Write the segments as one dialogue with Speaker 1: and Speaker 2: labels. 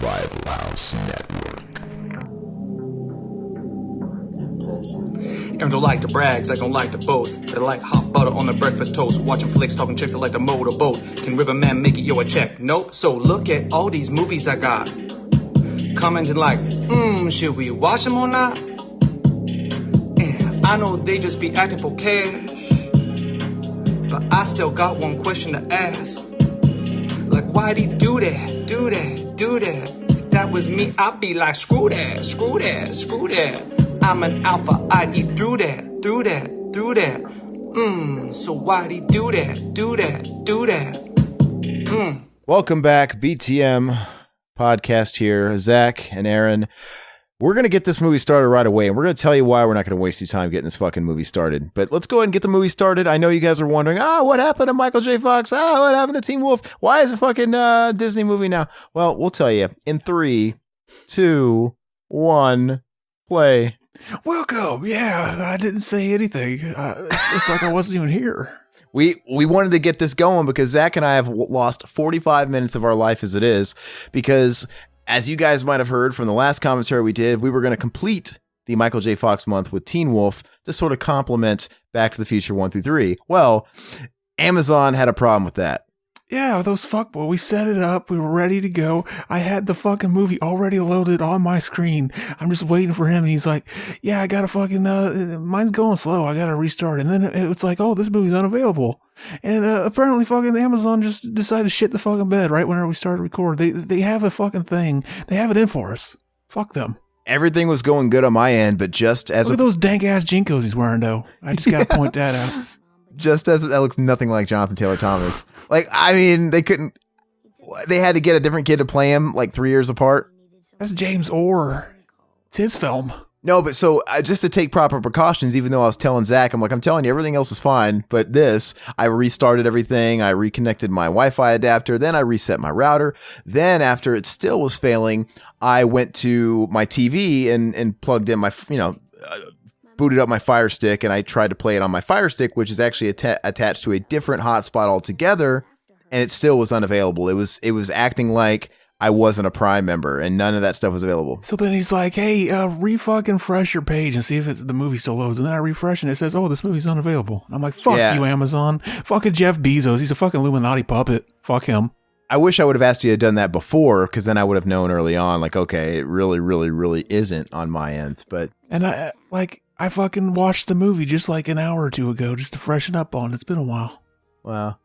Speaker 1: Rival House Network.
Speaker 2: And don't like the brags, I don't like the boast. They like hot butter on the breakfast toast. Watching flicks, talking chicks, I like to motorboat. Can Riverman make it, yo, a check? Nope. So look at all these movies I got. Commenting like, should we watch them or not? And I know they just be acting for cash, but I still got one question to ask. Like, why'd he do that, do that, do that? If that was me, I'd be like, screw that, screw that, screw that. I'm an alpha, I'd eat through that, through that, through that. So why'd he do that, do that, do that?
Speaker 1: Welcome back, BTM Podcast here. Zach and Aaron. We're going to get this movie started right away, and we're going to tell you why we're not going to waste any time getting this fucking movie started. But let's go ahead and get the movie started. I know you guys are wondering, what happened to Michael J. Fox? What happened to Teen Wolf? Why is it fucking Disney movie now? Well, we'll tell you in 3, 2, 1, play.
Speaker 3: Welcome. Yeah, I didn't say anything. It's like I wasn't even here.
Speaker 1: We wanted to get this going because Zach and I have lost 45 minutes of our life as it is, because as you guys might have heard from the last commentary we did, we were going to complete the Michael J. Fox month with Teen Wolf to sort of complement Back to the Future 1 through 3. Well, Amazon had a problem with that.
Speaker 3: Yeah, those fuckboys. We set it up. We were ready to go. I had the fucking movie already loaded on my screen. I'm just waiting for him. And he's like, yeah, I got to fucking, mine's going slow. I got to restart. And then it's like, oh, this movie's unavailable. And apparently fucking Amazon just decided to shit the fucking bed right whenever we started recording. They have a fucking thing. They have it in for us. Fuck them.
Speaker 1: Everything was going good on my end, but just as
Speaker 3: Look at those dank ass Jinkos he's wearing, though. I just got to point that out.
Speaker 1: Just as that looks nothing like Jonathan Taylor Thomas. Like, I mean, they had to get a different kid to play him like 3 years apart.
Speaker 3: That's James Orr. It's his film.
Speaker 1: No, but so just to take proper precautions, even though I was telling Zach, I'm telling you, everything else is fine. But I restarted everything. I reconnected my Wi-Fi adapter. Then I reset my router. Then after it still was failing, I went to my TV and plugged in my, booted up my Fire Stick, and I tried to play it on my Fire Stick, which is actually attached to a different hotspot altogether, and it still was unavailable. It was acting like I wasn't a Prime member, and none of that stuff was available.
Speaker 3: So then he's like, hey, refresh your page and see if the movie still loads. And then I refresh and it says, oh, this movie's unavailable. I'm like, fuck you, Amazon. Fucking Jeff Bezos. He's a fucking Illuminati puppet. Fuck him.
Speaker 1: I wish I would have asked you to have done that before, because then I would have known early on, like, okay, it really, really, really isn't on my end.
Speaker 3: And I fucking watched the movie just like an hour or two ago just to freshen up on it. It's been a while.
Speaker 1: Wow.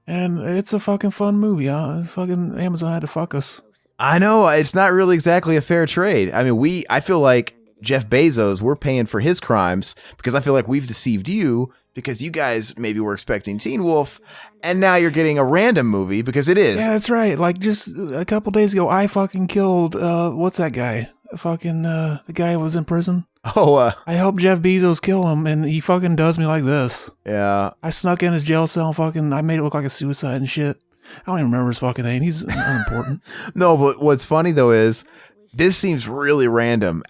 Speaker 3: And it's a fucking fun movie. Fucking Amazon had to fuck us.
Speaker 1: I know. It's not really exactly a fair trade. I mean, I feel like Jeff Bezos, we're paying for his crimes, because I feel like we've deceived you, because you guys maybe were expecting Teen Wolf, and now you're getting a random movie because it is.
Speaker 3: Yeah, that's right. Like just a couple days ago, I fucking killed, what's that guy? Fucking, the guy who was in prison.
Speaker 1: Oh,
Speaker 3: I helped Jeff Bezos kill him, and he fucking does me like this.
Speaker 1: Yeah.
Speaker 3: I snuck in his jail cell, I made it look like a suicide and shit. I don't even remember his fucking name. He's unimportant.
Speaker 1: No, but what's funny though is this seems really random.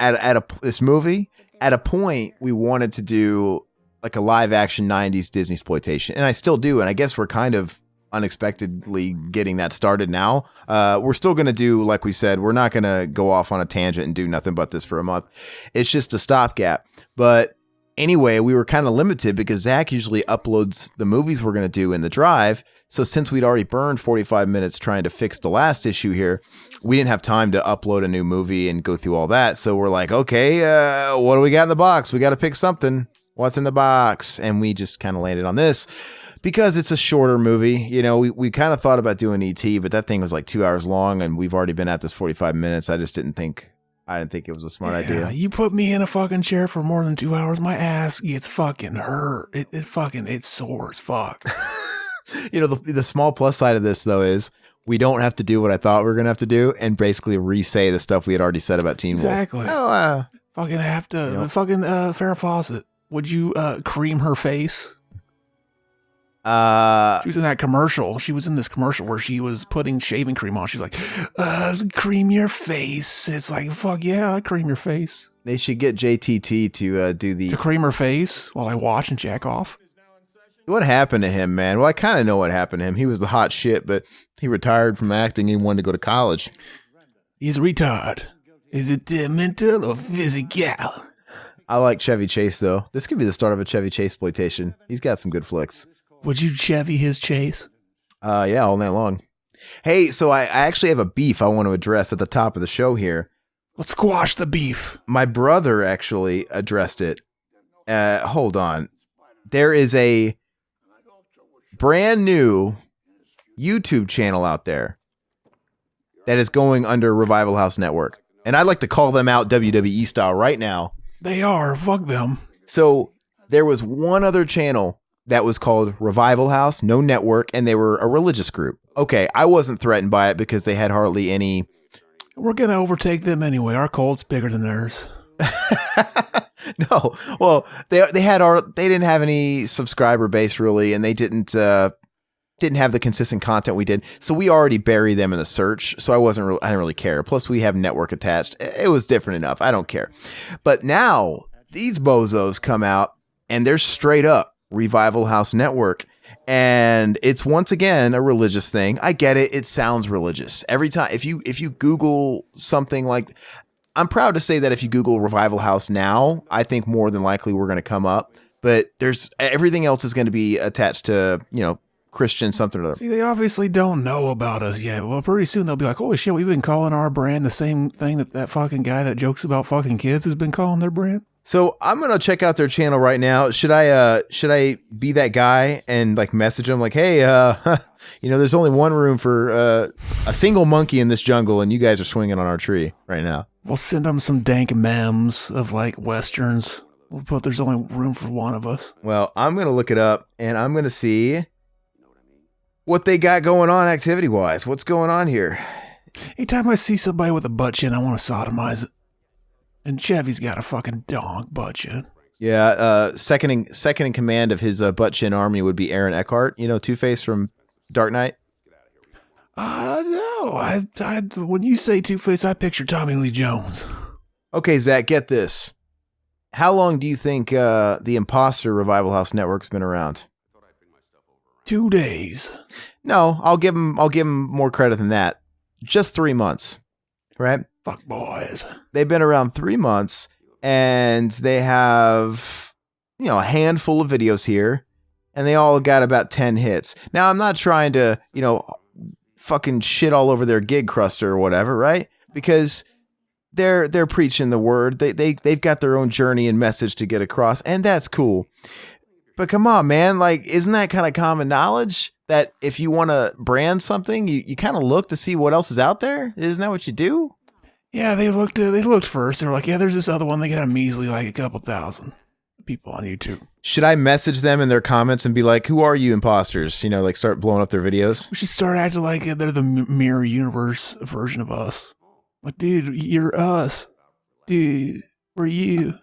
Speaker 1: This movie, at a point, we wanted to do like a live action 90s Disney exploitation, and I still do, and I guess we're kind of unexpectedly getting that started now. We're still going to do, like we said, we're not going to go off on a tangent and do nothing but this for a month. It's just a stopgap. But anyway, we were kind of limited because Zach usually uploads the movies we're going to do in the drive. So since we'd already burned 45 minutes trying to fix the last issue here, we didn't have time to upload a new movie and go through all that. So we're like, okay, what do we got in the box? We got to pick something. What's in the box? And we just kind of landed on this. Because it's a shorter movie, we kind of thought about doing E.T., but that thing was like 2 hours long, and we've already been at this 45 minutes. I didn't think it was a smart idea.
Speaker 3: You put me in a fucking chair for more than 2 hours, my ass gets fucking hurt. It's sore as fuck.
Speaker 1: The small plus side of this, though, is we don't have to do what I thought we were going to have to do and basically re-say the stuff we had already said about Teen Wolf.
Speaker 3: Exactly. Fucking have to. Fucking Farrah Fawcett, would you cream her face? She was in that commercial. She was in this commercial where she was putting shaving cream on. She's like, cream your face. It's like, fuck yeah, I cream your face.
Speaker 1: They should get JTT to do the...
Speaker 3: To cream her face while I watch and jack off.
Speaker 1: What happened to him, man? Well, I kind of know what happened to him. He was the hot shit, but he retired from acting and he wanted to go to college.
Speaker 3: He's retard. Is it mental or physical?
Speaker 1: I like Chevy Chase, though. This could be the start of a Chevy Chase exploitation. He's got some good flicks.
Speaker 3: Would you Chevy his Chase?
Speaker 1: Yeah, all night long. Hey, so I actually have a beef I want to address at the top of the show here.
Speaker 3: Let's squash the beef.
Speaker 1: My brother actually addressed it. Hold on. There is a brand new YouTube channel out there that is going under Revival House Network. And I'd like to call them out WWE style right now.
Speaker 3: They are. Fuck them.
Speaker 1: So there was one other channel that was called Revival House, no network, and they were a religious group. Okay, I wasn't threatened by it because they had hardly any...
Speaker 3: We're going to overtake them anyway. Our cult's bigger than theirs.
Speaker 1: No, well, they didn't have any subscriber base really, and they didn't have the consistent content we did. So we already buried them in the search. So I didn't really care. Plus we have network attached. It was different enough. I don't care. But now these bozos come out and they're straight up Revival House Network. And it's once again a religious thing. I get it. It sounds religious. Every time if you Google something like, I'm proud to say that if you Google Revival House now, I think more than likely we're going to come up. But everything else is going to be attached to, Christian something or other.
Speaker 3: See, they obviously don't know about us yet. Well, pretty soon they'll be like, holy shit, we've been calling our brand the same thing that fucking guy that jokes about fucking kids has been calling their brand.
Speaker 1: So I'm going to check out their channel right now. Should I be that guy and like message them like, hey, there's only one room for a single monkey in this jungle and you guys are swinging on our tree right now.
Speaker 3: We'll send them some dank memes of like Westerns. We'll put there's only room for one of us.
Speaker 1: Well, I'm going to look it up and I'm going to see what they got going on activity-wise. What's going on here?
Speaker 3: Anytime I see somebody with a butt chin, I want to sodomize it. And Chevy's got a fucking donk butt chin.
Speaker 1: Yeah, second in command of his butt chin army would be Aaron Eckhart. Two-Face from Dark Knight.
Speaker 3: No. I when you say Two-Face, I picture Tommy Lee Jones.
Speaker 1: Okay, Zach, get this. How long do you think the Imposter Revival House Network's been around?
Speaker 3: 2 days.
Speaker 1: No, I'll give him more credit than that. Just 3 months, right?
Speaker 3: Fuck boys.
Speaker 1: They've been around 3 months, and they have, a handful of videos here, and they all got about 10 hits. Now, I'm not trying to, fucking shit all over their gig cruster or whatever, right? Because they're preaching the word. They've got their own journey and message to get across, and that's cool. But come on, man, like, isn't that kind of common knowledge that if you want to brand something, you kind of look to see what else is out there? Isn't that what you do?
Speaker 3: Yeah, they looked first. They were like, yeah, there's this other one. They got a measly, like, a couple thousand people on YouTube.
Speaker 1: Should I message them in their comments and be like, who are you imposters? Start blowing up their videos?
Speaker 3: We should start acting like they're the mirror universe version of us. Like, dude, you're us. Dude, we're you.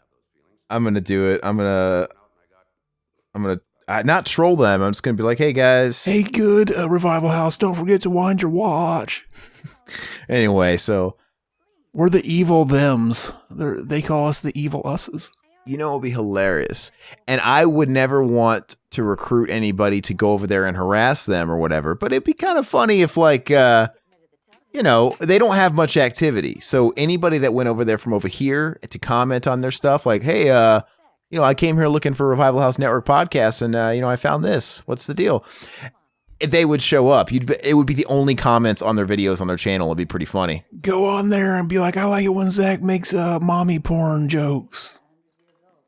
Speaker 1: I'm going to do it. I'm going to not troll them. I'm just going to be like, hey, guys.
Speaker 3: Hey, good Revival House. Don't forget to wind your watch.
Speaker 1: Anyway, so.
Speaker 3: We're the evil thems. They call us the evil us's.
Speaker 1: It would be hilarious. And I would never want to recruit anybody to go over there and harass them or whatever. But it'd be kind of funny if, like, they don't have much activity. So anybody that went over there from over here to comment on their stuff, like, hey, I came here looking for Revival House Network podcast, and, I found this. What's the deal? They would show up. It would be the only comments on their videos on their channel. It'd be pretty funny.
Speaker 3: Go on there and be like, I like it when Zach makes mommy porn jokes.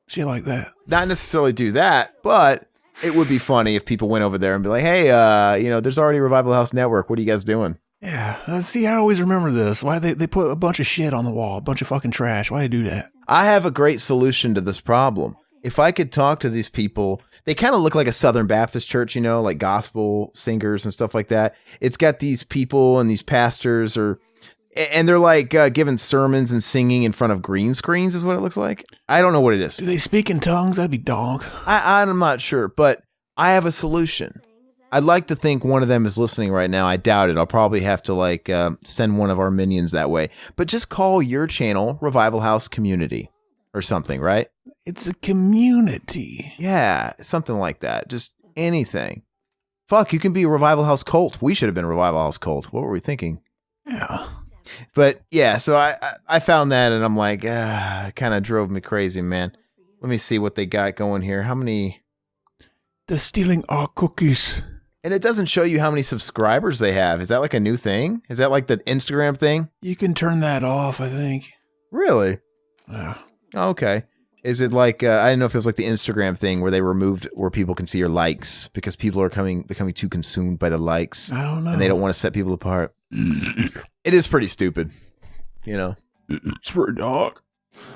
Speaker 3: Shit like that.
Speaker 1: Not necessarily do that, but it would be funny if people went over there and be like, hey, there's already Revival House Network. What are you guys doing?
Speaker 3: Yeah. See, I always remember this. Why they put a bunch of shit on the wall, a bunch of fucking trash. Why do they do that?
Speaker 1: I have a great solution to this problem. If I could talk to these people, they kind of look like a Southern Baptist church, like gospel singers and stuff like that. It's got these people and these pastors and they're like giving sermons and singing in front of green screens is what it looks like. I don't know what it is.
Speaker 3: Do they speak in tongues? That'd be dog.
Speaker 1: I'm not sure, but I have a solution. I'd like to think one of them is listening right now. I doubt it. I'll probably have to send one of our minions that way. But just call your channel Revival House Community or something, right?
Speaker 3: It's a community.
Speaker 1: Yeah, something like that. Just anything. Fuck, you can be a Revival House Cult. We should have been Revival House Cult. What were we thinking?
Speaker 3: Yeah.
Speaker 1: But yeah, so I found that and I'm like, it kind of drove me crazy, man. Let me see what they got going here. How many?
Speaker 3: They're stealing our cookies.
Speaker 1: And it doesn't show you how many subscribers they have. Is that like a new thing? Is that like the Instagram thing?
Speaker 3: You can turn that off, I think.
Speaker 1: Really?
Speaker 3: Yeah.
Speaker 1: Okay. Is it like, I didn't know if it was like the Instagram thing where they removed where people can see your likes because people are becoming too consumed by the likes.
Speaker 3: I don't know.
Speaker 1: And they don't want to set people apart. It is pretty stupid, you know?
Speaker 3: It's for a dog.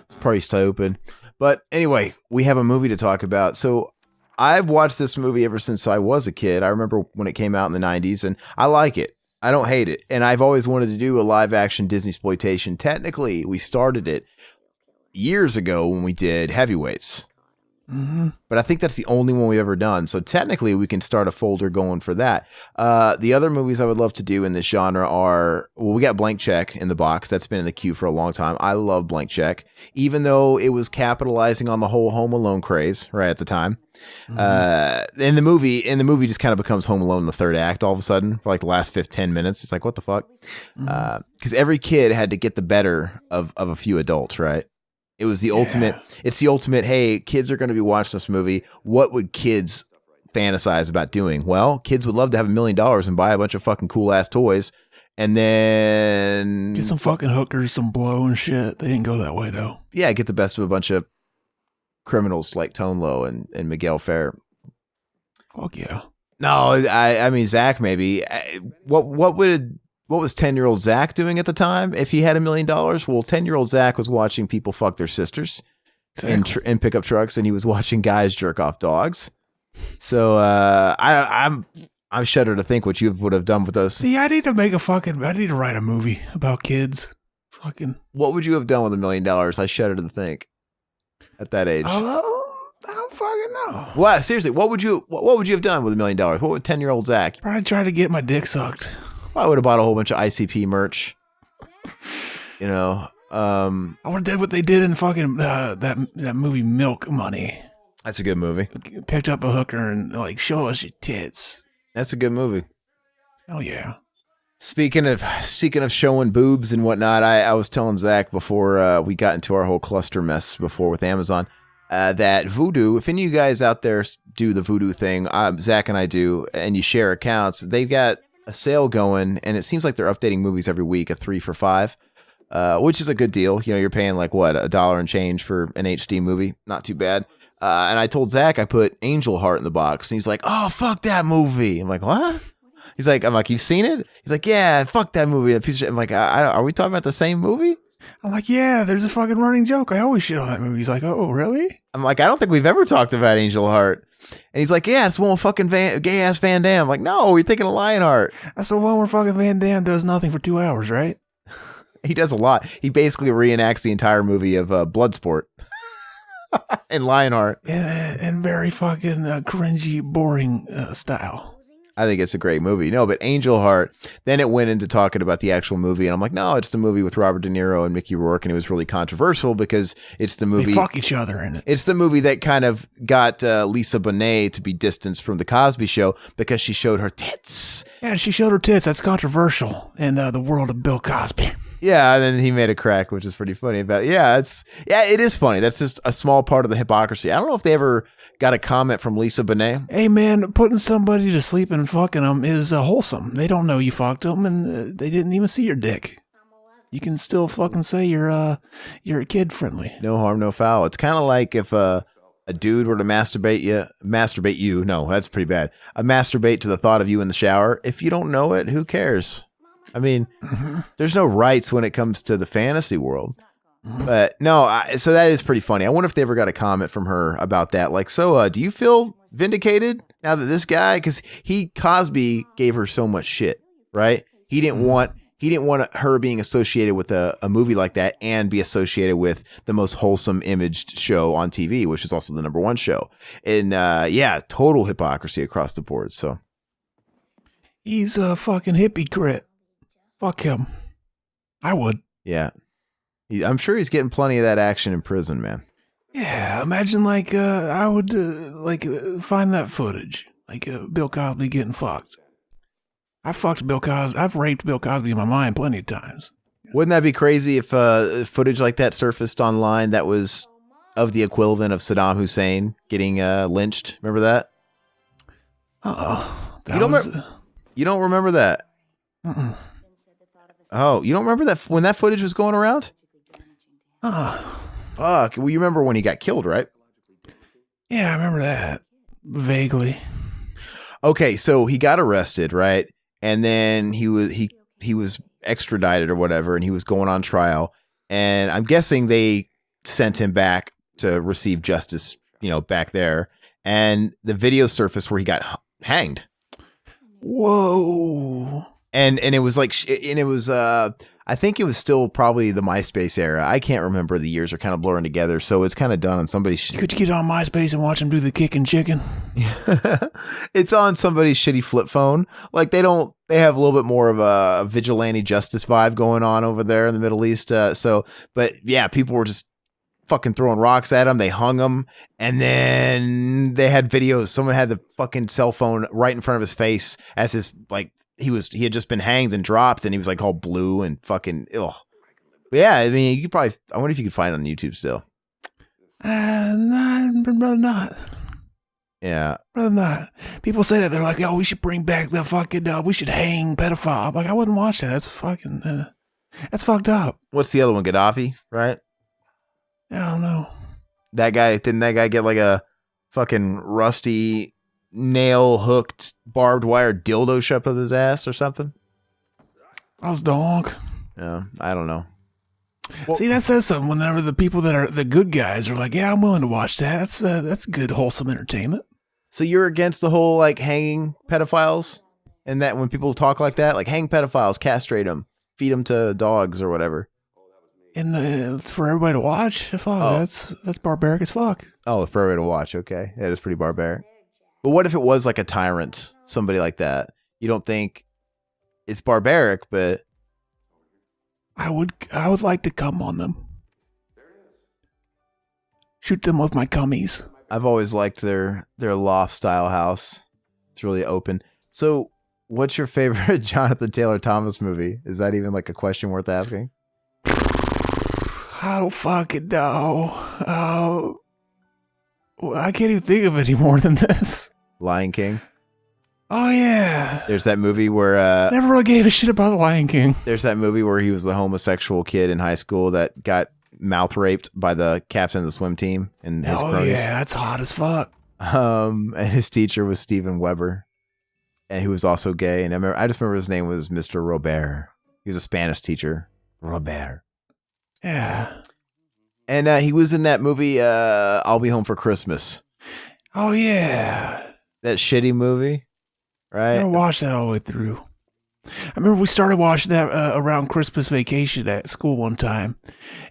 Speaker 1: It's pretty stupid. But anyway, we have a movie to talk about. So I've watched this movie ever since I was a kid. I remember when it came out in the 90s, and I like it. I don't hate it. And I've always wanted to do a live-action Disney exploitation. Technically, we started it years ago when we did Heavyweights.
Speaker 3: Mm-hmm.
Speaker 1: But I think that's the only one we've ever done. So technically, we can start a folder going for that. The other movies I would love to do in this genre are, well, we got Blank Check in the box. That's been in the queue for a long time. I love Blank Check, even though it was capitalizing on the whole Home Alone craze right at the time. Mm-hmm. In the movie just kind of becomes Home Alone in the third act all of a sudden for like the last 10 minutes. It's like, what the fuck? Because every kid had to get the better of a few adults, right? It was the ultimate. It's the ultimate. Hey, kids are going to be watching this movie. What would kids fantasize about doing? Well, kids would love to have $1 million and buy a bunch of fucking cool ass toys, and then
Speaker 3: get some fucking hookers, some blow and shit. They didn't go that way though.
Speaker 1: Yeah, get the best of a bunch of criminals like Tone Low and Miguel Ferrer.
Speaker 3: Fuck yeah.
Speaker 1: No, I mean Zach. Maybe what was 10-year-old Zach doing at the time if he had $1 million? Well, 10-year-old Zach was watching people fuck their sisters in pickup trucks, and he was watching guys jerk off dogs. So I'm shudder to think what you would have done with us.
Speaker 3: See, I need to write a movie about kids. Fucking.
Speaker 1: What would you have done with $1 million? I shudder to think at that age.
Speaker 3: I don't fucking know.
Speaker 1: What? Seriously, what would you have done with $1 million? What would 10-year-old Zach?
Speaker 3: Probably try to get my dick sucked.
Speaker 1: I would have bought a whole bunch of ICP merch. You know,
Speaker 3: I would have did what they did in fucking that movie Milk Money.
Speaker 1: That's a good movie.
Speaker 3: Picked up a hooker and like, show us your tits.
Speaker 1: That's a good movie.
Speaker 3: Oh yeah.
Speaker 1: Speaking of showing boobs and whatnot, I was telling Zach before we got into our whole cluster mess before with Amazon that Vudu, if any of you guys out there do the Vudu thing, Zach and I do, and you share accounts, they've got a sale going, and it seems like they're updating movies every week, a 3 for $5, which is a good deal. You know, you're paying like what, $1 and change for an HD movie, not too bad. And I told Zach I put Angel Heart in the box, and he's like, "Oh, fuck that movie." I'm like, "What?" I'm like, "You've seen it?" He's like, "Yeah, fuck that movie." A piece of shit. I'm like, "Are we talking about the same movie?"
Speaker 3: I'm like, "Yeah, there's a fucking running joke. I always shit on that movie." He's like, "Oh, really?"
Speaker 1: I'm like, "I don't think we've ever talked about Angel Heart." And he's like, "Yeah, it's the one with fucking gay ass Van Damme." I'm like, "No, you're thinking of Lionheart."
Speaker 3: That's the one where fucking Van Damme does nothing for 2 hours, right?
Speaker 1: He does a lot. He basically reenacts the entire movie of Bloodsport and Lionheart.
Speaker 3: And very fucking cringy, boring style.
Speaker 1: I think it's a great movie. No, but Angel Heart, then it went into talking about the actual movie, and I'm like, no, it's the movie with Robert De Niro and Mickey Rourke, and it was really controversial because it's the movie...
Speaker 3: They fuck each other in it.
Speaker 1: It's the movie that kind of got Lisa Bonet to be distanced from The Cosby Show because she showed her tits.
Speaker 3: Yeah, she showed her tits. That's controversial in the world of Bill Cosby.
Speaker 1: Yeah, and then he made a crack, which is pretty funny. But it is funny. That's just a small part of the hypocrisy. I don't know if they ever got a comment from Lisa Bonet.
Speaker 3: Hey man, putting somebody to sleep and fucking them is wholesome. They don't know you fucked them, and they didn't even see your dick. You can still fucking say you're kid friendly.
Speaker 1: No harm, no foul. It's kind of like if a dude were to masturbate you. No, that's pretty bad. Masturbate to the thought of you in the shower. If you don't know it, who cares? I mean, there's no rights when it comes to the fantasy world. But no, so that is pretty funny. I wonder if they ever got a comment from her about that. Like, so do you feel vindicated now that this guy, because Cosby gave her so much shit, right? He didn't want her being associated with a movie like that and be associated with the most wholesome imaged show on TV, which is also the #1 show. And total hypocrisy across the board. So
Speaker 3: he's a fucking hypocrite. Fuck him. I would.
Speaker 1: Yeah. I'm sure he's getting plenty of that action in prison, man.
Speaker 3: Yeah, imagine I would find that footage, Bill Cosby getting fucked. I fucked Bill Cosby. I've raped Bill Cosby in my mind plenty of times.
Speaker 1: Wouldn't that be crazy if footage like that surfaced online that was of the equivalent of Saddam Hussein getting lynched? Remember that? You don't remember that? Oh, you don't remember that when that footage was going around? Fuck. Well, you remember when he got killed, right?
Speaker 3: Yeah, I remember that vaguely.
Speaker 1: Okay, so he got arrested, right? And then he was extradited or whatever, and he was going on trial. And I'm guessing they sent him back to receive justice, back there. And the video surfaced where he got hanged.
Speaker 3: Whoa.
Speaker 1: And it was I think it was still probably the MySpace era. I can't remember. The years are kind of blurring together, so it's kind of done on somebody's.
Speaker 3: Could you get on MySpace and watch him do the kicking chicken?
Speaker 1: It's on somebody's shitty flip phone. Like they have a little bit more of a vigilante justice vibe going on over there in the Middle East. But yeah, people were just fucking throwing rocks at him. They hung him, and then they had videos. Someone had the fucking cell phone right in front of his face as his he had just been hanged and dropped, and he was like all blue and fucking ill. Yeah, I mean, you could probably. I wonder if you could find it on YouTube still.
Speaker 3: Rather not.
Speaker 1: Yeah,
Speaker 3: Rather not. People say that they're like, "Oh, we should bring back the fucking. We should hang pedophile." I'm like, I wouldn't watch that. That's fucking. That's fucked up.
Speaker 1: What's the other one? Gaddafi, right?
Speaker 3: I don't know.
Speaker 1: Didn't that guy get like a fucking rusty nail hooked barbed wire dildo shoved up his ass or something?
Speaker 3: I was dog.
Speaker 1: Yeah, I don't know. Well,
Speaker 3: see, that says something whenever the people that are the good guys are like, yeah, I'm willing to watch that. That's good, wholesome entertainment.
Speaker 1: So you're against the whole like hanging pedophiles, and that when people talk like that, like hang pedophiles, castrate them, feed them to dogs or whatever.
Speaker 3: For everybody to watch? Fuck, that's barbaric as fuck.
Speaker 1: Oh, for everybody to watch. Okay, that is pretty barbaric. But what if it was like a tyrant, somebody like that? You don't think it's barbaric, but
Speaker 3: I would like to come on them. Shoot them with my cummies.
Speaker 1: I've always liked their loft style house. It's really open. So, what's your favorite Jonathan Taylor Thomas movie? Is that even like a question worth asking?
Speaker 3: I don't fucking know. I can't even think of any more than this.
Speaker 1: Lion King.
Speaker 3: Oh yeah.
Speaker 1: There's that movie where
Speaker 3: never really gave a shit about the Lion King.
Speaker 1: There's that movie where he was the homosexual kid in high school that got mouth raped by the captain of the swim team and his cronies.
Speaker 3: Yeah, that's hot as fuck.
Speaker 1: And his teacher was Steven Weber, and he was also gay. And I just remember his name was Mr. Robert. He was a Spanish teacher, Robert.
Speaker 3: Yeah.
Speaker 1: And he was in that movie, I'll Be Home for Christmas.
Speaker 3: Oh yeah.
Speaker 1: That shitty movie, right?
Speaker 3: I never watched that all the way through. I remember we started watching that around Christmas vacation at school one time,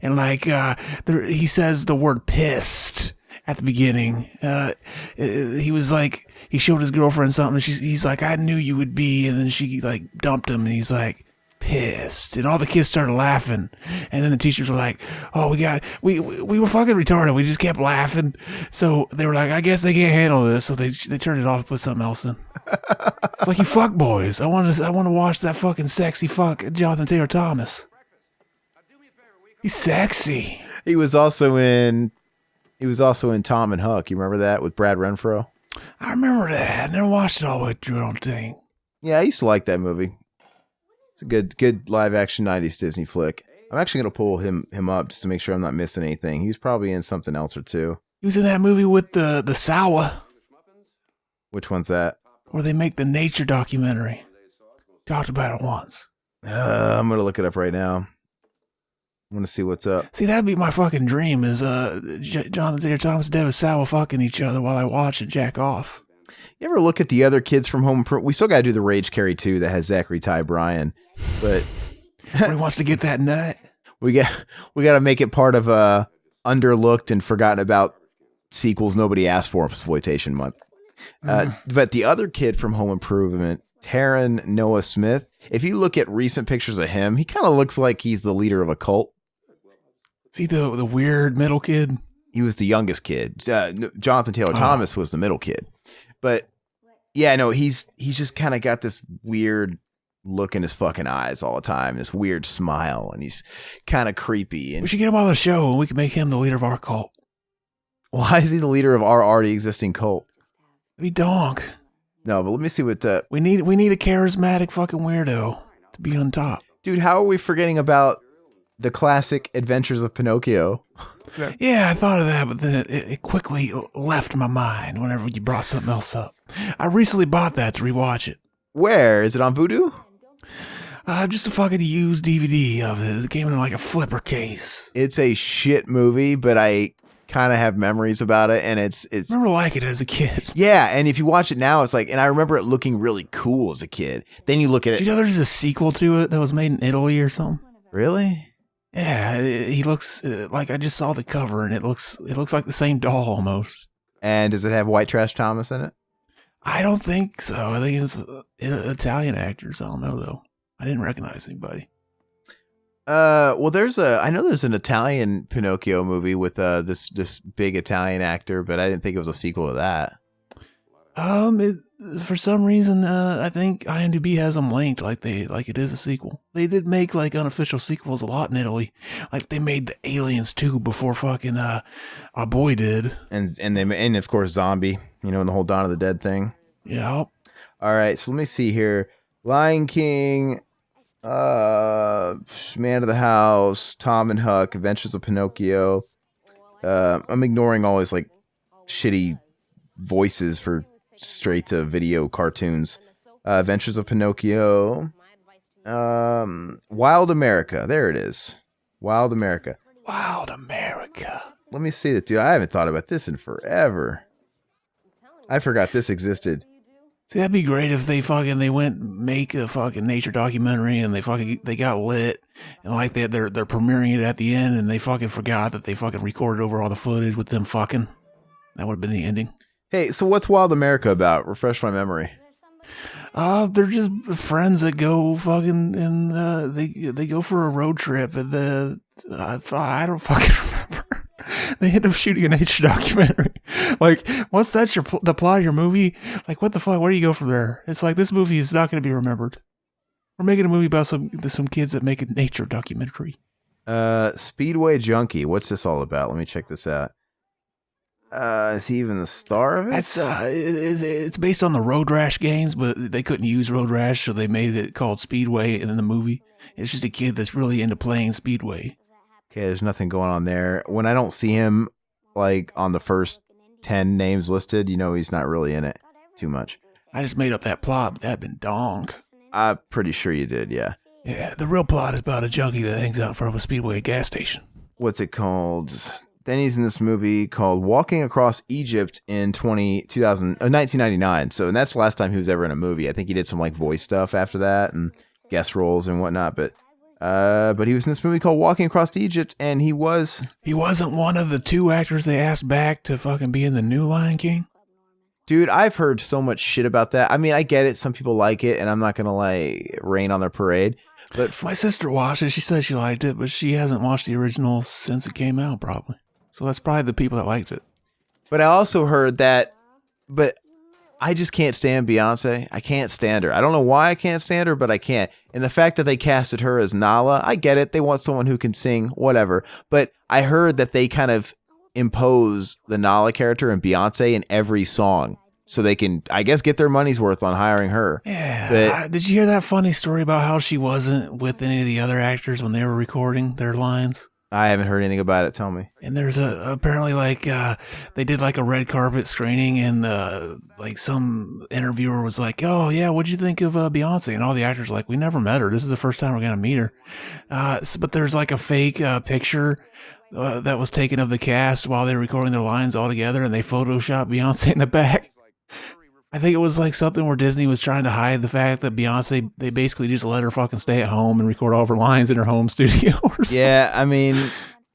Speaker 3: and like he says the word "pissed" at the beginning. He was like, he showed his girlfriend something. And he's like, "I knew you would be," and then she like dumped him, and he's like, "Pissed," and all the kids started laughing, and then the teachers were like, "Oh, we were fucking retarded. We just kept laughing." So they were like, "I guess they can't handle this," so they turned it off and put something else in. It's like, you fuck boys. I want to watch that fucking sexy fuck Jonathan Taylor Thomas. He's sexy.
Speaker 1: He was also in Tom and Huck. You remember that with Brad Renfro?
Speaker 3: I remember that. I never watched it all the way through, I don't think.
Speaker 1: Yeah, I used to like that movie. It's a good live action 90s Disney flick. I'm actually going to pull him up just to make sure I'm not missing anything. He's probably in something else or two.
Speaker 3: He was in that movie with the Sawa.
Speaker 1: Which one's that?
Speaker 3: Where they make the nature documentary. Talked about it once.
Speaker 1: I'm going to look it up right now. I want to see what's up.
Speaker 3: See, that'd be my fucking dream is Jonathan Taylor Thomas and David Sawa fucking each other while I watch and jack off.
Speaker 1: You ever look at the other kids from Home Improvement? We still got to do the Rage Carry 2 that has Zachary Ty Bryan, but
Speaker 3: he wants to get that nut.
Speaker 1: We got to make it part of underlooked and forgotten about sequels nobody asked for exploitation month. But the other kid from Home Improvement, Taron Noah Smith, if you look at recent pictures of him, he kind of looks like he's the leader of a cult.
Speaker 3: Is he the weird middle kid?
Speaker 1: He was the youngest kid. Jonathan Taylor Thomas was the middle kid. But yeah, no, he's just kind of got this weird look in his fucking eyes all the time, this weird smile, and he's kind of creepy. And
Speaker 3: we should get him on the show and we can make him the leader of our cult.
Speaker 1: why is he the leader of our already existing cult?
Speaker 3: Be donk.
Speaker 1: No, but let me see what
Speaker 3: we need a charismatic fucking weirdo to be on top.
Speaker 1: Dude, how are we forgetting about the classic Adventures of Pinocchio?
Speaker 3: Yeah, I thought of that, but then it quickly left my mind whenever you brought something else up. I recently bought that to rewatch it.
Speaker 1: Where? Is it on Vudu?
Speaker 3: Just a fucking used DVD of it. It came in like a flipper case.
Speaker 1: It's a shit movie, but I kind of have memories about it, and it's.
Speaker 3: I remember liking it as a kid.
Speaker 1: Yeah, and if you watch it now, it's like, and I remember it looking really cool as a kid. Then you look at it.
Speaker 3: Do you know there's a sequel to it that was made in Italy or something?
Speaker 1: Really?
Speaker 3: Yeah, he looks like, I just saw the cover, and it looks like the same doll almost.
Speaker 1: And does it have White Trash Thomas in it?
Speaker 3: I don't think so. I think it's Italian actors. I don't know though. I didn't recognize anybody.
Speaker 1: Well, I know there's an Italian Pinocchio movie with this big Italian actor, but I didn't think it was a sequel to that.
Speaker 3: For some reason, I think IMDb has them linked like it is a sequel. They did make like unofficial sequels a lot in Italy. Like they made the Aliens 2 before fucking our boy did.
Speaker 1: And of course Zombie, and the whole Dawn of the Dead thing.
Speaker 3: Yeah.
Speaker 1: All right, so let me see here. Lion King, Man of the House, Tom and Huck, Adventures of Pinocchio. I'm ignoring all these like shitty voices for straight to video cartoons. Adventures of Pinocchio. Wild America. There it is. Wild America.
Speaker 3: Wild America.
Speaker 1: Let me see that, dude. I haven't thought about this in forever. I forgot this existed.
Speaker 3: See, that'd be great if they went make a fucking nature documentary and they got lit and like they're premiering it at the end and they fucking forgot that they fucking recorded over all the footage with them fucking. That would have been the ending.
Speaker 1: Hey, so what's Wild America about? Refresh my memory.
Speaker 3: They're just friends that go fucking and they go for a road trip and I don't fucking remember. They end up shooting a nature documentary. Like, once that's the plot of your movie, like, what the fuck? Where do you go from there? It's like, this movie is not going to be remembered. We're making a movie about some kids that make a nature documentary.
Speaker 1: Speedway Junkie. What's this all about? Let me check this out. Is he even the star of it?
Speaker 3: It's based on the Road Rash games, but they couldn't use Road Rash, so they made it called Speedway in the movie. It's just a kid that's really into playing Speedway.
Speaker 1: Okay, there's nothing going on there. When I don't see him, like, on the first 10 names listed, he's not really in it too much.
Speaker 3: I just made up that plot, but that'd been donk.
Speaker 1: I'm pretty sure you did, yeah.
Speaker 3: Yeah, the real plot is about a junkie that hangs out in front of a Speedway gas station.
Speaker 1: What's it called? Then he's in this movie called Walking Across Egypt in 1999. So, and that's the last time he was ever in a movie. I think he did some, like, voice stuff after that and guest roles and whatnot, but he was in this movie called Walking Across Egypt, and he wasn't
Speaker 3: one of the 2 actors they asked back to fucking be in the new Lion King.
Speaker 1: Dude, I've heard so much shit about that. I mean, I get it. Some people like it, and I'm not gonna like rain on their parade. But
Speaker 3: my sister watched it. She said she liked it, but she hasn't watched the original since it came out, probably. So that's probably the people that liked it.
Speaker 1: But I also heard that. But I just can't stand Beyonce. I can't stand her. I don't know why I can't stand her, but I can't. And the fact that they casted her as Nala, I get it. They want someone who can sing, whatever. But I heard that they kind of impose the Nala character and Beyonce in every song. So they can, I guess, get their money's worth on hiring her.
Speaker 3: Yeah.
Speaker 1: But,
Speaker 3: did you hear that funny story about how she wasn't with any of the other actors when they were recording their lines?
Speaker 1: I haven't heard anything about it. Tell me.
Speaker 3: And there's apparently like they did like a red carpet screening and like some interviewer was like, "Oh yeah, what'd you think of Beyonce?" And all the actors were like, "We never met her. This is the first time we're gonna meet her." But there's like a fake picture that was taken of the cast while they were recording their lines all together, and they photoshopped Beyonce in the back. I think it was like something where Disney was trying to hide the fact that Beyonce, they basically just let her fucking stay at home and record all of her lines in her home studio or something.
Speaker 1: Yeah, I mean,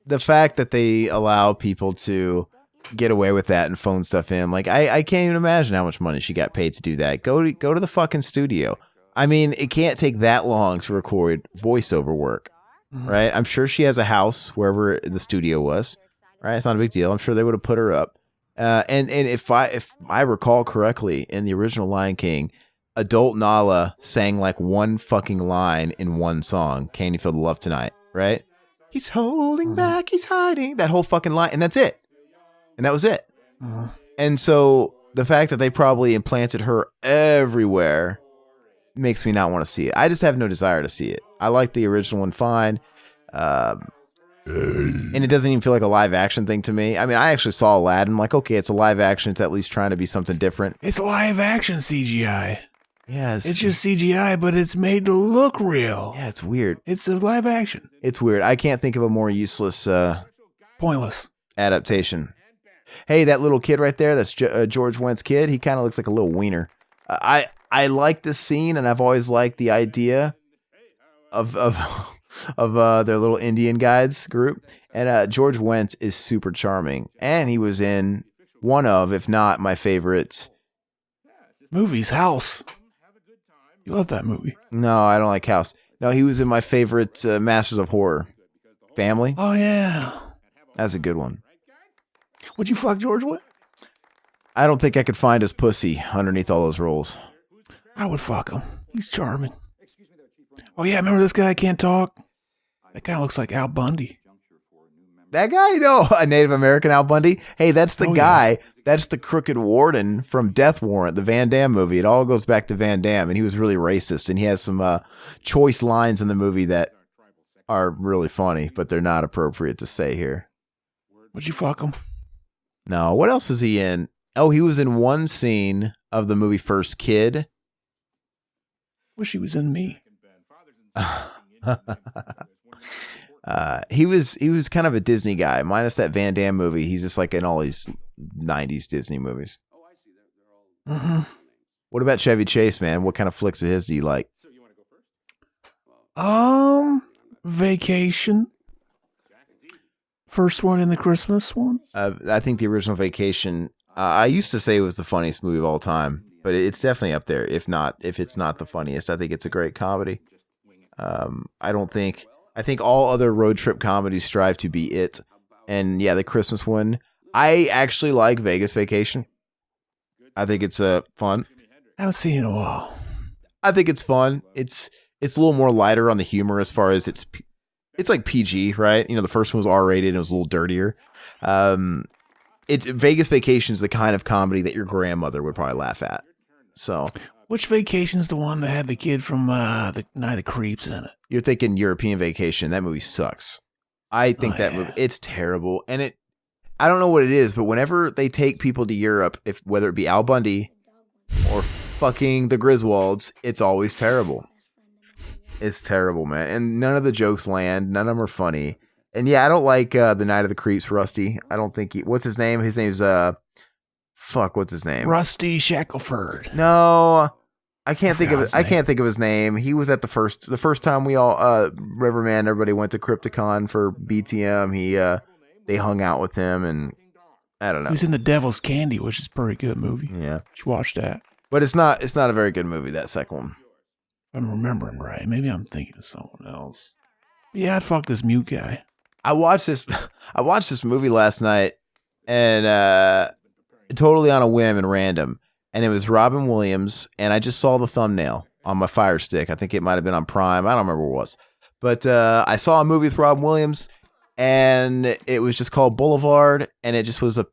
Speaker 1: the fact that they allow people to get away with that and phone stuff in, like, I can't even imagine how much money she got paid to do that. Go to the fucking studio. I mean, it can't take that long to record voiceover work, right? I'm sure she has a house wherever the studio was, right? It's not a big deal. I'm sure they would have put her up. And if I recall correctly, in the original Lion King, adult Nala sang like one fucking line in one song, Can You Feel the Love Tonight, right? He's holding back, he's hiding, that whole fucking line, and that's it. And that was it. And so the fact that they probably implanted her everywhere makes me not want to see it. I just have no desire to see it. I like the original one fine. And it doesn't even feel like a live action thing to me. I mean, I actually saw Aladdin. I'm like, okay, it's a live action. It's at least trying to be something different.
Speaker 3: It's live action CGI.
Speaker 1: Yes.
Speaker 3: It's just CGI, but it's made to look real.
Speaker 1: Yeah, it's weird.
Speaker 3: It's a live action.
Speaker 1: It's weird. I can't think of a more useless
Speaker 3: Pointless
Speaker 1: adaptation. Hey, that little kid right there, that's George Wendt's kid. He kind of looks like a little wiener. I like this scene, and I've always liked the idea of their little Indian guides group. And George Wendt is super charming. And he was in one of, if not my favorites.
Speaker 3: Movies, House. You love that movie.
Speaker 1: No, I don't like House. No, he was in my favorite Masters of Horror. Family.
Speaker 3: Oh, yeah.
Speaker 1: That's a good one.
Speaker 3: Would you fuck George Wendt?
Speaker 1: I don't think I could find his pussy underneath all those rolls.
Speaker 3: I would fuck him. He's charming. Oh, yeah, remember this guy can't talk? That guy looks like Al Bundy.
Speaker 1: That guy, though, a Native American Al Bundy. Hey, that's the guy.
Speaker 3: Yeah.
Speaker 1: That's the crooked warden from Death Warrant, the Van Damme movie. It all goes back to Van Damme, and he was really racist, and he has some choice lines in the movie that are really funny, but they're not appropriate to say here.
Speaker 3: Would you fuck him?
Speaker 1: No, what else was he in? Oh, he was in one scene of the movie First Kid.
Speaker 3: Wish he was in Me.
Speaker 1: He was kind of a Disney guy, minus that Van Damme movie. He's just like in all these 90s Disney movies.
Speaker 3: Mm-hmm.
Speaker 1: What about Chevy Chase, man? What kind of flicks of his do you like?
Speaker 3: Vacation. First one in the Christmas one.
Speaker 1: I think the original Vacation. I used to say it was the funniest movie of all time, but it's definitely up there. If it's not the funniest, I think it's a great comedy. I think all other road trip comedies strive to be it. And yeah, the Christmas one. I actually like Vegas Vacation. I think it's fun.
Speaker 3: I haven't seen it in a while.
Speaker 1: I think it's fun. It's a little more lighter on the humor as far as it's like PG, right? You know, the first one was R-rated and it was a little dirtier. It's Vegas Vacation is the kind of comedy that your grandmother would probably laugh at. So,
Speaker 3: which Vacation's the one that had the kid from the Night of the Creeps in it?
Speaker 1: You're thinking European Vacation. That movie sucks. I think movie, it's terrible. And I don't know what it is, but whenever they take people to Europe, whether it be Al Bundy or fucking the Griswolds, it's always terrible. It's terrible, man. And none of the jokes land. None of them are funny. And yeah, I don't like the Night of the Creeps, Rusty. I don't think what's his name? His name's what's his name?
Speaker 3: Rusty Shackelford.
Speaker 1: No, I can't think of it. I can't think of his name. He was at the first time we all Riverman, everybody went to Crypticon for BTM. They hung out with him, and I don't know.
Speaker 3: He was in The Devil's Candy, which is a pretty good movie.
Speaker 1: Yeah,
Speaker 3: you watched that?
Speaker 1: But it's not a very good movie, that second one.
Speaker 3: I'm remembering right. Maybe I'm thinking of someone else. Yeah, I'd fuck this mute guy.
Speaker 1: I watched this movie last night, and totally on a whim and random. And it was Robin Williams, and I just saw the thumbnail on my Fire Stick. I think it might have been on Prime. I don't remember what it was. But I saw a movie with Robin Williams, and it was just called Boulevard, and it just was a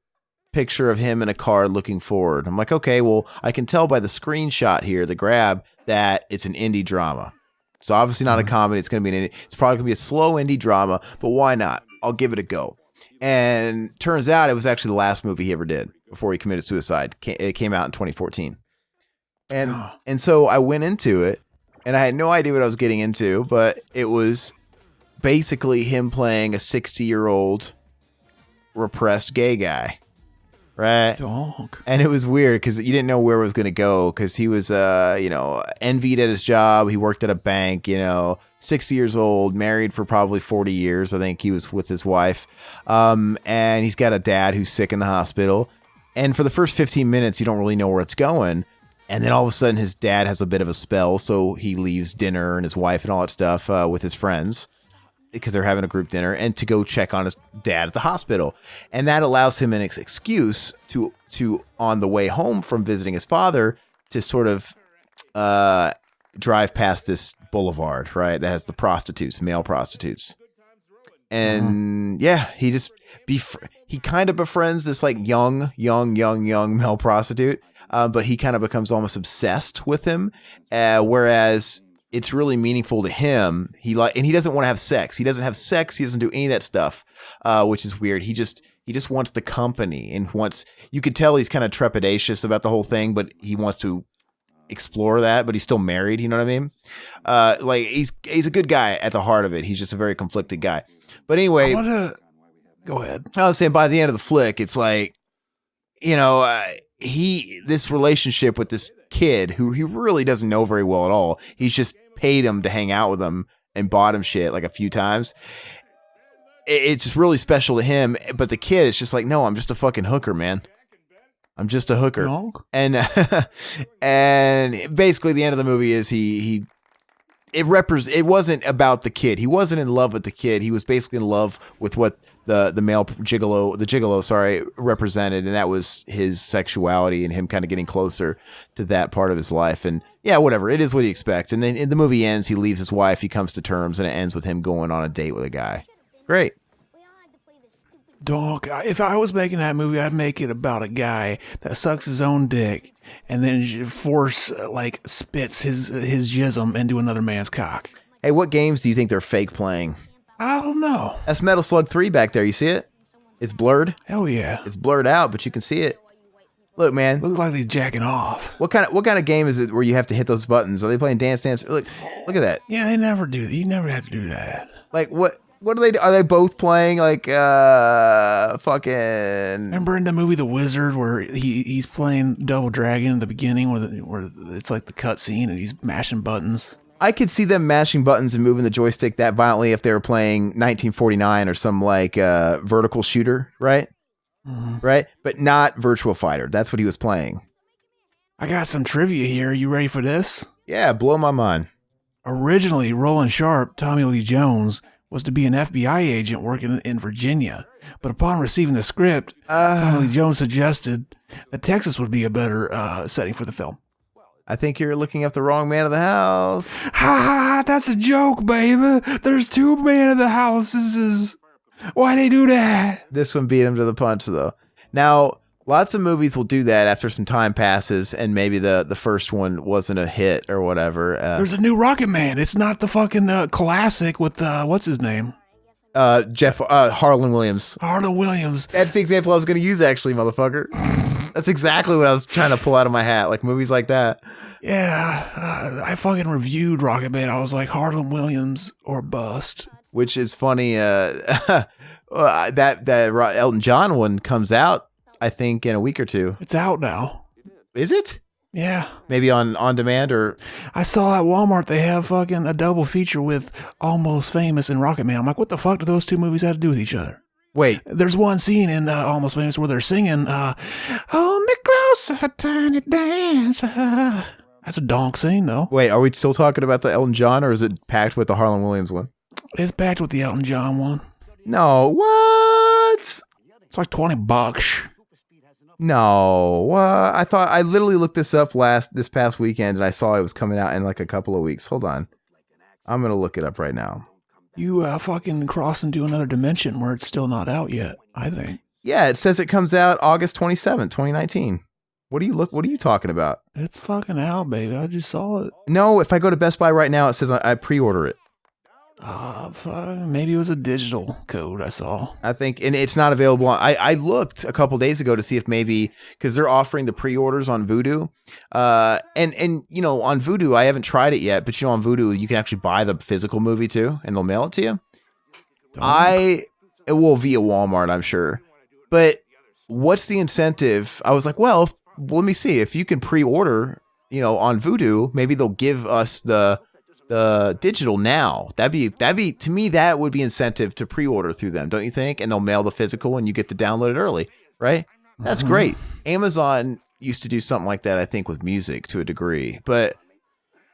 Speaker 1: picture of him in a car looking forward. I'm like, okay, well, I can tell by the screenshot here, the grab, that it's an indie drama. So obviously not a comedy. It's going to be it's probably going to be a slow indie drama, but why not? I'll give it a go. And turns out it was actually the last movie he ever did before he committed suicide. It came out in 2014. And so I went into it, and I had no idea what I was getting into, but it was basically him playing a 60-year-old repressed gay guy. Right.
Speaker 3: Dog.
Speaker 1: And it was weird because you didn't know where it was going to go because he was, envied at his job. He worked at a bank, 60 years old, married for probably 40 years. I think he was with his wife. And he's got a dad who's sick in the hospital. And for the first 15 minutes, you don't really know where it's going. And then all of a sudden, his dad has a bit of a spell. So he leaves dinner and his wife and all that stuff with his friends, because they're having a group dinner, and to go check on his dad at the hospital. And that allows him an excuse to on the way home from visiting his father to sort of drive past this boulevard, right? That has the prostitutes, male prostitutes. And he kind of befriends this like young male prostitute, but he kind of becomes almost obsessed with him. Whereas it's really meaningful to him. And he doesn't want to have sex. He doesn't have sex. He doesn't do any of that stuff, which is weird. He just wants the company and you could tell he's kind of trepidatious about the whole thing, but he wants to explore that, but he's still married. You know what I mean? Like he's a good guy at the heart of it. He's just a very conflicted guy. But anyway,
Speaker 3: go ahead.
Speaker 1: I was saying by the end of the flick, it's like, this relationship with this kid who he really doesn't know very well at all. He's just paid him to hang out with him and bought him shit like a few times. It's really special to him, but the kid is just like, no, I'm just a fucking hooker, man. I'm just a hooker.
Speaker 3: No.
Speaker 1: And basically the end of the movie is it wasn't about the kid. He wasn't in love with the kid. He was basically in love with what the male gigolo, represented, and that was his sexuality and him kind of getting closer to that part of his life. And yeah, whatever. It is what he expects. And then the movie ends, he leaves his wife, he comes to terms, and it ends with him going on a date with a guy. Great.
Speaker 3: Dog, if I was making that movie, I'd make it about a guy that sucks his own dick and then spits his jism into another man's cock.
Speaker 1: Hey, what games do you think they're fake playing?
Speaker 3: I don't know.
Speaker 1: That's Metal Slug 3 back there. You see it? It's blurred.
Speaker 3: Hell yeah.
Speaker 1: It's blurred out, but you can see it. Look, man.
Speaker 3: Looks like he's jacking off.
Speaker 1: What kind of game is it where you have to hit those buttons? Are they playing Dance Dance? Look at that.
Speaker 3: Yeah, they never do. You never have to do that.
Speaker 1: Like what? What are they both playing like fucking?
Speaker 3: Remember in the movie The Wizard where he's playing Double Dragon in the beginning where it's like the cutscene and he's mashing buttons.
Speaker 1: I could see them mashing buttons and moving the joystick that violently if they were playing 1949 or some like vertical shooter, right? Mm-hmm. Right, but not Virtua Fighter. That's what he was playing.
Speaker 3: I got some trivia here. You ready for this?
Speaker 1: Yeah, blow my mind.
Speaker 3: Originally, Roland Sharp, Tommy Lee Jones, was to be an FBI agent working in Virginia. But upon receiving the script, Tommy Lee Jones suggested that Texas would be a better setting for the film.
Speaker 1: I think you're looking up the wrong man of the house.
Speaker 3: Ha! That's a joke, baby. There's two man of the houses. Why they do that?
Speaker 1: This one beat him to the punch, though. Now, lots of movies will do that after some time passes, and maybe the first one wasn't a hit or whatever.
Speaker 3: There's a new Rocket Man. It's not the fucking classic with what's his name?
Speaker 1: Harlan Williams.
Speaker 3: Harlan Williams.
Speaker 1: That's the example I was going to use, actually, motherfucker. That's exactly what I was trying to pull out of my hat, like movies like that.
Speaker 3: Yeah, I fucking reviewed Rocket Man. I was like, Harlan Williams or bust.
Speaker 1: Which is funny. That Elton John one comes out, I think, in a week or two.
Speaker 3: It's out now.
Speaker 1: Is it?
Speaker 3: Yeah.
Speaker 1: Maybe on demand or...
Speaker 3: I saw at Walmart they have fucking a double feature with Almost Famous and Rocket Man. I'm like, what the fuck do those two movies have to do with each other?
Speaker 1: Wait.
Speaker 3: There's one scene in Almost Famous where they're singing, Hold me closer, tiny dancer. That's a donk scene, though.
Speaker 1: Wait, are we still talking about the Elton John or is it packed with the Harlan Williams one?
Speaker 3: It's packed with the Elton John one.
Speaker 1: No, what?
Speaker 3: It's like $20.
Speaker 1: No, I literally looked this up this past weekend and I saw it was coming out in like a couple of weeks. Hold on. I'm going to look it up right now.
Speaker 3: You fucking cross into another dimension where it's still not out yet, I think.
Speaker 1: Yeah, it says it comes out August 27th, 2019. What are you talking about?
Speaker 3: It's fucking out, baby. I just saw it.
Speaker 1: No, if I go to Best Buy right now, it says I pre-order it.
Speaker 3: Maybe it was a digital code I saw.
Speaker 1: I think, and it's not available. I looked a couple days ago to see if maybe, because they're offering the pre-orders on Vudu. And you know, on Vudu, I haven't tried it yet, but you know, on Vudu, you can actually buy the physical movie too, and they'll mail it to you. It will via Walmart, I'm sure. But what's the incentive? I was like, well, let me see. If you can pre-order, you know, on Vudu, maybe they'll give us the digital now. That'd be to me, that would be incentive to pre-order through them, don't you think? And they'll mail the physical and you get to download it early, right? That's great. Amazon used to do something like that, I think, with music to a degree, but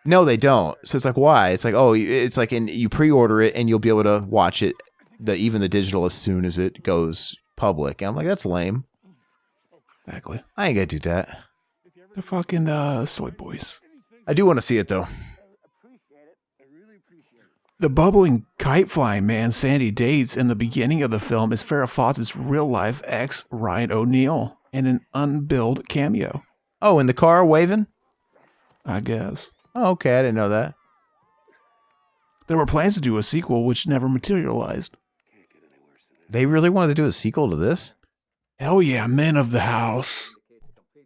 Speaker 1: no, they don't. So it's like, why? It's like, oh, it's like, and you pre-order it and you'll be able to watch it, even the digital, as soon as it goes public. And I'm like, that's lame.
Speaker 3: Exactly.
Speaker 1: I ain't gonna do that.
Speaker 3: The fucking soy boys.
Speaker 1: I do want to see it though.
Speaker 3: The bubbling kite flying man Sandy dates in the beginning of the film is Farrah Fawcett's real life ex Ryan O'Neal in an unbilled cameo.
Speaker 1: Oh, in the car waving?
Speaker 3: I guess.
Speaker 1: Oh, okay. I didn't know that.
Speaker 3: There were plans to do a sequel which never materialized.
Speaker 1: They really wanted to do a sequel to this?
Speaker 3: Hell yeah, men of the house.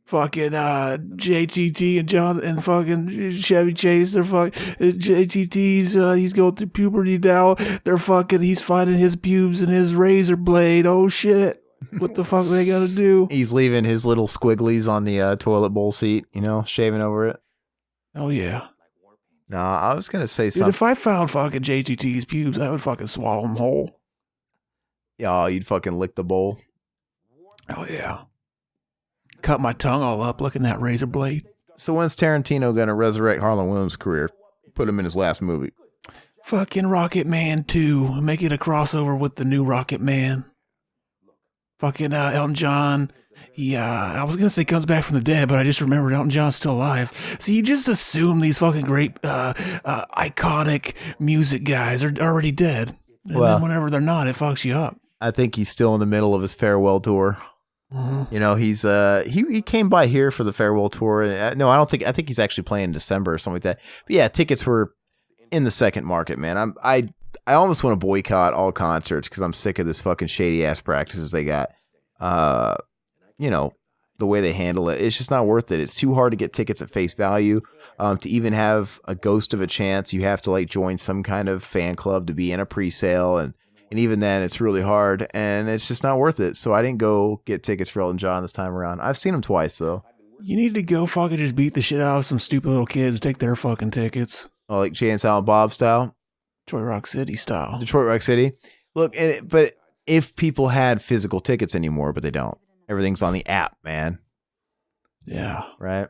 Speaker 3: Fucking JTT and John and fucking Chevy Chase. They're fucking JTT's. He's going through puberty now. He's finding his pubes and his razor blade. Oh shit! What the fuck they gotta do?
Speaker 1: He's leaving his little squigglies on the toilet bowl seat. Shaving over it.
Speaker 3: Oh yeah.
Speaker 1: No, I was gonna say
Speaker 3: Dude,
Speaker 1: something.
Speaker 3: if I found fucking JTT's pubes, I would fucking swallow them whole.
Speaker 1: Yeah, you'd fucking lick the bowl.
Speaker 3: Oh yeah. Cut my tongue all up looking at that razor blade.
Speaker 1: So when's Tarantino gonna resurrect Harlan Williams' career? Put him in his last movie.
Speaker 3: Fucking Rocket Man 2. Make it a crossover with the new Rocket Man. Fucking Elton John. I was gonna say comes back from the dead, but I just remembered Elton John's still alive. So you just assume these fucking great, iconic music guys are already dead. And then whenever they're not, it fucks you up.
Speaker 1: I think he's still in the middle of his farewell tour.
Speaker 3: Mm-hmm.
Speaker 1: He's he came by here for the farewell tour. No, I think he's actually playing in December or something like that. But yeah, tickets were in the second market, man. I almost want to boycott all concerts because I'm sick of this fucking shady ass practices they got. The way they handle it, it's just not worth it. It's too hard to get tickets at face value. To even have a ghost of a chance, you have to like join some kind of fan club to be in a pre-sale, and even then, it's really hard, and it's just not worth it. So I didn't go get tickets for Elton John this time around. I've seen him twice, though.
Speaker 3: You need to go fucking just beat the shit out of some stupid little kids, take their fucking tickets.
Speaker 1: Oh, like Jay and Silent Bob style?
Speaker 3: Detroit Rock City style.
Speaker 1: Detroit Rock City? Look, but if people had physical tickets anymore, but they don't. Everything's on the app, man.
Speaker 3: Yeah.
Speaker 1: Right?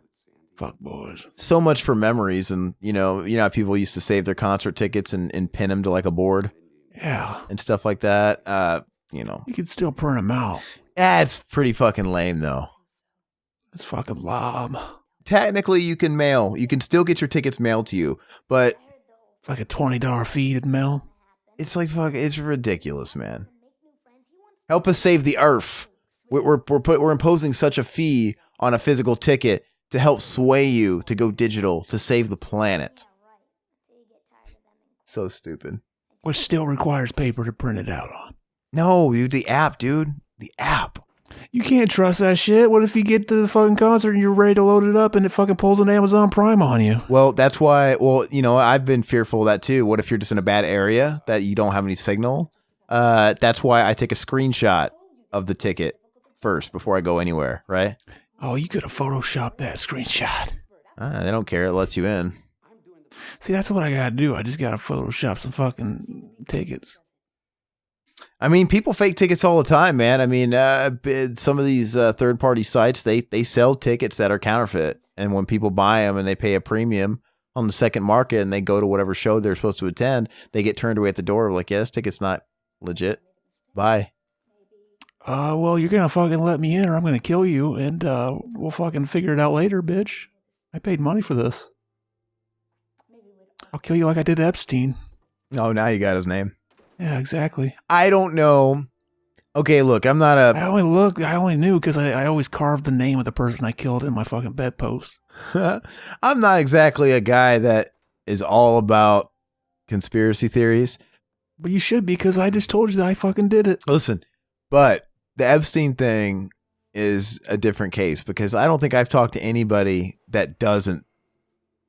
Speaker 3: Fuck boys.
Speaker 1: So much for memories, and you know how people used to save their concert tickets and pin them to like a board?
Speaker 3: Yeah.
Speaker 1: And stuff like that. You
Speaker 3: could still print them out.
Speaker 1: It's pretty fucking lame, though.
Speaker 3: It's fucking lob.
Speaker 1: Technically, you can mail. You can still get your tickets mailed to you, but
Speaker 3: it's like a $20 fee to mail.
Speaker 1: It's like it's ridiculous, man. Help us save the earth. We're imposing such a fee on a physical ticket to help sway you to go digital to save the planet. So stupid.
Speaker 3: Which still requires paper to print it out on.
Speaker 1: No, dude, the app, dude. The app.
Speaker 3: You can't trust that shit. What if you get to the fucking concert and you're ready to load it up and it fucking pulls an Amazon Prime on you?
Speaker 1: Well, that's why, I've been fearful of that too. What if you're just in a bad area that you don't have any signal? That's why I take a screenshot of the ticket first before I go anywhere, right?
Speaker 3: Oh, you could have photoshopped that screenshot.
Speaker 1: They don't care. It lets you in.
Speaker 3: See, that's what I gotta do. I just gotta Photoshop some fucking tickets.
Speaker 1: I mean, people fake tickets all the time, man. I mean, some of these third-party sites, they sell tickets that are counterfeit. And when people buy them and they pay a premium on the second market and they go to whatever show they're supposed to attend, they get turned away at the door. Like, yeah, this ticket's not legit. Bye.
Speaker 3: Well, you're gonna fucking let me in or I'm gonna kill you, and we'll fucking figure it out later, bitch. I paid money for this. I'll kill you like I did Epstein.
Speaker 1: Oh, now you got his name.
Speaker 3: Yeah, exactly.
Speaker 1: I don't know. Okay, look, I'm not a...
Speaker 3: I only knew because I always carved the name of the person I killed in my fucking bedpost.
Speaker 1: I'm not exactly a guy that is all about conspiracy theories.
Speaker 3: But you should, because I just told you that I fucking did it.
Speaker 1: Listen, but the Epstein thing is a different case because I don't think I've talked to anybody that doesn't,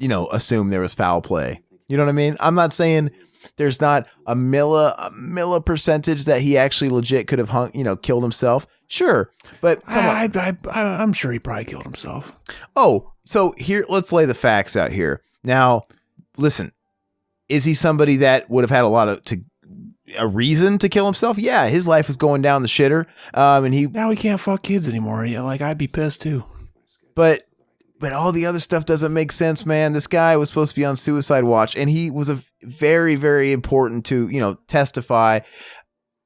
Speaker 1: assume there was foul play. You know what I mean? I'm not saying there's not a milla percentage that he actually legit could have killed himself. Sure, but
Speaker 3: I'm sure he probably killed himself.
Speaker 1: Oh, so here, let's lay the facts out here. Now, listen, is he somebody that would have had a reason to kill himself? Yeah, his life was going down the shitter.
Speaker 3: Now he can't fuck kids anymore. Yeah, like I'd be pissed too.
Speaker 1: But all the other stuff doesn't make sense, man. This guy was supposed to be on suicide watch, and he was a very, very important to, testify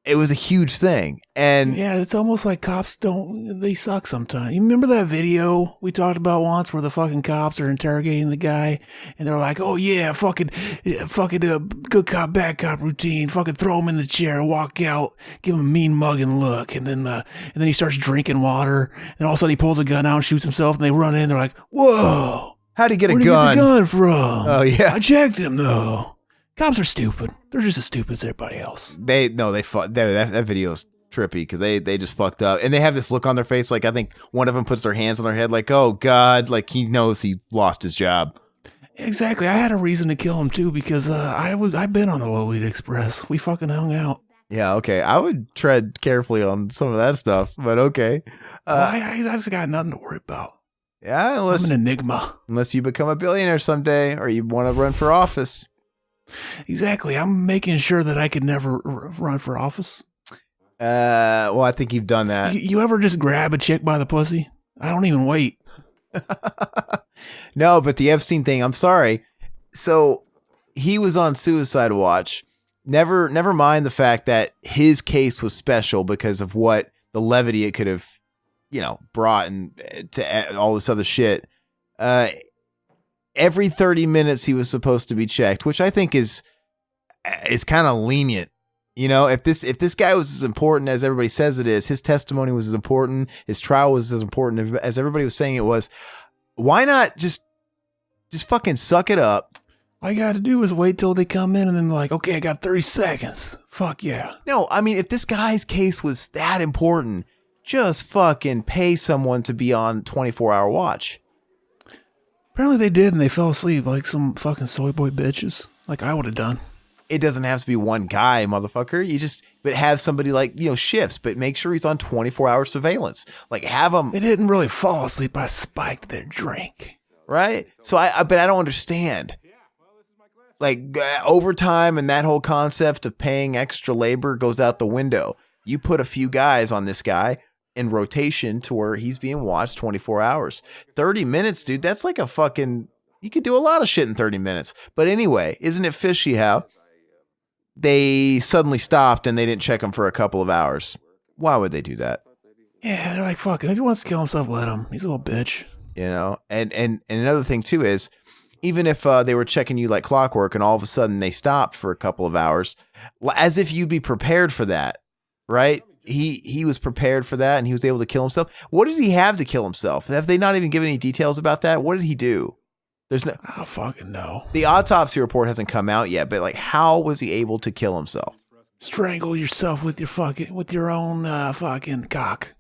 Speaker 1: it was a huge thing. And
Speaker 3: yeah, it's almost like cops they suck sometimes. You remember that video we talked about once where the fucking cops are interrogating the guy and they're like, oh yeah, fucking good cop, bad cop routine, fucking throw him in the chair, walk out, give him a mean mugging look. And then he starts drinking water and all of a sudden he pulls a gun out and shoots himself and they run in. They're like, whoa,
Speaker 1: how'd he get
Speaker 3: where'd
Speaker 1: a gun?
Speaker 3: Where'd he get the gun from?
Speaker 1: Oh yeah.
Speaker 3: I checked him though. Cops are stupid. They're just as stupid as everybody else.
Speaker 1: That video is trippy because they just fucked up, and they have this look on their face like I think one of them puts their hands on their head like, oh god, like he knows he lost his job.
Speaker 3: Exactly. I had a reason to kill him too because I've been on the Lolita Express. We fucking hung out.
Speaker 1: Yeah, okay. I would tread carefully on some of that stuff, but okay.
Speaker 3: I just got nothing to worry about.
Speaker 1: Yeah,
Speaker 3: I'm an enigma.
Speaker 1: Unless you become a billionaire someday or you want to run for office.
Speaker 3: Exactly. I'm making sure that I could never run for office.
Speaker 1: Well, I think you've done that.
Speaker 3: You ever just grab a chick by the pussy? I don't even wait.
Speaker 1: No, but the Epstein thing, I'm sorry. So he was on suicide watch. Never mind the fact that his case was special because of what the levity it could have, brought and to all this other shit. Every 30 minutes he was supposed to be checked, which I think is kind of lenient. If this guy was as important as everybody says it is, his testimony was as important, his trial was as important as everybody was saying it was. Why not just fucking suck it up?
Speaker 3: All you got to do is wait till they come in and then like, okay, I got 30 seconds. Fuck yeah.
Speaker 1: No, I mean, if this guy's case was that important, just fucking pay someone to be on 24-hour watch.
Speaker 3: Apparently they did, and they fell asleep like some fucking soy boy bitches, like I would have done.
Speaker 1: It doesn't have to be one guy, motherfucker. But have somebody like, shifts, but make sure he's on 24-hour surveillance. Like have them.
Speaker 3: They didn't really fall asleep. I spiked their drink.
Speaker 1: Right? So but I don't understand. Like overtime and that whole concept of paying extra labor goes out the window. You put a few guys on this guy in rotation to where he's being watched 24 hours. 30 minutes, dude, that's like you could do a lot of shit in 30 minutes. But anyway, isn't it fishy how they suddenly stopped and they didn't check him for a couple of hours? Why would they do that?
Speaker 3: Yeah, they're like, fuck him. If he wants to kill himself, let him. He's a little bitch.
Speaker 1: And another thing too is, even if they were checking you like clockwork and all of a sudden they stopped for a couple of hours, as if you'd be prepared for that, right? He was prepared for that and he was able to kill himself. What did he have to kill himself? Have they not even given any details about that? What did he do?
Speaker 3: I don't fucking know.
Speaker 1: The autopsy report hasn't come out yet, but like, how was he able to kill himself?
Speaker 3: Strangle yourself with your own fucking cock.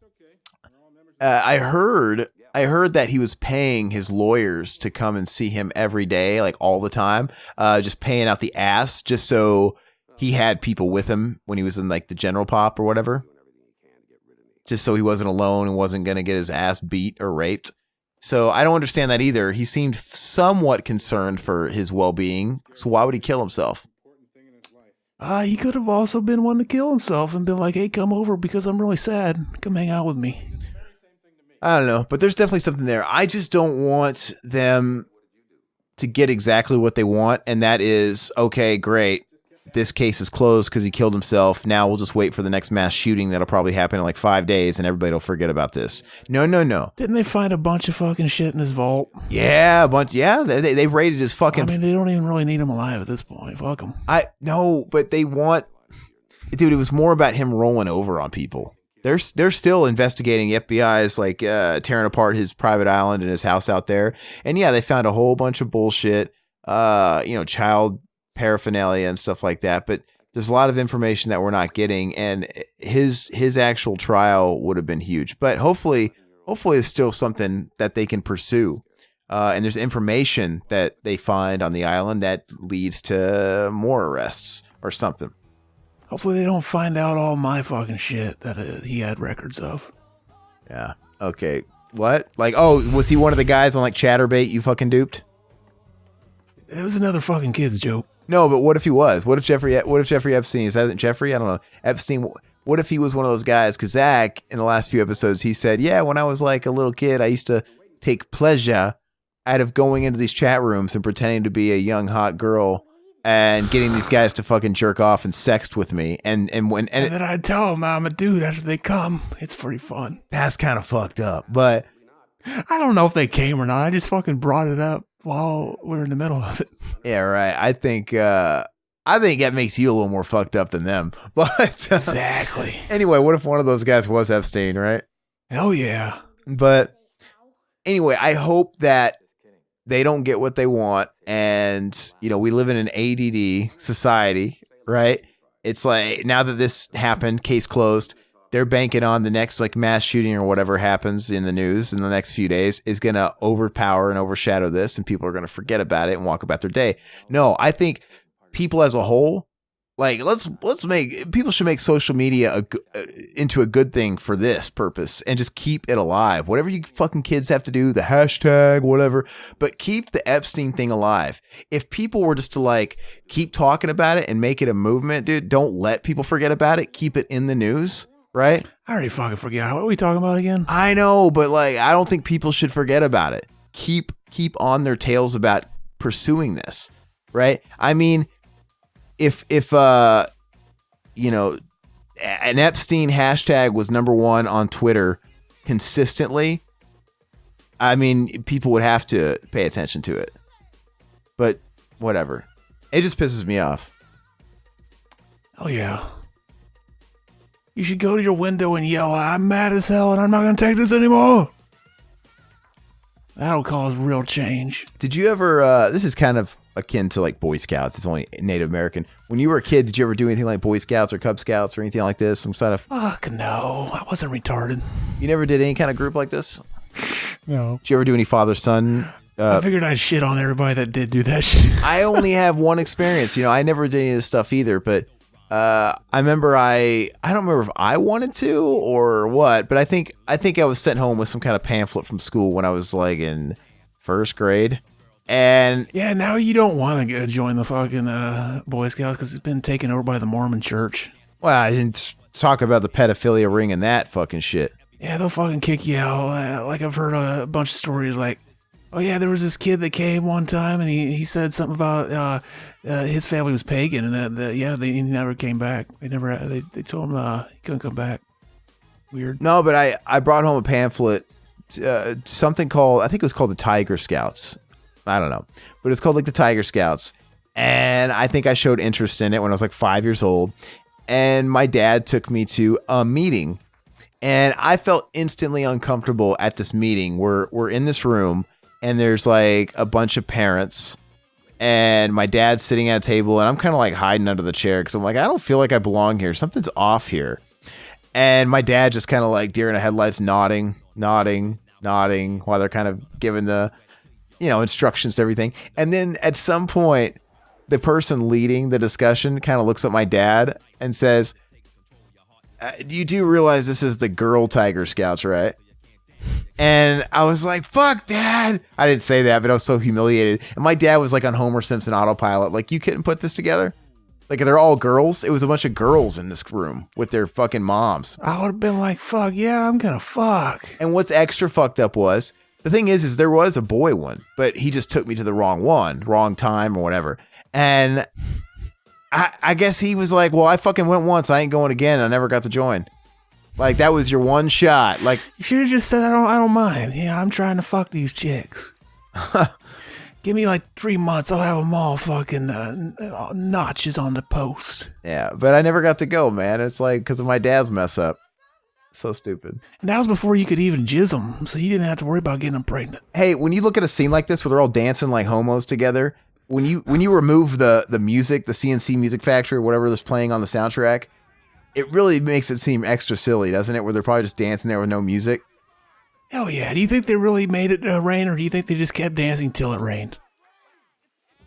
Speaker 1: I heard that he was paying his lawyers to come and see him every day, like all the time, just paying out the ass just so he had people with him when he was in like the general pop or whatever. Just so he wasn't alone and wasn't going to get his ass beat or raped. So I don't understand that either. He seemed somewhat concerned for his well-being. So why would he kill himself?
Speaker 3: He could have also been one to kill himself and been like, hey, come over because I'm really sad. Come hang out with me.
Speaker 1: I don't know, but there's definitely something there. I just don't want them to get exactly what they want. And that is, okay, great. This case is closed because he killed himself. Now we'll just wait for the next mass shooting that'll probably happen in like 5 days and everybody will forget about this. No.
Speaker 3: Didn't they find a bunch of fucking shit in his vault?
Speaker 1: Yeah, a bunch. Yeah, they raided his fucking...
Speaker 3: I mean, they don't even really need him alive at this point. Fuck him.
Speaker 1: No, but they want... Dude, it was more about him rolling over on people. They're still investigating. The FBI is like tearing apart his private island and his house out there. And yeah, they found a whole bunch of bullshit, child paraphernalia and stuff like that. But there's a lot of information that we're not getting. And his actual trial would have been huge. But hopefully it's still something that they can pursue. And there's information that they find on the island that leads to more arrests or something.
Speaker 3: Hopefully they don't find out all my fucking shit that he had records of.
Speaker 1: Yeah. Okay. What? Like, was he one of the guys on like Chatterbait you fucking duped?
Speaker 3: It was another fucking kid's joke.
Speaker 1: No, but what if he was? What if Jeffrey Epstein, is that Jeffrey? I don't know. Epstein, what if he was one of those guys? Because Zach, in the last few episodes, he said, yeah, when I was like a little kid, I used to take pleasure out of going into these chat rooms and pretending to be a young, hot girl and getting these guys to fucking jerk off and sext with me. And
Speaker 3: then I'd tell them I'm a dude after they come. It's pretty fun.
Speaker 1: That's kind of fucked up. But
Speaker 3: I don't know if they came or not. I just fucking brought it up while we're in the middle of it.
Speaker 1: yeah, right. I think that makes you a little more fucked up than them. But
Speaker 3: exactly.
Speaker 1: Anyway, what if one of those guys was Epstein, right?
Speaker 3: Hell yeah.
Speaker 1: But anyway, I hope that they don't get what they want. And, we live in an ADD society, right? It's like, now that this happened, case closed, they're banking on the next like mass shooting or whatever happens in the news in the next few days is going to overpower and overshadow this, and people are going to forget about it and walk about their day. No, I think people as a whole, like people should make social media into a good thing for this purpose and just keep it alive. Whatever you fucking kids have to do, the hashtag, whatever, but keep the Epstein thing alive. If people were just to like keep talking about it and make it a movement, dude, don't let people forget about it. Keep it in the news, right?
Speaker 3: I already fucking forgot. What are we talking about again?
Speaker 1: I know, but like, I don't think people should forget about it. Keep on their tails about pursuing this, right? I mean, if an Epstein hashtag was number one on Twitter consistently, I mean, people would have to pay attention to it. But whatever. It just pisses me off.
Speaker 3: Oh, yeah. You should go to your window and yell, I'm mad as hell and I'm not going to take this anymore. That'll cause real change.
Speaker 1: Did you ever, this is kind of akin to like Boy Scouts. It's only Native American. When you were a kid, did you ever do anything like Boy Scouts or Cub Scouts or anything like this? Some sort of...
Speaker 3: Fuck no. I wasn't retarded.
Speaker 1: You never did any kind of group like this?
Speaker 3: No.
Speaker 1: Did you ever do any father-son?
Speaker 3: I figured I'd shit on everybody that did do that shit.
Speaker 1: I only have one experience. I never did any of this stuff either, but I remember I don't remember if I wanted to or what, but I think I was sent home with some kind of pamphlet from school when I was like in first grade. And
Speaker 3: yeah, now you don't want to join the fucking Boy Scouts because it's been taken over by the Mormon Church.
Speaker 1: Well, I didn't talk about the pedophilia ring and that fucking shit.
Speaker 3: Yeah, they'll fucking kick you out. Like I've heard a bunch of stories like, oh yeah, there was this kid that came one time and he said something about his family was pagan and he never came back. They told him he couldn't come back. Weird.
Speaker 1: No, but I brought home a pamphlet, something called, I think it was called the Tiger Scouts. I don't know, but it's called like the Tiger Scouts. And I think I showed interest in it when I was like 5 years old. And my dad took me to a meeting and I felt instantly uncomfortable at this meeting. We're in this room and there's like a bunch of parents and my dad's sitting at a table and I'm kind of like hiding under the chair because I'm like, I don't feel like I belong here. Something's off here. And my dad just kind of like deer in the headlights, nodding while they're kind of giving the, instructions to everything. And then at some point, the person leading the discussion kind of looks at my dad and says, you do realize this is the girl Tiger Scouts, right? And I was like, fuck, Dad. I didn't say that, but I was so humiliated. And my dad was like on Homer Simpson autopilot. Like, you couldn't put this together? Like, they're all girls? It was a bunch of girls in this room with their fucking moms.
Speaker 3: I would have been like, fuck, yeah, I'm gonna fuck.
Speaker 1: And what's extra fucked up was, the thing is there was a boy one, but he just took me to the wrong time or whatever. And I guess he was like, well, I fucking went once. I ain't going again. I never got to join. Like, that was your one shot. Like,
Speaker 3: you should have just said, I don't mind. Yeah, I'm trying to fuck these chicks. Give me like 3 months. I'll have them all fucking notches on the post.
Speaker 1: Yeah, but I never got to go, man. It's like because of my dad's mess up. So stupid.
Speaker 3: And that was before you could even jizz them, so you didn't have to worry about getting them pregnant.
Speaker 1: Hey, when you look at a scene like this where they're all dancing like homos together, when you remove the music, the CNC Music Factory, or whatever that's playing on the soundtrack, it really makes it seem extra silly, doesn't it? Where they're probably just dancing there with no music.
Speaker 3: Hell yeah. Do you think they really made it rain, or do you think they just kept dancing till it rained?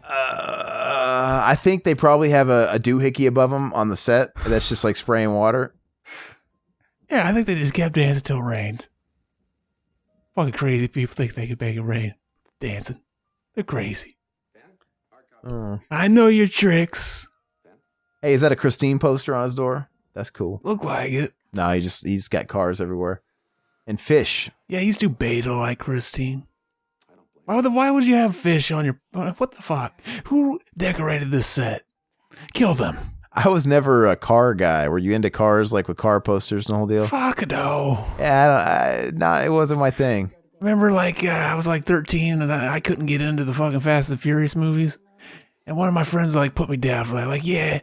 Speaker 1: I think they probably have a doohickey above them on the set that's just like spraying water.
Speaker 3: Yeah, I think they just kept dancing till it rained. Fucking crazy people think they could make it rain dancing. They're crazy. I know your tricks.
Speaker 1: Hey, is that a Christine poster on his door? That's cool.
Speaker 3: Look like it.
Speaker 1: No, he's got cars everywhere. And fish.
Speaker 3: Yeah, he's too beta like Christine. Why would you have fish on your... What the fuck? Who decorated this set? Kill them.
Speaker 1: I was never a car guy. Were you into cars, like with car posters and the whole deal?
Speaker 3: Fuck no.
Speaker 1: Yeah, it wasn't my thing.
Speaker 3: Remember, I was like 13 and I couldn't get into the fucking Fast and Furious movies. And one of my friends like put me down for that. Like, yeah,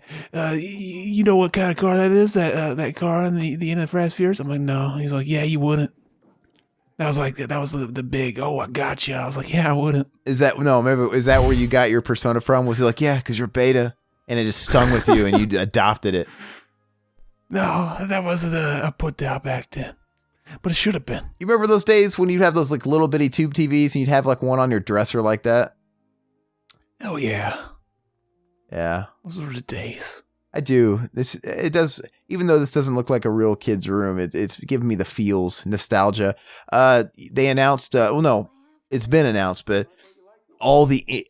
Speaker 3: you know what kind of car that is? That car in the end of Fast and Furious? I'm like, no. He's like, yeah, you wouldn't. That was the big, oh, I got you. I was like, yeah, I wouldn't.
Speaker 1: Is that where you got your persona from? Was he like, yeah, because you're beta? And it just stung with you and you adopted it.
Speaker 3: No, that wasn't a put down back then. But it should have been.
Speaker 1: You remember those days when you'd have those like little bitty tube TVs and you'd have like one on your dresser like that?
Speaker 3: Oh, yeah.
Speaker 1: Yeah.
Speaker 3: Those were the days.
Speaker 1: I do. It does, even though this doesn't look like a real kid's room, it's giving me the feels, nostalgia. They announced, it's been announced, but all the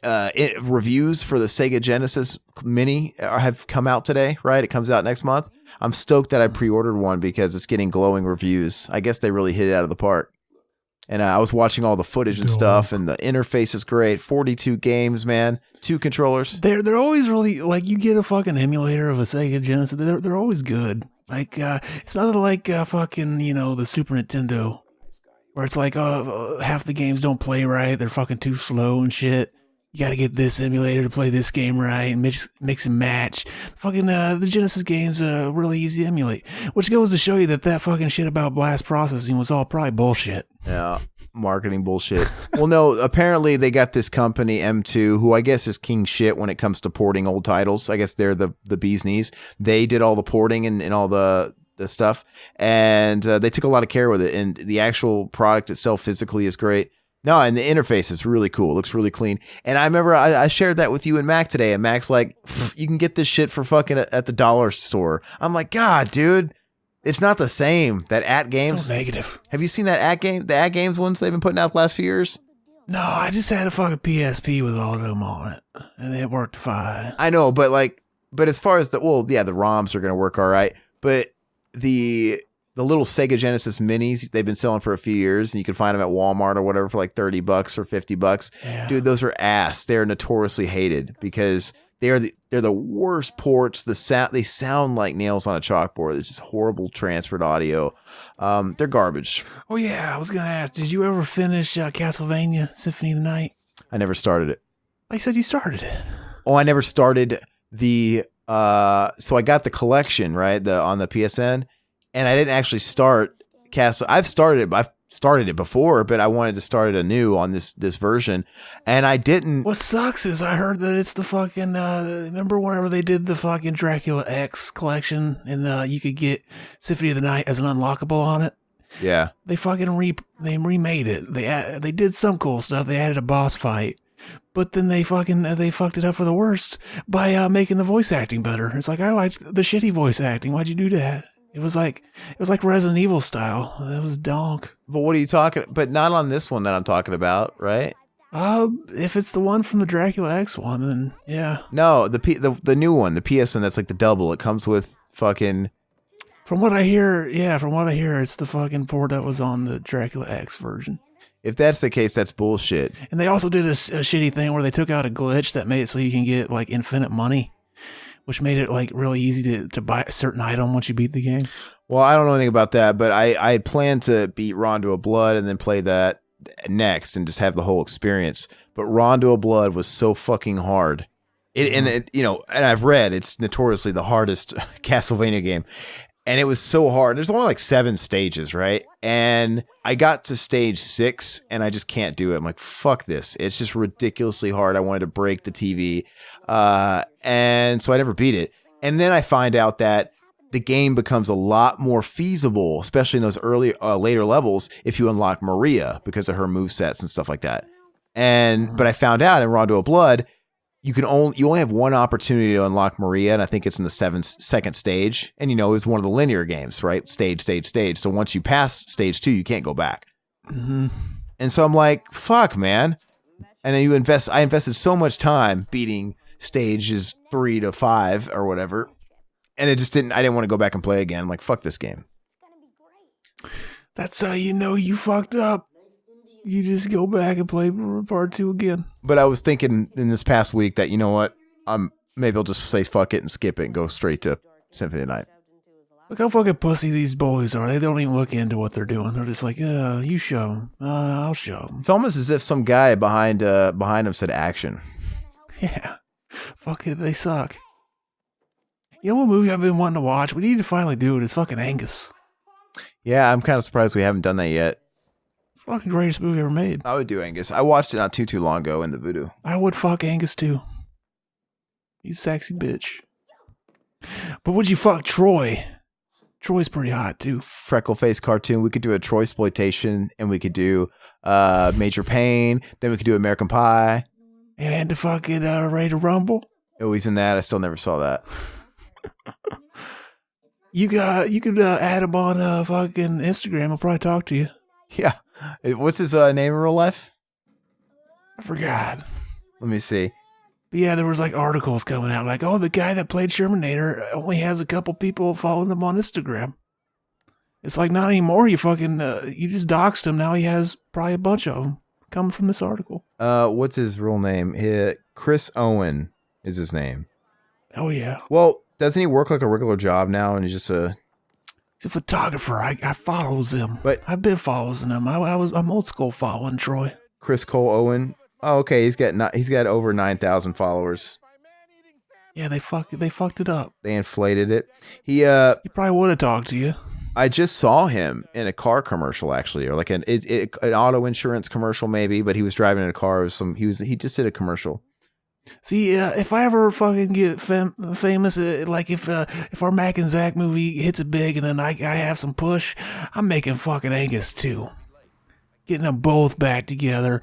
Speaker 1: reviews for the Sega Genesis Mini have come out today, right? It comes out next month. I'm stoked that I pre-ordered one because it's getting glowing reviews. I guess they really hit it out of the park. And I was watching all the footage and stuff, and the interface is great. 42 games, man. 2 controllers.
Speaker 3: They're always really, like, you get a fucking emulator of a Sega Genesis, they're always good. Like, it's not like fucking, the Super Nintendo, where it's like half the games don't play right, they're fucking too slow and shit. You gotta get this emulator to play this game right, and mix and match. Fucking the Genesis games really easy to emulate, which goes to show you that fucking shit about blast processing was all probably bullshit.
Speaker 1: Yeah, marketing bullshit. Well, no, apparently they got this company, M2, who I guess is king shit when it comes to porting old titles. I guess they're the bee's knees. They did all the porting and all the stuff, and they took a lot of care with it, and the actual product itself physically is great. No, and the interface is really cool. It looks really clean. And I remember I shared that with you and Mac today, and Mac's like, you can get this shit for fucking at the dollar store. I'm like, God, dude, it's not the same. That at games.
Speaker 3: So negative.
Speaker 1: Have you seen that at game? The at games ones they've been putting out the last few years?
Speaker 3: No, I just had a fucking PSP with all of them on it, and it worked fine.
Speaker 1: I know, but as far as the ROMs are going to work all right, but the little Sega Genesis minis they've been selling for a few years, and you can find them at Walmart or whatever for like $30 or $50.
Speaker 3: Yeah.
Speaker 1: Dude, those are ass. They're notoriously hated because they're the worst ports. They sound like nails on a chalkboard. It's just horrible transferred audio. They're garbage.
Speaker 3: Oh yeah, I was gonna ask, did you ever finish Castlevania Symphony of the Night?
Speaker 1: I never started it.
Speaker 3: I said you started it.
Speaker 1: Oh, I never started the. So I got the collection right on the PSN. And I didn't actually start Castle. I've started it before, but I wanted to start it anew on this version, and I didn't.
Speaker 3: What sucks is I heard that it's the fucking. Remember whenever they did the fucking Dracula X collection, and you could get Symphony of the Night as an unlockable on it.
Speaker 1: Yeah,
Speaker 3: they fucking remade it. They did some cool stuff. They added a boss fight, but then they fucked it up for the worst by making the voice acting better. It's like, I liked the shitty voice acting. Why'd you do that? It was like Resident Evil style. That was donk.
Speaker 1: But what are you talking? But not on this one that I'm talking about, right?
Speaker 3: If it's the one from the Dracula X one, then yeah.
Speaker 1: No, the new one, the PSN. That's like the double. It comes with fucking.
Speaker 3: From what I hear, it's the fucking port that was on the Dracula X version.
Speaker 1: If that's the case, that's bullshit.
Speaker 3: And they also did a shitty thing where they took out a glitch that made it so you can get like infinite money, which made it like really easy to buy a certain item once you beat the game.
Speaker 1: Well, I don't know anything about that, but I plan to beat Rondo of Blood and then play that next and just have the whole experience. But Rondo of Blood was so fucking hard. And I've read it's notoriously the hardest Castlevania game. And it was so hard. There's only like 7 stages, right? And I got to stage 6 and I just can't do it. I'm like, fuck this. It's just ridiculously hard. I wanted to break the TV. And so I never beat it. And then I find out that the game becomes a lot more feasible, especially in those later levels, if you unlock Maria because of her movesets and stuff like that. But I found out in Rondo of Blood, you only have one opportunity to unlock Maria, and I think it's in the second stage. And it was one of the linear games, right? Stage. So once you pass stage 2, you can't go back.
Speaker 3: Mm-hmm.
Speaker 1: And so I'm like, fuck, man. And then I invested so much time beating stages 3 to 5 or whatever, and I didn't want to go back and play again. I'm like, fuck this game.
Speaker 3: That's how you know you fucked up. You just go back and play part 2 again.
Speaker 1: But I was thinking in this past week that, you know what? Maybe I'll just say fuck it and skip it and go straight to Symphony of the Night.
Speaker 3: Look how fucking pussy these bullies are. They don't even look into what they're doing. They're just like, you show them. I'll show them.
Speaker 1: It's almost as if some guy behind him said action.
Speaker 3: Yeah. Fuck it, they suck. You know what movie I've been wanting to watch? We need to finally do it. It's fucking Angus.
Speaker 1: Yeah, I'm kind of surprised we haven't done that yet.
Speaker 3: It's the fucking greatest movie ever made.
Speaker 1: I would do Angus. I watched it not too long ago in the Voodoo.
Speaker 3: I would fuck Angus too. He's a sexy bitch. But would you fuck Troy? Troy's pretty hot too.
Speaker 1: Freckle face cartoon. We could do a Troy exploitation, and we could do Major Payne. Then we could do American Pie.
Speaker 3: And the fucking Ready to Rumble.
Speaker 1: Oh, he's in that. I still never saw that.
Speaker 3: You could add him on fucking Instagram. He'll probably talk to you.
Speaker 1: Yeah. What's his name in real life?
Speaker 3: I forgot.
Speaker 1: Let me see.
Speaker 3: But yeah, there was like articles coming out like, oh, the guy that played Shermanator only has a couple people following him on Instagram. It's like, not anymore. You fucking, you just doxed him. Now he has probably a bunch of them coming from this article.
Speaker 1: What's his real name? Chris Owen is his name.
Speaker 3: Oh, yeah.
Speaker 1: Well, doesn't he work like a regular job now? And he's just
Speaker 3: He's a photographer. I follows him.
Speaker 1: But
Speaker 3: I've been following him. I'm old school following Troy.
Speaker 1: Chris Cole Owen. Oh, okay. He's got over 9,000 followers.
Speaker 3: Yeah, they fucked it up.
Speaker 1: They inflated it. He
Speaker 3: probably would have talked to you.
Speaker 1: I just saw him in a car commercial, actually, or like an auto insurance commercial, maybe. But he was driving in a car. He just did a commercial.
Speaker 3: See, if I ever fucking get famous, like if our Mac and Zach movie hits it big, and then I have some push, I'm making fucking Angus too. Getting them both back together,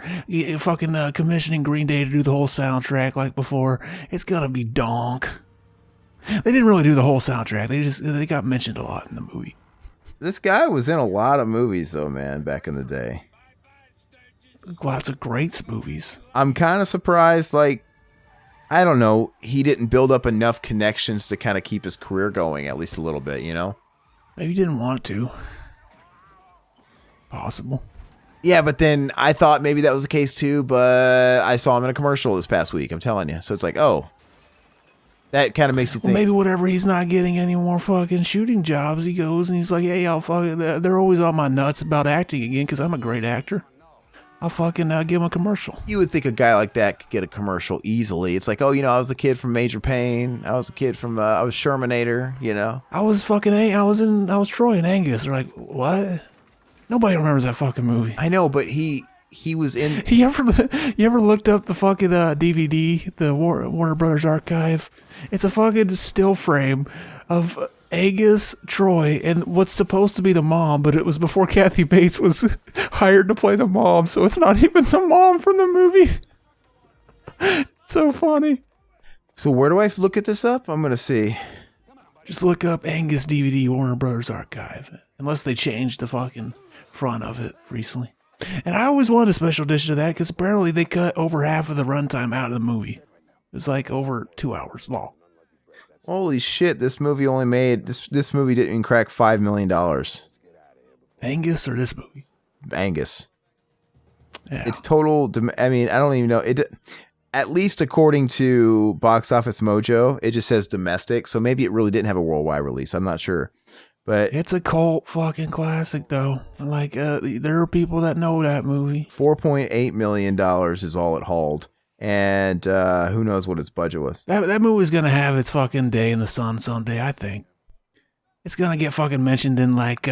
Speaker 3: fucking commissioning Green Day to do the whole soundtrack like before. It's gonna be donk. They didn't really do the whole soundtrack. They got mentioned a lot in the movie.
Speaker 1: This guy was in a lot of movies, though, man, back in the day.
Speaker 3: Lots of great movies.
Speaker 1: I'm kind of surprised, like, I don't know, he didn't build up enough connections to kind of keep his career going, at least a little bit, you know?
Speaker 3: Maybe he didn't want to. Possible.
Speaker 1: Yeah, but then I thought maybe that was the case too, but I saw him in a commercial this past week, I'm telling you. So it's like, oh, that kind of makes you think.
Speaker 3: Well, maybe whatever, he's not getting any more fucking shooting jobs, he goes and he's like, hey, I'll fucking, they're always on my nuts about acting again because I'm a great actor. I'll fucking give him a commercial.
Speaker 1: You would think a guy like that could get a commercial easily. It's like, oh, you know, I was the kid from Major Payne. I was the kid from, I was Shermanator, you know.
Speaker 3: I was Troy and Angus. They're like, what? Nobody remembers that fucking movie.
Speaker 1: I know, but he was in.
Speaker 3: You ever looked up the fucking DVD, the Warner Brothers archive? It's a fucking still frame of Angus, Troy, and what's supposed to be the mom, but it was before Kathy Bates was hired to play the mom, so it's not even the mom from the movie. It's so funny.
Speaker 1: So where do I look at this up? I'm gonna see.
Speaker 3: Just look up Angus DVD Warner Brothers archive, unless they changed the fucking front of it recently. And I always wanted a special edition of that because apparently they cut over half of the runtime out of the movie. It's like over 2 hours long.
Speaker 1: Holy shit, this movie only made this movie didn't even crack $5 million.
Speaker 3: Angus or this movie?
Speaker 1: Angus.
Speaker 3: Yeah.
Speaker 1: It's total, I mean, I don't even know. It, at least according to Box Office Mojo, it just says domestic, so maybe it really didn't have a worldwide release. I'm not sure. But
Speaker 3: it's a cult fucking classic, though. Like, there are people that know that movie.
Speaker 1: $4.8 million is all it hauled. And who knows what its budget was.
Speaker 3: That movie's going to have its fucking day in the sun someday, I think. It's going to get fucking mentioned in, like,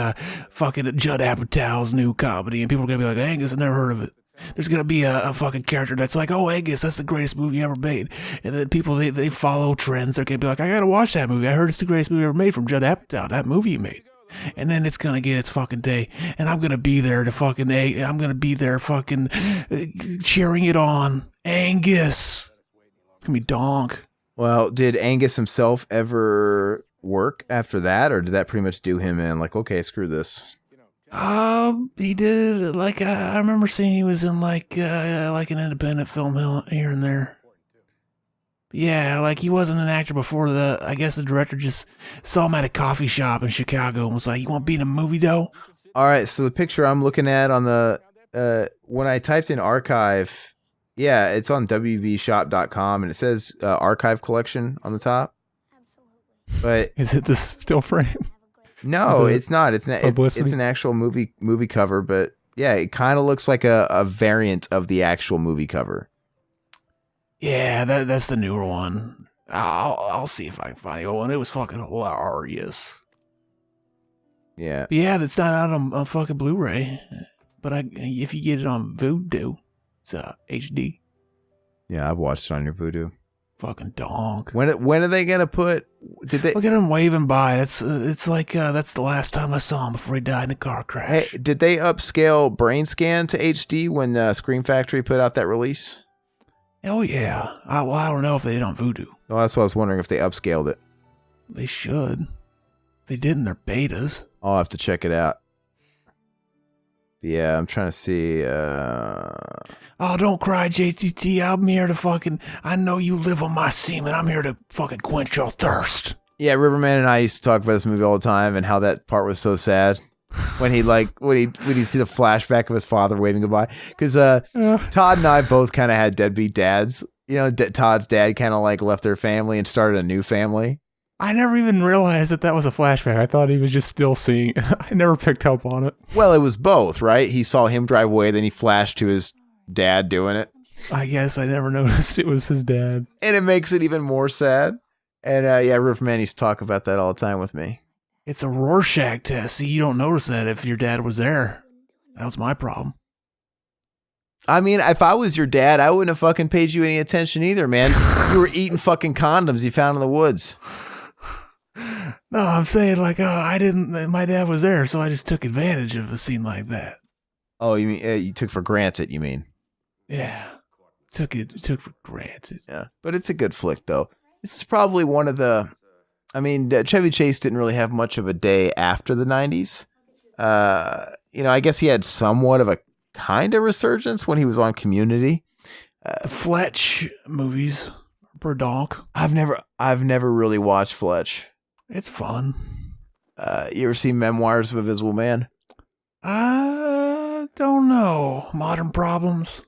Speaker 3: fucking Judd Apatow's new comedy. And people are going to be like, Angus, I never heard of it. There's going to be a fucking character that's like, oh, Angus, that's the greatest movie ever made. And then people, they follow trends. They're going to be like, I got to watch that movie. I heard it's the greatest movie ever made from Judd Apatow, that movie you made. And then it's going to get its fucking day. And I'm going to be there to fucking, I'm going to be there fucking cheering it on. Angus. It's going to be donk.
Speaker 1: Well, did Angus himself ever work after that? Or did that pretty much do him in? Like, okay, screw this.
Speaker 3: He did, like, I remember seeing he was in, like an independent film here and there. Yeah, like, he wasn't an actor before I guess the director just saw him at a coffee shop in Chicago and was like, you want to be in a movie, though?
Speaker 1: All right, so the picture I'm looking at on the, when I typed in archive, yeah, it's on wbshop.com and it says archive collection on the top. But
Speaker 3: is it the still frame?
Speaker 1: No, it's not. It's an actual movie cover, but yeah, it kind of looks like a variant of the actual movie cover.
Speaker 3: Yeah, that's the newer one. I'll see if I can find the old one. It was fucking hilarious.
Speaker 1: Yeah.
Speaker 3: But yeah, that's not out on fucking Blu-ray. But if you get it on Vudu, it's HD.
Speaker 1: Yeah, I've watched it on your Vudu.
Speaker 3: Fucking donk.
Speaker 1: When are they gonna put? Did they
Speaker 3: look at him waving by? It's like that's the last time I saw him before he died in a car crash.
Speaker 1: Hey, did they upscale Brain Scan to HD when Scream Factory put out that release?
Speaker 3: Oh yeah. I don't know if they did on Vudu.
Speaker 1: Well, that's what I was wondering if they upscaled it.
Speaker 3: They should. They did in their betas.
Speaker 1: I'll have to check it out. Yeah, I'm trying to see.
Speaker 3: Oh, don't cry, JTT. I'm here to fucking. I know you live on my semen. I'm here to fucking quench your thirst.
Speaker 1: Yeah, Riverman and I used to talk about this movie all the time and how that part was so sad when he see the flashback of his father waving goodbye. Because Todd and I both kind of had deadbeat dads. You know, Todd's dad kind of like left their family and started a new family.
Speaker 3: I never even realized that was a flashback. I thought he was just still seeing. I never picked up on it.
Speaker 1: Well, it was both, right? He saw him drive away, then he flashed to his dad doing it.
Speaker 3: I guess I never noticed it was his dad.
Speaker 1: And it makes it even more sad. And yeah, Riverman used to talk about that all the time with me.
Speaker 3: It's a Rorschach test. See, you don't notice that if your dad was there. That was my problem.
Speaker 1: I mean, if I was your dad, I wouldn't have fucking paid you any attention either, man. You were eating fucking condoms you found in the woods.
Speaker 3: No, I'm saying like, I didn't. My dad was there, so I just took advantage of a scene like that.
Speaker 1: Oh, you mean you took for granted? You mean?
Speaker 3: Yeah, took for granted.
Speaker 1: Yeah, but it's a good flick though. This is probably one of the. I mean, Chevy Chase didn't really have much of a day after the '90s. You know, I guess he had somewhat of a kind of resurgence when he was on Community.
Speaker 3: The Fletch movies, per donk.
Speaker 1: I've never really watched Fletch.
Speaker 3: It's fun.
Speaker 1: You ever seen Memoirs of a Invisible Man?
Speaker 3: I don't know. Modern Problems.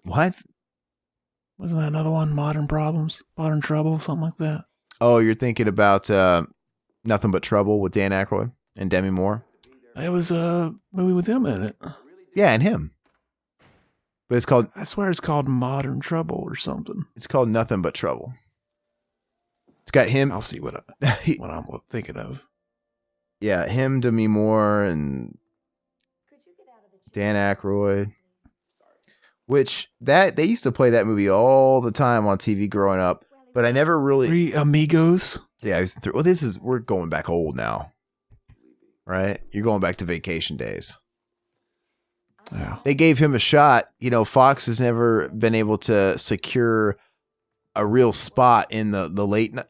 Speaker 1: What?
Speaker 3: Wasn't that another one? Modern Problems? Modern Trouble? Something like that.
Speaker 1: Oh, you're thinking about Nothing But Trouble with Dan Aykroyd and Demi Moore?
Speaker 3: It was a movie with him in it.
Speaker 1: Yeah, and him. But it's called...
Speaker 3: I swear it's called Modern Trouble or something.
Speaker 1: It's called Nothing But Trouble. It's got him...
Speaker 3: I'll see what I'm thinking of.
Speaker 1: Yeah, him, Demi Moore, and Dan Aykroyd. Which, they used to play that movie all the time on TV growing up. But I never really...
Speaker 3: Three Amigos?
Speaker 1: Yeah, we're going back old now. Right? You're going back to Vacation Days.
Speaker 3: Yeah.
Speaker 1: They gave him a shot. You know, Fox has never been able to secure a real spot in the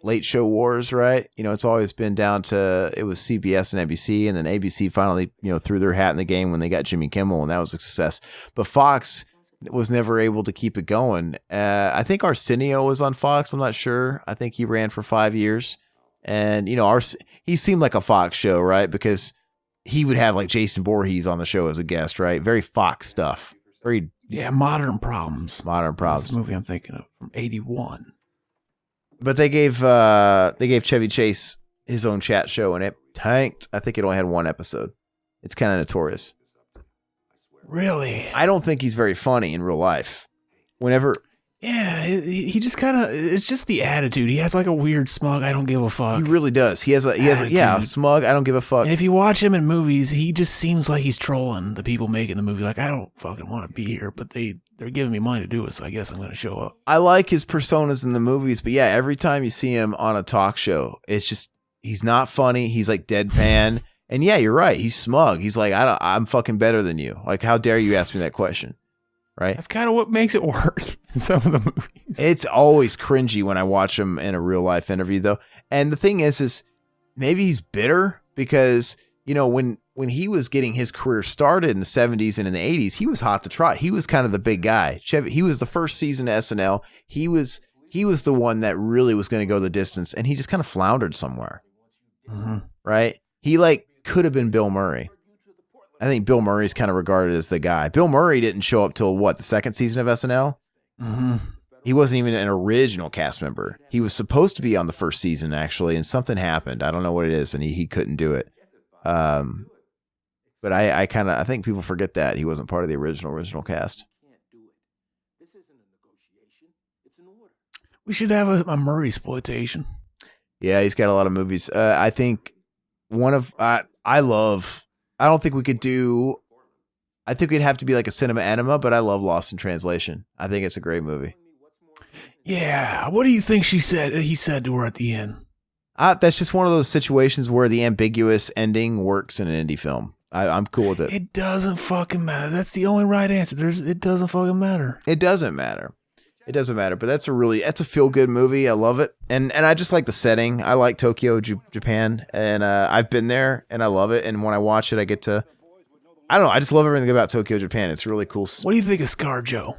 Speaker 1: late show wars, right? You know, it's always been down to, it was CBS and NBC, and then ABC finally, you know, threw their hat in the game when they got Jimmy Kimmel, and that was a success. But Fox was never able to keep it going. I think Arsenio was on Fox. I'm not sure. I think he ran for 5 years. And, you know, he seemed like a Fox show, right? Because he would have like Jason Voorhees on the show as a guest, right? Very Fox stuff. Very
Speaker 3: Modern Problems.
Speaker 1: Modern Problems.
Speaker 3: That's the movie I'm thinking of from '81.
Speaker 1: But they gave Chevy Chase his own chat show, and it tanked. I think it only had one episode. It's kind of notorious.
Speaker 3: Really?
Speaker 1: I don't think he's very funny in real life.
Speaker 3: Yeah, he just kind of, it's just the attitude. He has like a weird smug, I don't give a fuck.
Speaker 1: He really does. He has a smug, I don't give a fuck.
Speaker 3: And if you watch him in movies, he just seems like he's trolling the people making the movie. Like, I don't fucking want to be here, but they're giving me money to do it, so I guess I'm going to show up.
Speaker 1: I like his personas in the movies, but yeah, every time you see him on a talk show, it's just, he's not funny. He's like deadpan. And yeah, you're right. He's smug. He's like, I'm fucking better than you. Like, how dare you ask me that question? Right?
Speaker 3: That's kind of what makes it work in some of the movies.
Speaker 1: It's always cringy when I watch him in a real life interview, though. And the thing is maybe he's bitter because, you know, when he was getting his career started in the 70s and in the 80s, he was hot to trot. He was kind of the big guy. He was the first season of SNL. He was the one that really was going to go the distance, and he just kind of floundered somewhere.
Speaker 3: Mm-hmm.
Speaker 1: Right? He like could have been Bill Murray. I think Bill Murray's kind of regarded as the guy. Bill Murray didn't show up till what, the second season of SNL?
Speaker 3: Mm-hmm.
Speaker 1: He wasn't even an original cast member. He was supposed to be on the first season, actually, and something happened. I don't know what it is, and he couldn't do it. But I think people forget that he wasn't part of the original cast.
Speaker 3: We should have a Murray exploitation.
Speaker 1: Yeah, he's got a lot of movies. I think I don't think we could do. I think it'd have to be like a cinema enema, but I love Lost in Translation. I think it's a great movie.
Speaker 3: Yeah, what do you think he said to her at the end?
Speaker 1: That's just one of those situations where the ambiguous ending works in an indie film. I'm cool with it.
Speaker 3: It doesn't fucking matter. That's the only right answer. It doesn't fucking matter.
Speaker 1: It doesn't matter. It doesn't matter. But that's a feel good movie. I love it, and I just like the setting. I like Tokyo, Japan, and I've been there, and I love it. And when I watch it, I get to. I don't know. I just love everything about Tokyo, Japan. It's really cool.
Speaker 3: What do you think of ScarJo?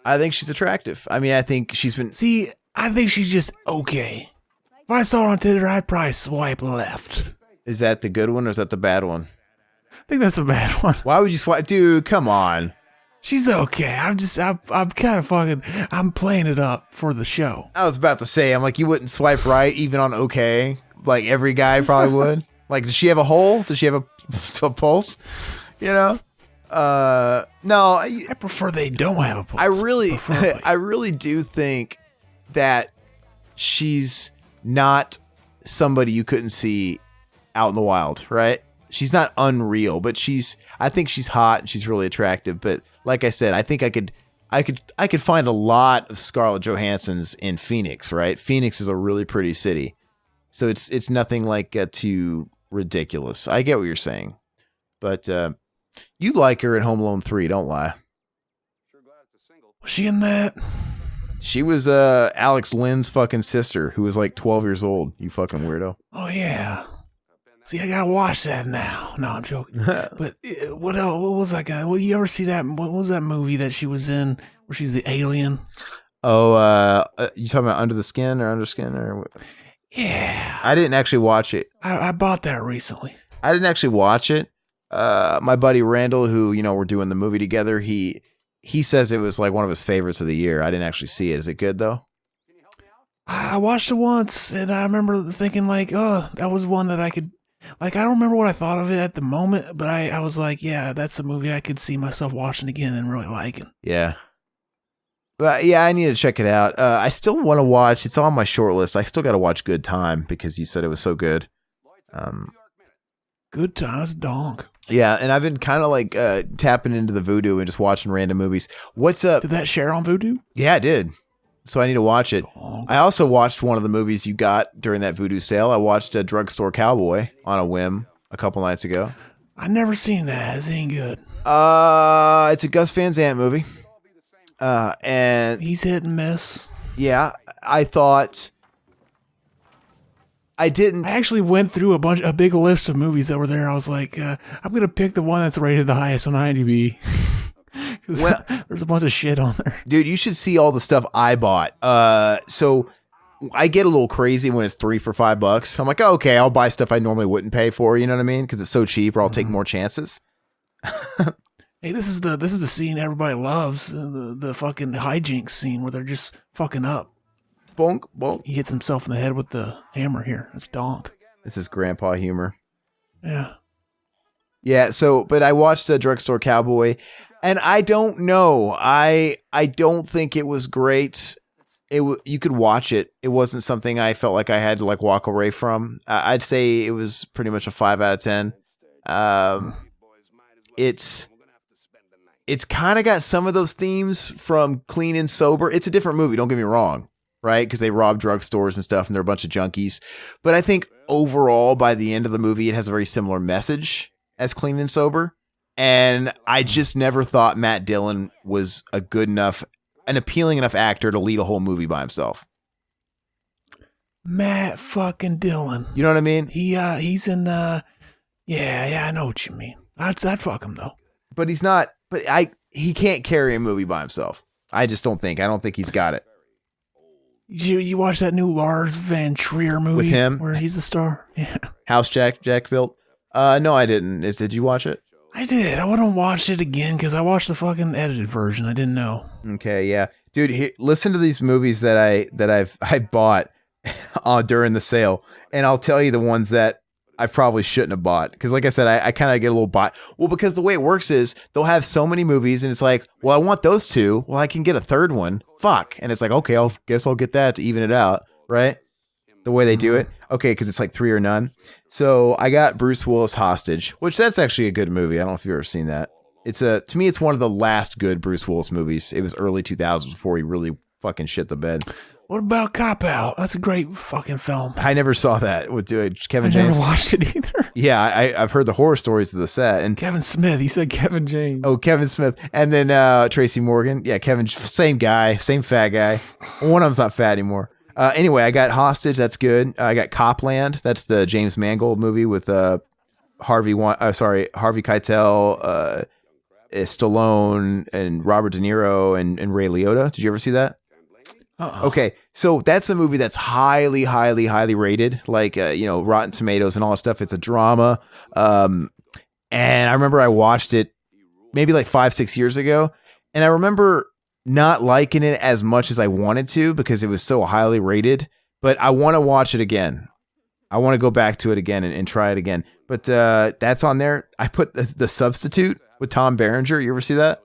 Speaker 1: I think she's attractive. I mean, I think she's been.
Speaker 3: See, I think she's just okay. If I saw her on Tinder, I'd probably swipe left.
Speaker 1: Is that the good one or is that the bad one?
Speaker 3: I think that's a bad one.
Speaker 1: Why would you swipe? Dude, come on.
Speaker 3: She's okay. I'm kind of fucking, I'm playing it up for the show.
Speaker 1: I was about to say, I'm like, you wouldn't swipe right even on okay? Like every guy probably would. Like, does she have a hole? Does she have a pulse? You know? No.
Speaker 3: I prefer they don't have a pulse.
Speaker 1: I really do think that she's not somebody you couldn't see out in the wild, right? She's not unreal, but I think she's hot and she's really attractive. But like I said, I think I could find a lot of Scarlett Johanssons in Phoenix, right? Phoenix is a really pretty city. So it's nothing like too ridiculous. I get what you're saying. But you like her in Home Alone 3, don't lie.
Speaker 3: Was she in that?
Speaker 1: She was Alex Lynn's fucking sister, who was like 12 years old. You fucking weirdo.
Speaker 3: Oh, yeah. See, I gotta watch that now. No, I'm joking. But what else? What was that guy? Well, you ever see that? What was that movie that she was in where she's the alien?
Speaker 1: Oh, you talking about Under the Skin or Under Skin or what?
Speaker 3: Yeah.
Speaker 1: I didn't actually watch it.
Speaker 3: I bought that recently.
Speaker 1: I didn't actually watch it. My buddy Randall, who, you know, we're doing the movie together, he says it was like one of his favorites of the year. I didn't actually see it. Is it good though?
Speaker 3: I watched it once and I remember thinking like, oh, that was one that I could, like, I don't remember what I thought of it at the moment, but I was like, yeah, that's a movie I could see myself watching again and really liking.
Speaker 1: Yeah. But yeah, I need to check it out. I still want to watch, it's on my short list. I still got to watch Good Time because you said it was so good.
Speaker 3: Good Time's donk.
Speaker 1: Yeah, and I've been kind of like tapping into the Vudu and just watching random movies. What's up?
Speaker 3: Did that share on Vudu?
Speaker 1: Yeah, I did. So I need to watch it. I also watched one of the movies you got during that Vudu sale. I watched a Drugstore Cowboy on a whim a couple nights ago.
Speaker 3: I never seen that. It ain't good.
Speaker 1: It's a Gus Van Sant movie. And
Speaker 3: he's hit and miss.
Speaker 1: Yeah, I thought I didn't.
Speaker 3: I actually went through a big list of movies that were there. I was like, I'm gonna pick the one that's rated the highest on IMDb. Well, there's a bunch of shit on there.
Speaker 1: Dude, you should see all the stuff I bought. So I get a little crazy when it's 3 for $5. I'm like, oh, okay, I'll buy stuff I normally wouldn't pay for. You know what I mean? Because it's so cheap, or I'll take more chances.
Speaker 3: Hey, this is the scene everybody loves. The fucking hijinks scene where they're just fucking up.
Speaker 1: Bonk, bonk.
Speaker 3: He hits himself in the head with the hammer here. That's donk.
Speaker 1: This is grandpa humor.
Speaker 3: Yeah.
Speaker 1: Yeah, so, but I watched Drugstore Cowboy, and I don't know. I don't think it was great. You could watch it. It wasn't something I felt like I had to like walk away from. I'd say it was pretty much a 5 out of 10. It's kind of got some of those themes from Clean and Sober. It's a different movie, don't get me wrong, right? Because they rob drugstores and stuff, and they're a bunch of junkies. But I think overall, by the end of the movie, it has a very similar message as Clean and Sober. And I just never thought Matt Dillon was an appealing enough actor to lead a whole movie by himself.
Speaker 3: Matt fucking Dillon.
Speaker 1: You know what I mean?
Speaker 3: He's in yeah, I know what you mean. I'd fuck him though.
Speaker 1: But he's not, he can't carry a movie by himself. I just don't think. I don't think he's got it.
Speaker 3: You watch that new Lars Van Trier movie
Speaker 1: with him
Speaker 3: where he's a star? Yeah.
Speaker 1: House Jack built. No, I didn't. Did you watch it?
Speaker 3: I did. I wouldn't watch it again because I watched the fucking edited version. I didn't know.
Speaker 1: Okay, yeah, dude. Listen to these movies that I bought during the sale, and I'll tell you the ones that I probably shouldn't have bought because, like I said, I kind of get a little bought. Well, because the way it works is they'll have so many movies, and it's like, well, I want those two. Well, I can get a third one. Fuck, and it's like, okay, I guess I'll get that to even it out, right? The way they do it, okay, because it's like 3 or none. So I got Bruce Willis Hostage, which that's actually a good movie. I don't know if you've ever seen that. To me, it's one of the last good Bruce Willis movies. It was early 2000s before he really fucking shit the bed.
Speaker 3: What about Cop Out? That's a great fucking film.
Speaker 1: I never saw that with Kevin James.
Speaker 3: I never watched it either.
Speaker 1: Yeah, I've heard the horror stories of the set. And
Speaker 3: Kevin Smith. He said Kevin James.
Speaker 1: Oh, Kevin Smith. And then Tracy Morgan. Yeah, Kevin, same guy, same fat guy. One of them's not fat anymore. Anyway, I got Hostage. That's good. I got Copland. That's the James Mangold movie with Harvey Keitel, Stallone, and Robert De Niro and Ray Liotta. Did you ever see that? Okay, so that's a movie that's highly, highly, highly rated, like Rotten Tomatoes and all that stuff. It's a drama, and I remember I watched it maybe like 5-6 years ago, and I remember not liking it as much as I wanted to because it was so highly rated. But I want to watch it again. I want to go back to it again and try it again. But that's on there. I put the Substitute with Tom Berenger. You ever see that?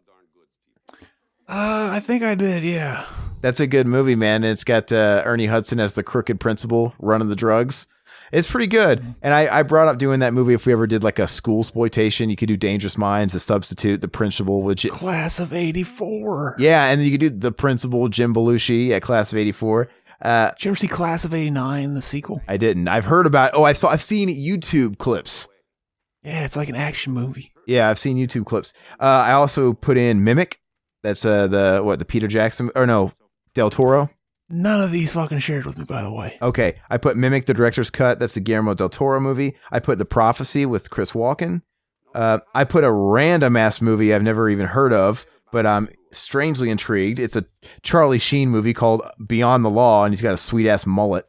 Speaker 3: I think I did. Yeah.
Speaker 1: That's a good movie, man. And it's got Ernie Hudson as the crooked principal running the drugs. It's pretty good. And I brought up doing that movie if we ever did like a school exploitation. You could do Dangerous Minds, The Substitute, The Principal, which
Speaker 3: Class of '84.
Speaker 1: Yeah, and then you could do The Principal, Jim Belushi at Class of '84.
Speaker 3: Did you ever see Class of '89, the sequel?
Speaker 1: I didn't. I've heard about. Oh, I've seen YouTube clips.
Speaker 3: Yeah, it's like an action movie.
Speaker 1: Yeah, I've seen YouTube clips. I also put in Mimic. That's the Peter Jackson or no Del Toro.
Speaker 3: None of these fucking shared with me, by the way.
Speaker 1: Okay, I put Mimic, the director's cut. That's the Guillermo del Toro movie. I put The Prophecy with Chris Walken. I put a random ass movie I've never even heard of, but I'm strangely intrigued. It's a Charlie Sheen movie called Beyond the Law, and he's got a sweet ass mullet.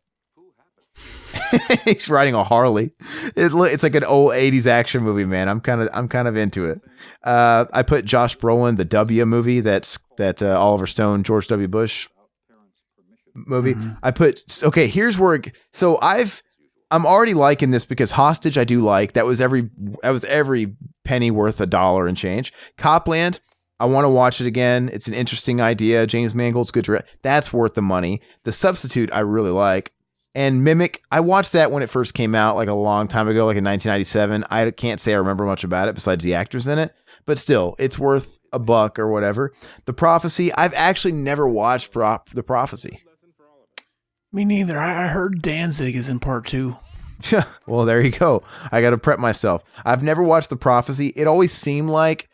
Speaker 1: He's riding a Harley. It's like an old 80s action movie, man. I'm kind of into it. I put Josh Brolin, the W movie. That Oliver Stone, George W. Bush movie. Mm-hmm. I put, okay, here's where, I'm already liking this because Hostage I do like. That was every penny worth $1 and change. Copland, I want to watch it again. It's an interesting idea. James Mangold's good. That's worth the money. The Substitute I really like. And Mimic, I watched that when it first came out like a long time ago, like in 1997. I can't say I remember much about it besides the actors in it, but still, it's worth $1 or whatever. The Prophecy, I've actually never watched The Prophecy.
Speaker 3: Me neither. I heard Danzig is in part 2.
Speaker 1: Well, there you go. I got to prep myself. I've never watched The Prophecy. It always seemed like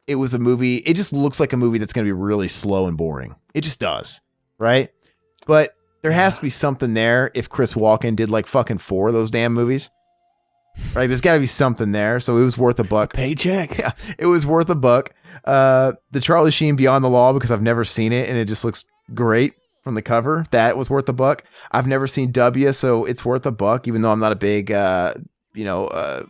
Speaker 1: it was a movie. It just looks like a movie that's going to be really slow and boring. It just does, right? But there has to be something there if Chris Walken did like fucking 4 of those damn movies. Right? There's got to be something there. So it was worth $1.
Speaker 3: Paycheck.
Speaker 1: Yeah, it was worth $1. The Charlie Sheen Beyond the Law, because I've never seen it and it just looks great from the cover. That was worth $1. I've never seen W, so it's worth $1, even though I'm not a big,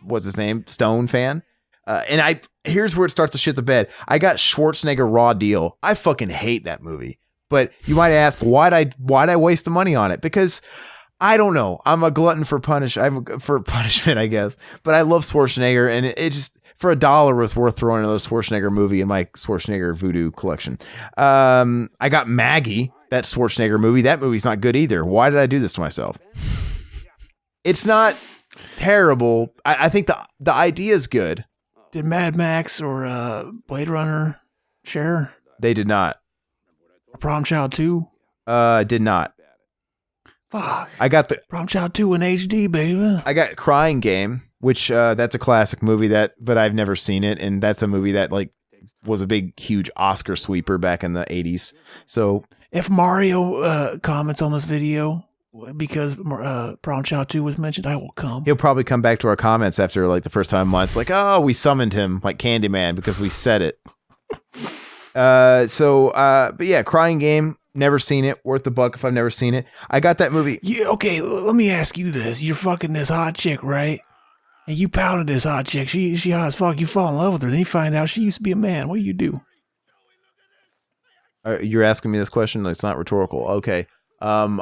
Speaker 1: what's his name? Stone fan. And here's where it starts to shit the bed. I got Schwarzenegger Raw Deal. I fucking hate that movie. But you might ask, why'd I waste the money on it? Because I don't know. I'm a glutton for punishment, I guess. But I love Schwarzenegger, and it just for $1 was worth throwing another Schwarzenegger movie in my Schwarzenegger voodoo collection. I got Maggie, that Schwarzenegger movie. That movie's not good either. Why did I do this to myself? It's not terrible. I think the idea is good.
Speaker 3: Did Mad Max or Blade Runner share?
Speaker 1: They did not.
Speaker 3: Prom Child 2?
Speaker 1: Did not.
Speaker 3: Fuck.
Speaker 1: I got the
Speaker 3: Prom Child 2 in HD, baby.
Speaker 1: I got Crying Game, which that's a classic movie but I've never seen it, and that's a movie that like was a big, huge Oscar sweeper back in the 80s. So
Speaker 3: if Mario comments on this video because Prom Child 2 was mentioned, I will come.
Speaker 1: He'll probably come back to our comments after like the first time months, like, oh, we summoned him like Candyman because we said it. But yeah, Crying Game, never seen it. Worth $1 if I've never seen it. I got that movie.
Speaker 3: Yeah, okay, let me ask you this. You're fucking this hot chick, right? And you pounded this hot chick. She hot as fuck. You fall in love with her. Then you find out she used to be a man. What do you do?
Speaker 1: You're asking me this question? It's not rhetorical. Okay.
Speaker 3: Isn't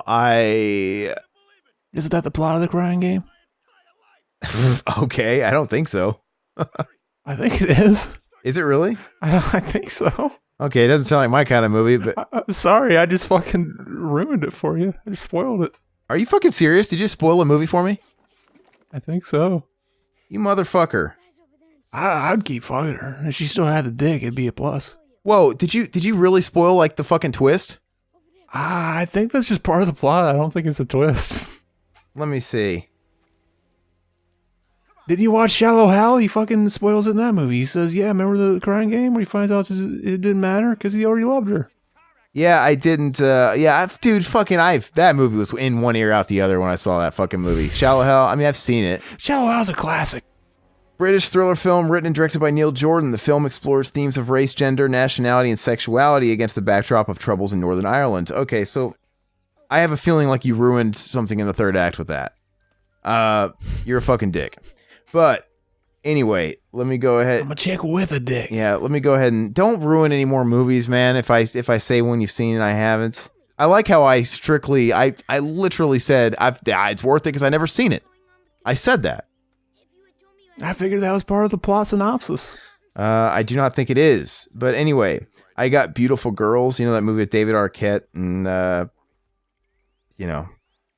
Speaker 3: that the plot of the Crying Game?
Speaker 1: Okay, I don't think so.
Speaker 3: I think it is.
Speaker 1: Is it really?
Speaker 3: I think so.
Speaker 1: Okay, it doesn't sound like my kind of movie, but...
Speaker 3: Sorry, I just fucking ruined it for you. I just spoiled it.
Speaker 1: Are you fucking serious? Did you spoil a movie for me?
Speaker 3: I think so.
Speaker 1: You motherfucker.
Speaker 3: I'd keep fucking her. If she still had the dick, it'd be a plus.
Speaker 1: Whoa, did you really spoil like the fucking twist?
Speaker 3: I think that's just part of the plot. I don't think it's a twist.
Speaker 1: Let me see.
Speaker 3: Didn't you watch Shallow Hal? He fucking spoils it in that movie. He says, yeah, remember the Crying Game where he finds out it didn't matter because he already loved her.
Speaker 1: Yeah, I didn't. That movie was in one ear out the other when I saw that fucking movie. Shallow Hal, I mean, I've seen it.
Speaker 3: Shallow Hal's a classic.
Speaker 1: British thriller film written and directed by Neil Jordan. The film explores themes of race, gender, nationality, and sexuality against the backdrop of troubles in Northern Ireland. Okay, so I have a feeling like you ruined something in the third act with that. You're a fucking dick. But anyway, let me go ahead.
Speaker 3: I'm a chick with a dick.
Speaker 1: Yeah, let me go ahead and don't ruin any more movies, man. If I say one you've seen and I haven't. I like how I literally said it's worth it because I never seen it. I said that.
Speaker 3: I figured that was part of the plot synopsis.
Speaker 1: I do not think it is. But anyway, I got Beautiful Girls. You know that movie with David Arquette and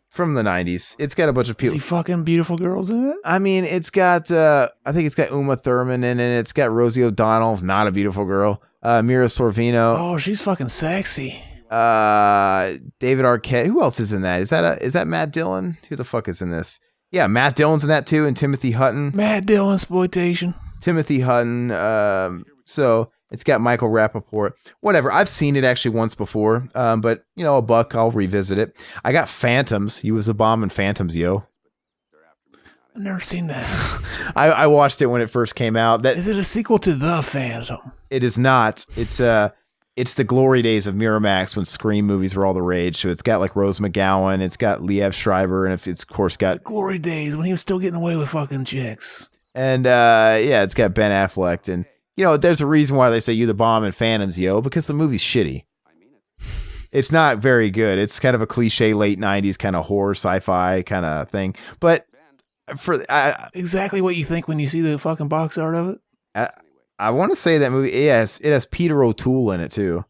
Speaker 1: from the 90s. It's got a bunch of people.
Speaker 3: Is he fucking beautiful girls in it?
Speaker 1: I mean, it's got I think it's got Uma Thurman in it. It's got Rosie O'Donnell, not a beautiful girl. Mira Sorvino.
Speaker 3: Oh, she's fucking sexy.
Speaker 1: David Arquette. Who else is in that? Is that Matt Dillon? Who the fuck is in this? Yeah, Matt Dillon's in that too, and Timothy Hutton.
Speaker 3: Matt Dillon exploitation.
Speaker 1: Timothy Hutton. So it's got Michael Rappaport. Whatever. I've seen it actually once before. But a buck, I'll revisit it. I got Phantoms. He was a bomb in Phantoms, yo.
Speaker 3: I've never seen that.
Speaker 1: I watched it when it first came out.
Speaker 3: Is it a sequel to The Phantom?
Speaker 1: It is not. It's the glory days of Miramax when Scream movies were all the rage. So it's got like Rose McGowan, it's got Liev Schreiber, and it's of course got
Speaker 3: the glory days when he was still getting away with fucking chicks.
Speaker 1: And it's got Ben Affleck, and there's a reason why they say you the bomb in Phantoms, yo, because the movie's shitty. It's not very good. It's kind of a cliche late 90s kind of horror sci-fi kind of thing. But for
Speaker 3: exactly what you think when you see the fucking box art of it.
Speaker 1: I want to say that movie, it has Peter O'Toole in it too.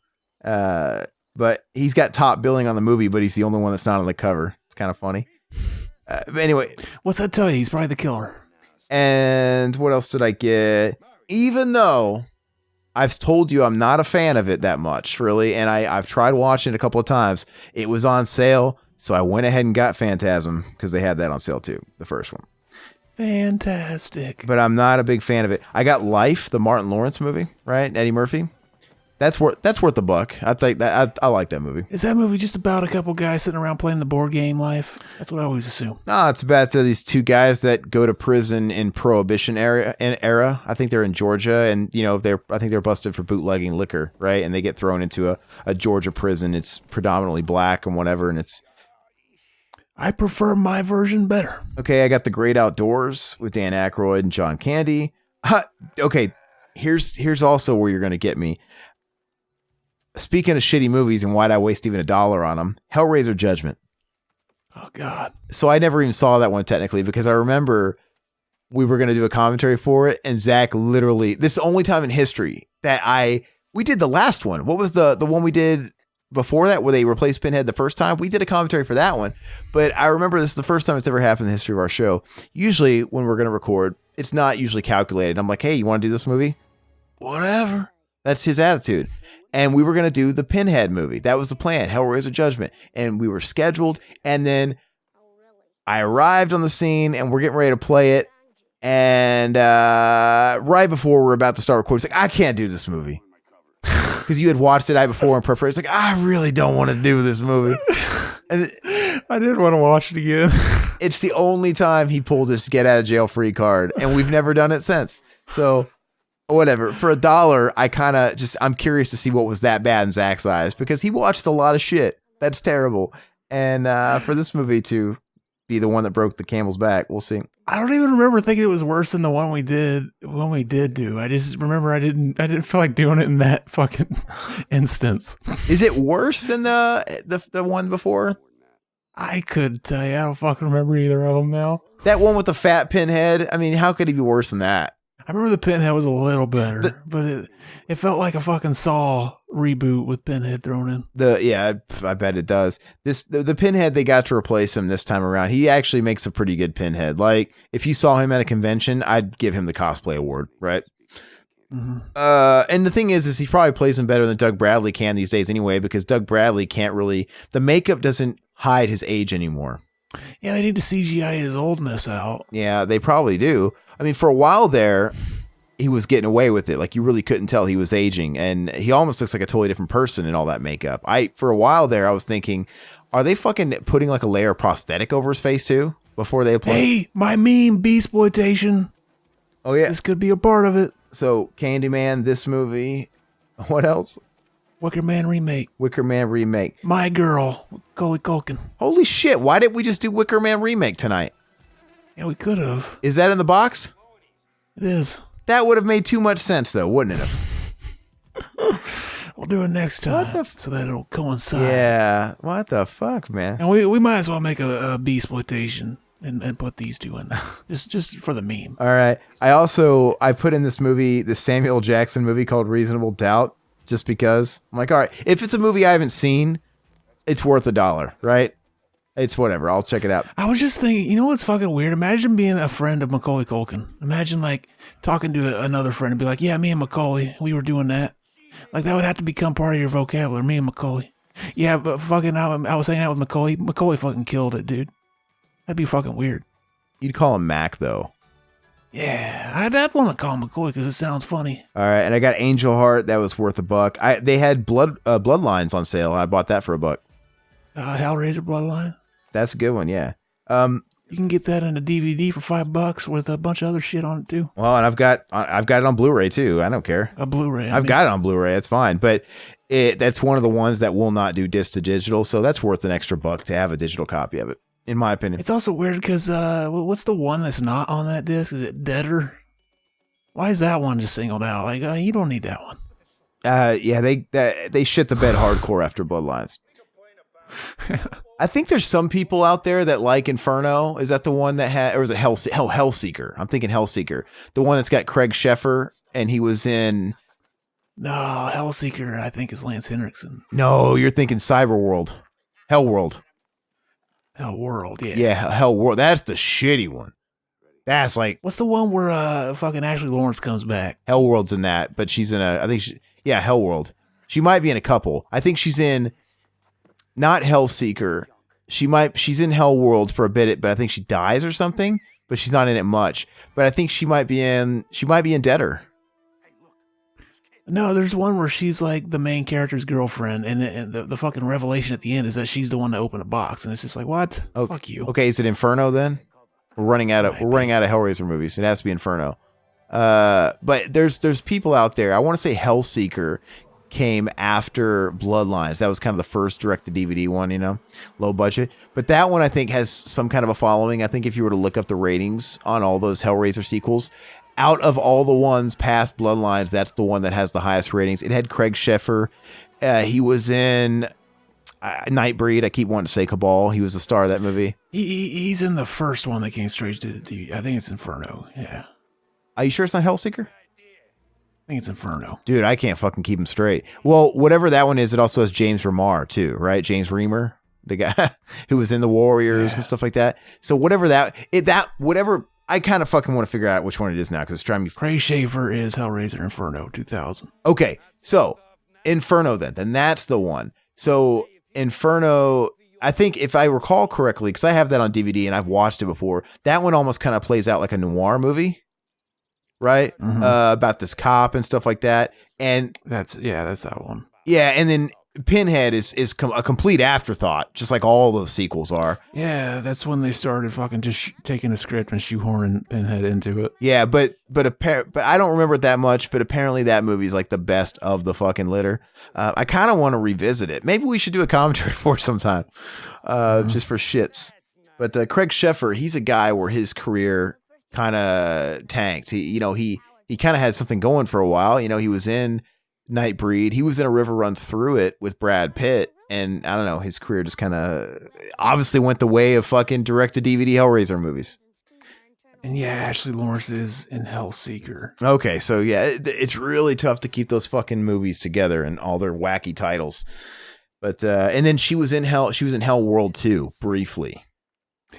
Speaker 1: But he's got top billing on the movie, but he's the only one that's not on the cover. It's kind of funny. But anyway.
Speaker 3: What's that tell you? He's probably the killer.
Speaker 1: And what else did I get? Even though I've told you I'm not a fan of it that much, really, and I've tried watching it a couple of times. It was on sale, so I went ahead and got Phantasm because they had that on sale too, the first one.
Speaker 3: Fantastic.
Speaker 1: But I'm not a big fan of it. I got Life, the Martin Lawrence movie, right? Eddie Murphy. That's worth the buck. I think that I like that movie.
Speaker 3: Is that movie just about a couple guys sitting around playing the board game Life? That's what I always assume.
Speaker 1: No, it's about these two guys that go to prison in Prohibition era. I think they're in Georgia, and I think they're busted for bootlegging liquor, right? And they get thrown into a Georgia prison. It's predominantly black and whatever, and it's.
Speaker 3: I prefer my version better.
Speaker 1: Okay, I got The Great Outdoors with Dan Aykroyd and John Candy. Okay, here's also where you're going to get me. Speaking of shitty movies and why'd I waste even $1 on them, Hellraiser Judgment.
Speaker 3: Oh, God.
Speaker 1: So I never even saw that one technically because I remember we were going to do a commentary for it, and Zach literally, this is the only time in history that we did the last one. What was the one we did before that where they replaced Pinhead the first time? We did a commentary for that one, but I remember this is the first time it's ever happened in the history of our show. Usually when we're going to record, it's not usually calculated. I'm like, hey, you want to do this movie? Whatever. That's his attitude. And we were going to do the Pinhead movie. That was the plan, Hellraiser Judgment. And we were scheduled. And then I arrived on the scene and we're getting ready to play it. And right before we're about to start recording, it's like, I can't do this movie. Because you had watched it the night before in preparation. It's like, I really don't want to do this movie. And
Speaker 3: I did want to watch it again.
Speaker 1: It's the only time he pulled his get out of jail free card. And we've never done it since. So whatever. For $1, I'm curious to see what was that bad in Zach's eyes. Because he watched a lot of shit. That's terrible. And for this movie to be the one that broke the camel's back. We'll see.
Speaker 3: I don't even remember thinking it was worse than the one we did do. I just remember I didn't feel like doing it in that fucking instance.
Speaker 1: Is it worse than the one before?
Speaker 3: I couldn't tell you. I don't fucking remember either of them now.
Speaker 1: That one with the fat pinhead. I mean, how could he be worse than that?
Speaker 3: I remember the Pinhead was a little better, but it felt like a fucking Saw reboot with Pinhead thrown in.
Speaker 1: I bet it does. The Pinhead, they got to replace him this time around. He actually makes a pretty good Pinhead. Like, if you saw him at a convention, I'd give him the cosplay award, right? Mm-hmm. And the thing is he probably plays him better than Doug Bradley can these days anyway, because Doug Bradley can't really, the makeup doesn't hide his age anymore.
Speaker 3: Yeah, they need to CGI his oldness out.
Speaker 1: Yeah, they probably do. I mean, for a while there, he was getting away with it. Like, you really couldn't tell he was aging, and he almost looks like a totally different person in all that makeup. For a while there, I was thinking, are they fucking putting like a layer of prosthetic over his face too before they apply?
Speaker 3: Hey, my meme, Beastploitation.
Speaker 1: Oh yeah,
Speaker 3: this could be a part of it.
Speaker 1: So Candyman, this movie, what else?
Speaker 3: Wicker Man remake.
Speaker 1: My
Speaker 3: Girl, Macaulay Culkin.
Speaker 1: Holy shit! Why didn't we just do Wicker Man remake tonight?
Speaker 3: Yeah, we could have.
Speaker 1: Is that in the box?
Speaker 3: It is.
Speaker 1: That would have made too much sense, though, wouldn't it have?
Speaker 3: We'll do it next time so that it'll coincide.
Speaker 1: Yeah. What the fuck, man?
Speaker 3: And we might as well make a Beastploitation and put these two in there. just for the meme.
Speaker 1: All right. I put in this movie, the Samuel Jackson movie called Reasonable Doubt, just because. I'm like, all right, if it's a movie I haven't seen, it's worth $1, right? It's whatever. I'll check it out.
Speaker 3: I was just thinking, you know what's fucking weird? Imagine being a friend of Macaulay Culkin. Imagine like talking to another friend and be like, yeah, me and Macaulay, we were doing that. Like that would have to become part of your vocabulary, me and Macaulay. Yeah, but fucking I was hanging out with Macaulay. Macaulay fucking killed it, dude. That'd be fucking weird.
Speaker 1: You'd call him Mac, though.
Speaker 3: Yeah, I'd want to call him Macaulay because it sounds funny.
Speaker 1: All right, and I got Angel Heart. That was worth $1. They had Bloodlines on sale. I bought that for $1.
Speaker 3: Hellraiser Bloodline.
Speaker 1: That's a good one, yeah.
Speaker 3: You can get that in a DVD for $5 with a bunch of other shit on it too.
Speaker 1: Well, and I've got it on Blu-ray too. I don't care.
Speaker 3: A Blu-ray.
Speaker 1: I've got it on Blu-ray. It's fine, but that's one of the ones that will not do disc to digital, so that's worth an extra $1 to have a digital copy of it, in my opinion.
Speaker 3: It's also weird because what's the one that's not on that disc? Is it Deader? Why is that one just singled out? Like you don't need that one.
Speaker 1: Yeah, they shit the bed hardcore after Bloodlines. I think there's some people out there that like Inferno. Is that the one that had, or is it Hellseeker? I'm thinking Hellseeker. The one that's got Craig Sheffer, and he was in...
Speaker 3: No, Hellseeker, I think, is Lance Henriksen.
Speaker 1: No, you're thinking Cyberworld. Hellworld, yeah. Yeah, Hellworld. That's the shitty one. That's like...
Speaker 3: What's the one where fucking Ashley Lawrence comes back?
Speaker 1: Hellworld's in that, but she's in Hellworld. She might be in a couple. I think she's in... Not Hellseeker. She's in Hellworld for a bit, but I think she dies or something, but she's not in it much. But I think she might be in Deader.
Speaker 3: No, there's one where she's like the main character's girlfriend, and the fucking revelation at the end is that she's the one that opened a box, and it's just like, what?
Speaker 1: Oh,
Speaker 3: fuck you.
Speaker 1: Okay, is it Inferno then? We're running out of Hellraiser movies. It has to be Inferno. But there's people out there. I want to say Hellseeker came after Bloodlines. That was kind of the first direct-to-DVD one, low budget. But that one, I think, has some kind of a following. I think if you were to look up the ratings on all those Hellraiser sequels, out of all the ones past Bloodlines, that's the one that has the highest ratings. It had Craig Sheffer. He was in Nightbreed. I keep wanting to say Cabal. He was the star of that movie.
Speaker 3: He's in the first one that came straight to the DVD. I think it's Inferno. Yeah.
Speaker 1: Are you sure it's not Hellseeker?
Speaker 3: I think it's Inferno.
Speaker 1: Dude, I can't fucking keep him straight. Well, whatever that one is, it also has James Remar too, right? James Remar, the guy who was in the Warriors and stuff like that. So whatever I kind of fucking want to figure out which one it is now because it's trying to be.
Speaker 3: Craig Sheffer is Hellraiser Inferno 2000.
Speaker 1: Okay, so Inferno then that's the one. So Inferno, I think if I recall correctly, because I have that on DVD and I've watched it before, that one almost kind of plays out like a noir movie. Right? Mm-hmm. About this cop and stuff like that. And
Speaker 3: that's that one.
Speaker 1: Yeah. And then Pinhead is a complete afterthought, just like all those sequels are.
Speaker 3: Yeah. That's when they started fucking just taking a script and shoehorning Pinhead into it.
Speaker 1: Yeah. But I don't remember it that much, but apparently that movie is like the best of the fucking litter. I kind of want to revisit it. Maybe we should do a commentary for it sometime, just for shits. But Craig Sheffer, he's a guy where his career kind of tanked. He kind of had something going for a while. He was in Nightbreed. He was in A River Runs Through It with Brad Pitt. And I don't know, his career just kind of obviously went the way of fucking direct-to-DVD Hellraiser movies.
Speaker 3: And yeah, Ashley Lawrence is in Hellseeker.
Speaker 1: Okay, so yeah, it's really tough to keep those fucking movies together and all their wacky titles. But and then she was in Hell World 2 briefly.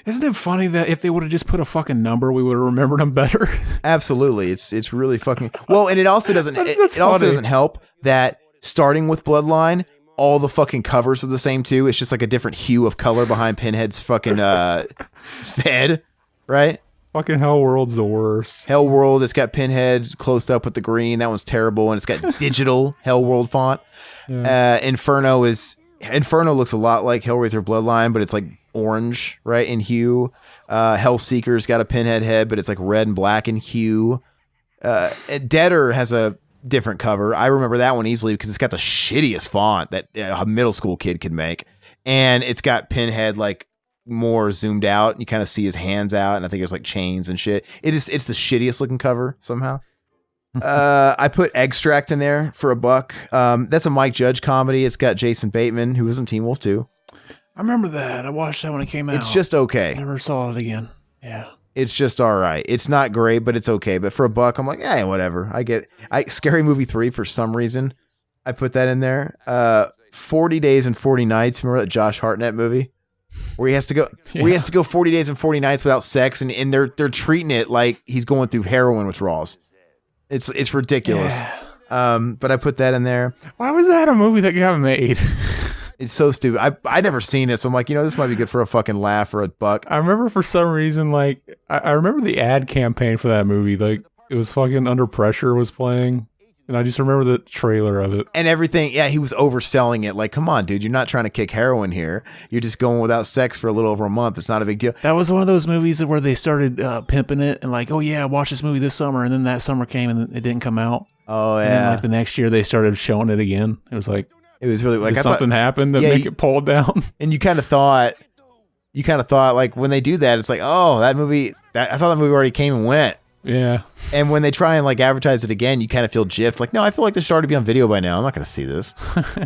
Speaker 3: Isn't it funny that if they would have just put a fucking number, we would have remembered them better?
Speaker 1: Absolutely, it's really fucking well, and it also doesn't
Speaker 3: That's
Speaker 1: it also
Speaker 3: funny.
Speaker 1: doesn't help that starting with Bloodline, all the fucking covers are the same too. It's just like a different hue of color behind Pinhead's fucking head, right?
Speaker 3: Fucking Hell World's the worst.
Speaker 1: Hell World, it's got Pinhead closed up with the green. That one's terrible, and it's got digital Hell World font.
Speaker 3: Yeah.
Speaker 1: Inferno looks a lot like Hellraiser Bloodline, but it's like orange, right, in hue. Hellseeker's got a Pinhead head, but it's like red and black in hue. Deader has a different cover. I remember that one easily because it's got the shittiest font that a middle school kid could make, and it's got Pinhead like more zoomed out. You kind of see his hands out, and I think there's like chains and shit. It's the shittiest looking cover somehow. I put Extract in there for $1. That's a Mike Judge comedy. It's got Jason Bateman, who was in Teen Wolf 2.
Speaker 3: I remember that. I watched that when it came out.
Speaker 1: It's just okay.
Speaker 3: Never saw it again. Yeah.
Speaker 1: It's just all right. It's not great, but it's okay. But for $1, I'm like, yeah, whatever. Scary Movie 3 for some reason. I put that in there. 40 Days and 40 Nights. Remember that Josh Hartnett movie? Where he has to go 40 days and 40 nights without sex, and they're treating it like he's going through heroin withdrawals. It's ridiculous.
Speaker 3: Yeah.
Speaker 1: But I put that in there.
Speaker 3: Why was that a movie that got made?
Speaker 1: It's so stupid. I never seen it, so I'm like, this might be good for a fucking laugh or $1.
Speaker 3: I remember for some reason, like, I remember the ad campaign for that movie. Like, it was fucking Under Pressure was playing. And I just remember the trailer of it.
Speaker 1: And everything, yeah, he was overselling it. Like, come on, dude, you're not trying to kick heroin here. You're just going without sex for a little over a month. It's not a big deal.
Speaker 3: That was one of those movies where they started pimping it and like, oh yeah, watch this movie this summer. And then that summer came and it didn't come out.
Speaker 1: Oh, yeah.
Speaker 3: And then like the next year they started showing it again. It was like,
Speaker 1: it was really like
Speaker 3: did something happened that make it pulled down.
Speaker 1: And you kind of thought like when they do that, it's like, oh, I thought that movie already came and went.
Speaker 3: Yeah.
Speaker 1: And when they try and like advertise it again, you kind of feel gypped. Like, no, I feel like this should already be on video by now. I'm not going to see this.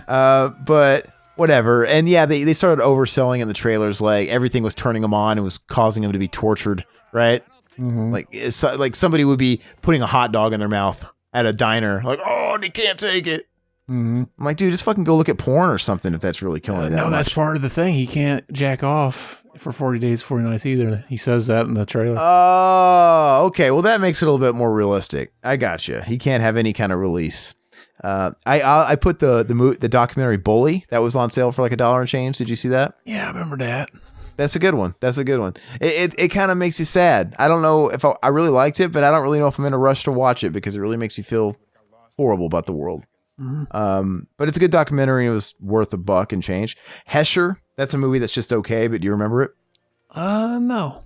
Speaker 1: But whatever. And yeah, they started overselling in the trailers. Like everything was turning them on and was causing them to be tortured. Right. Mm-hmm. Like it's like somebody would be putting a hot dog in their mouth at a diner. Like, oh, they can't take it. Mm-hmm. I'm like, dude, just fucking go look at porn or something if that's really killing you that much.
Speaker 3: That's part of the thing. He can't jack off for 40 days, 40 nights either. He says that in the trailer.
Speaker 1: Oh, okay. Well, that makes it a little bit more realistic. I gotcha. He can't have any kind of release. I put the documentary Bully that was on sale for like $1 and change. Did you see that?
Speaker 3: Yeah, I remember that.
Speaker 1: That's a good one. It kind of makes you sad. I don't know if I really liked it, but I don't really know if I'm in a rush to watch it because it really makes you feel horrible about the world. Mm-hmm. But it's a good documentary. And it was worth $1 and change. Hesher, that's a movie that's just okay, but do you remember it?
Speaker 3: No.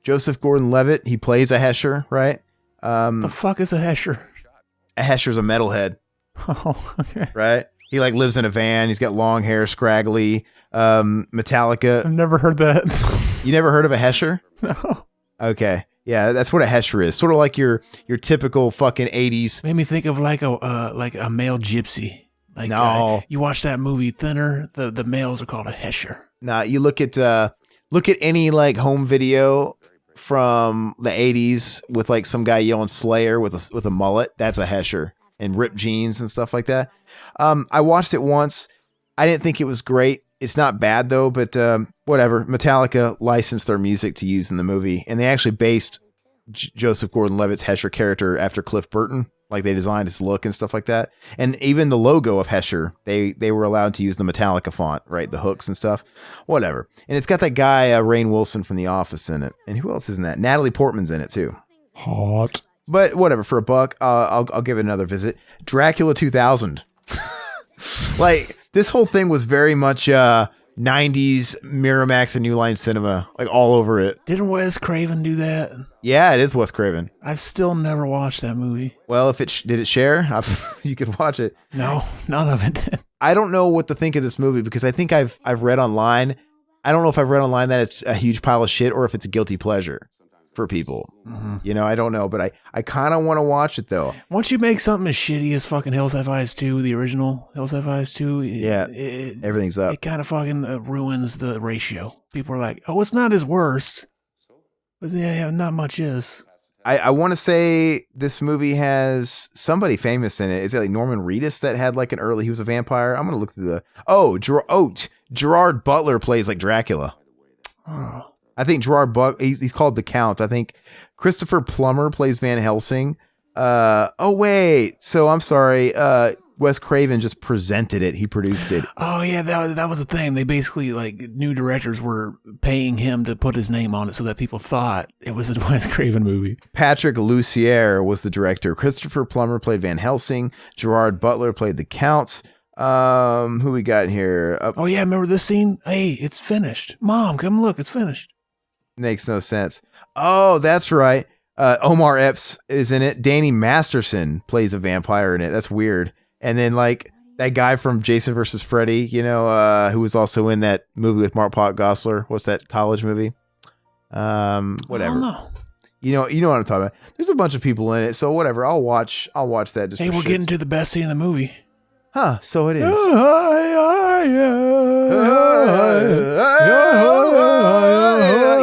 Speaker 1: Joseph Gordon-Levitt, he plays a Hesher, right?
Speaker 3: The fuck is a Hesher?
Speaker 1: A Hesher's a metalhead.
Speaker 3: Oh, okay.
Speaker 1: Right? He like lives in a van. He's got long hair, scraggly. Metallica.
Speaker 3: I've never heard that.
Speaker 1: You never heard of a Hesher?
Speaker 3: No.
Speaker 1: Okay. Yeah, that's what a Hesher is. Sort of like your typical fucking 80s.
Speaker 3: Made me think of like a male gypsy. Like,
Speaker 1: no.
Speaker 3: You watch that movie Thinner, the males are called a Hesher.
Speaker 1: Nah, you look at any like home video from the 80s with like some guy yelling Slayer with a mullet. That's a Hesher, and ripped jeans and stuff like that. I watched it once. I didn't think it was great. It's not bad though, but whatever. Metallica licensed their music to use in the movie, and they actually based Joseph Gordon-Levitt's Hesher character after Cliff Burton. Like they designed his look and stuff like that. And even the logo of Hesher, they were allowed to use the Metallica font, right? The hooks and stuff, whatever. And it's got that guy, Rainn Wilson from The Office in it. And who else is in that? Natalie Portman's in it too.
Speaker 3: Hot.
Speaker 1: But whatever, for $1, I'll give it another visit. Dracula 2000. Like this whole thing was very much, 90s Miramax and New Line Cinema, like all over it.
Speaker 3: Didn't Wes Craven do that?
Speaker 1: Yeah, it is Wes Craven.
Speaker 3: I've still never watched that movie.
Speaker 1: Well, if it did it share, you could watch it.
Speaker 3: No, none of it did.
Speaker 1: I don't know what to think of this movie because I think I've read online. I don't know if I've read online that it's a huge pile of shit or if it's a guilty pleasure for people. You know, I don't know, but I kind of want to watch it though.
Speaker 3: Once you make something as shitty as fucking Hills Have Eyes 2, the original Hills Have Eyes 2,
Speaker 1: everything's up.
Speaker 3: It kind of fucking ruins the ratio. People are like, oh, it's not his worst. But yeah, not much is.
Speaker 1: I want to say this movie has somebody famous in it. Is it like Norman Reedus that had like he was a vampire? I'm going to look through Gerard Butler plays like Dracula.
Speaker 3: Oh.
Speaker 1: I think he's called the Count. I think Christopher Plummer plays Van Helsing. Wait. So I'm sorry. Wes Craven just presented it. He produced it.
Speaker 3: Oh yeah, that was a thing. They basically like new directors were paying him to put his name on it so that people thought it was a Wes Craven movie.
Speaker 1: Patrick Lussier was the director. Christopher Plummer played Van Helsing. Gerard Butler played the Count. Who we got here?
Speaker 3: Oh yeah, remember this scene? Hey, it's finished. Mom, come look, it's finished.
Speaker 1: Makes no sense. Oh, that's right. Omar Epps is in it. Danny Masterson plays a vampire in it. That's weird. And then like that guy from Jason versus Freddy, you know, who was also in that movie with Mark Gosselaar. What's that college movie? Whatever.
Speaker 3: I don't know.
Speaker 1: You know what I'm talking about. There's a bunch of people in it, so whatever. I'll watch that. Just
Speaker 3: hey, we're getting to the best scene in the movie.
Speaker 1: Huh? So it is. You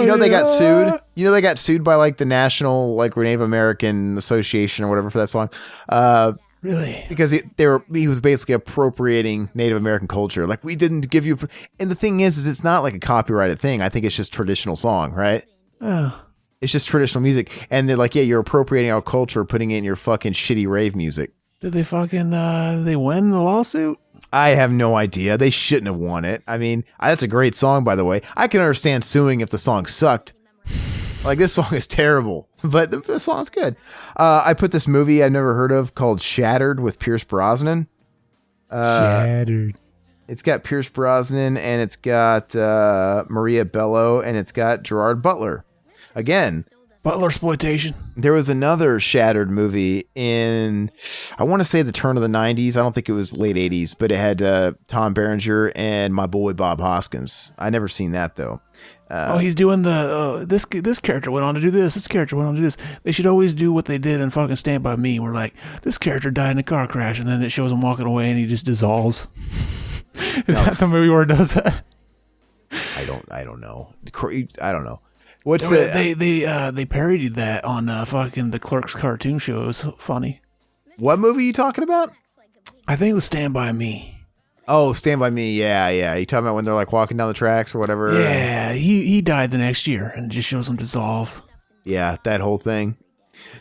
Speaker 1: know they got sued. You know they got sued by like the National like Native American Association or whatever for that song.
Speaker 3: Really?
Speaker 1: Because he was basically appropriating Native American culture. Like we didn't give you. And the thing is it's not like a copyrighted thing. I think it's just traditional song, right?
Speaker 3: Oh.
Speaker 1: It's just traditional music, and they're like, yeah, you're appropriating our culture, putting it in your fucking shitty rave music.
Speaker 3: Did they fucking they win the lawsuit?
Speaker 1: I have no idea. They shouldn't have won it. I mean, that's a great song, by the way. I can understand suing if the song sucked. Like, this song is terrible, but the song's good. I put this movie I've never heard of called Shattered with Pierce Brosnan.
Speaker 3: Shattered.
Speaker 1: It's got Pierce Brosnan, and it's got Maria Bello, and it's got Gerard Butler. Again,
Speaker 3: Butler exploitation.
Speaker 1: there was another Shattered movie in, I want to say the turn of the 90s. I don't think it was late 80s, but it had Tom Berenger and my boy Bob Hoskins. I never seen that, though.
Speaker 3: He's doing the this character went on to do this. This character went on to do this. They should always do what they did in fucking Stand By Me. We're like, this character died in a car crash, and then it shows him walking away, and he just dissolves. Is that the movie where it does that?
Speaker 1: I don't know. I don't know. What's
Speaker 3: They parodied that on fucking the Clerks cartoon show. It was funny.
Speaker 1: What movie are you talking about?
Speaker 3: I think it was Stand By Me.
Speaker 1: Oh, Stand By Me. Yeah. You talking about when they're like walking down the tracks or whatever?
Speaker 3: Yeah, he died the next year, and it just shows him dissolve.
Speaker 1: Yeah, that whole thing.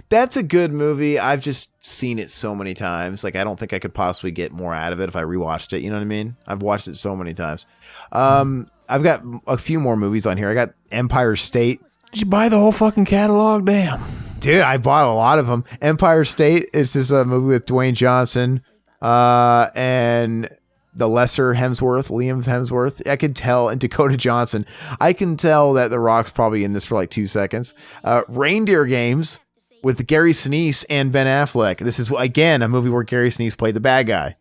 Speaker 1: That's a good movie. I've just seen it so many times. Like, I don't think I could possibly get more out of it if I rewatched it. You know what I mean? I've watched it so many times. I've got a few more movies on here. I got Empire State.
Speaker 3: Did you buy the whole fucking catalog? Damn.
Speaker 1: Dude, I bought a lot of them. Empire State is this movie with Dwayne Johnson and the lesser Liam Hemsworth. I could tell, and Dakota Johnson. I can tell that The Rock's probably in this for like 2 seconds. Reindeer Games with Gary Sinise and Ben Affleck. This is, again, a movie where Gary Sinise played the bad guy.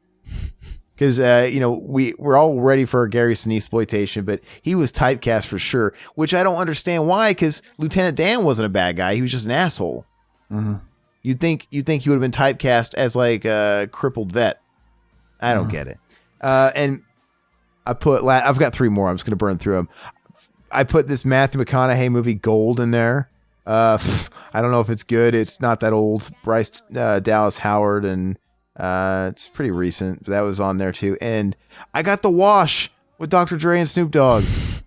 Speaker 1: Because, we're all ready for a Gary Sinise exploitation, but he was typecast for sure, which I don't understand why, because Lieutenant Dan wasn't a bad guy. He was just an asshole.
Speaker 3: Mm-hmm.
Speaker 1: You'd think he would have been typecast as like a crippled vet. I don't get it. And I've got 3 more. I'm just going to burn through them. I put this Matthew McConaughey movie Gold in there. I don't know if it's good. It's not that old. Bryce Dallas Howard, and it's pretty recent. That was on there too. And I got The Wash with Dr. Dre and Snoop Dogg.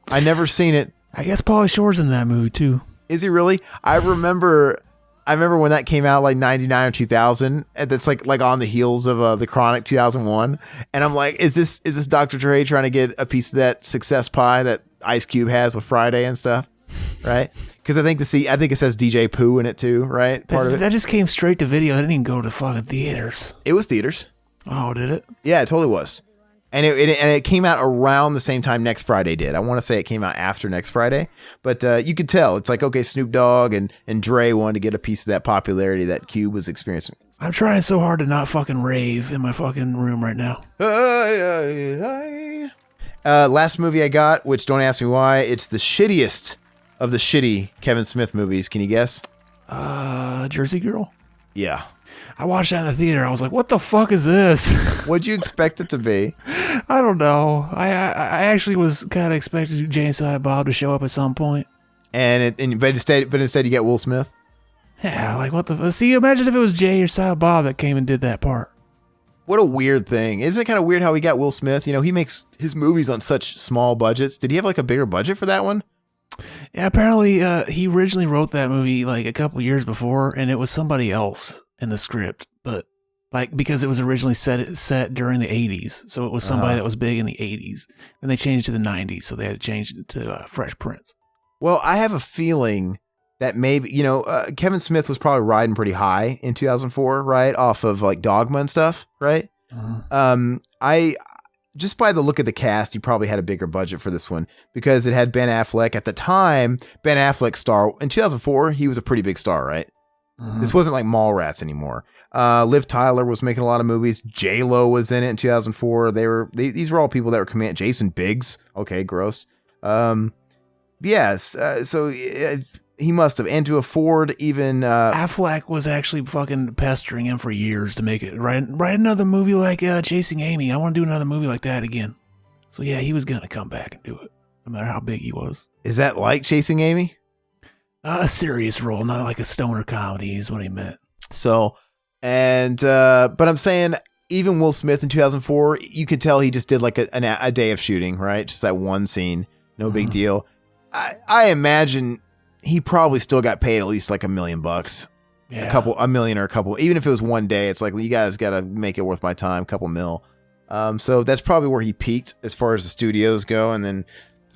Speaker 1: I never seen it.
Speaker 3: I guess Pauly Shore's in that movie too.
Speaker 1: Is he really? I remember when that came out, like 99 or 2000, and that's like on the heels of The Chronic 2001. And I'm like, is this Dr. Dre trying to get a piece of that success pie that Ice Cube has with Friday and stuff, right? Because I think it says DJ Pooh in it too, right? Part of it.
Speaker 3: That just came straight to video. It didn't even go to fucking theaters.
Speaker 1: It was theaters.
Speaker 3: Oh, did it?
Speaker 1: Yeah, it totally was. And it came out around the same time Next Friday did. I want to say it came out after Next Friday, but you could tell. It's like, okay, Snoop Dogg and Dre wanted to get a piece of that popularity that Cube was experiencing.
Speaker 3: I'm trying so hard to not fucking rave in my fucking room right now.
Speaker 1: Last movie I got, which don't ask me why, it's the shittiest of the shitty Kevin Smith movies. Can you guess?
Speaker 3: Jersey Girl.
Speaker 1: Yeah.
Speaker 3: I watched that in the theater. I was like, what the fuck is this?
Speaker 1: What'd you expect it to be?
Speaker 3: I don't know. I actually was kind of expecting Jay and Silent Bob to show up at some point.
Speaker 1: But instead you get Will Smith.
Speaker 3: Yeah, like what the... See, imagine if it was Jay or Silent Bob that came and did that part.
Speaker 1: What a weird thing. Isn't it kind of weird how he got Will Smith? You know, he makes his movies on such small budgets. Did he have like a bigger budget for that one?
Speaker 3: Yeah, apparently he originally wrote that movie like a couple years before, and it was somebody else in the script. But like because it was originally set during the 80s, so it was somebody that was big in the 80s. And they changed it to the 90s, so they had to change it to Fresh Prince.
Speaker 1: Well, I have a feeling that maybe, you know, Kevin Smith was probably riding pretty high in 2004, right? Off of like Dogma and stuff, right?
Speaker 3: Mm-hmm.
Speaker 1: I just by the look of the cast, he probably had a bigger budget for this one because it had Ben Affleck at the time. Ben Affleck star in 2004, he was a pretty big star, right?
Speaker 3: Mm-hmm.
Speaker 1: This wasn't like Mallrats anymore. Liv Tyler was making a lot of movies. J-Lo was in it in 2004. These were all people that were command. Jason Biggs. Okay, gross. Yes. So he must have, and to afford even
Speaker 3: Affleck was actually fucking pestering him for years to make it write another movie like Chasing Amy. I want to do another movie like that again. So yeah, he was gonna come back and do it, no matter how big he was.
Speaker 1: Is that like Chasing Amy?
Speaker 3: A serious role, not like a stoner comedy, is what he meant.
Speaker 1: So, and but I'm saying even Will Smith in 2004, you could tell he just did like a day of shooting, right? Just that one scene, no big deal. I imagine he probably still got paid at least like $1 million,
Speaker 3: Yeah.
Speaker 1: $1 million or a couple. Even if it was one day, it's like you guys got to make it worth my time, couple mil. So that's probably where he peaked as far as the studios go. And then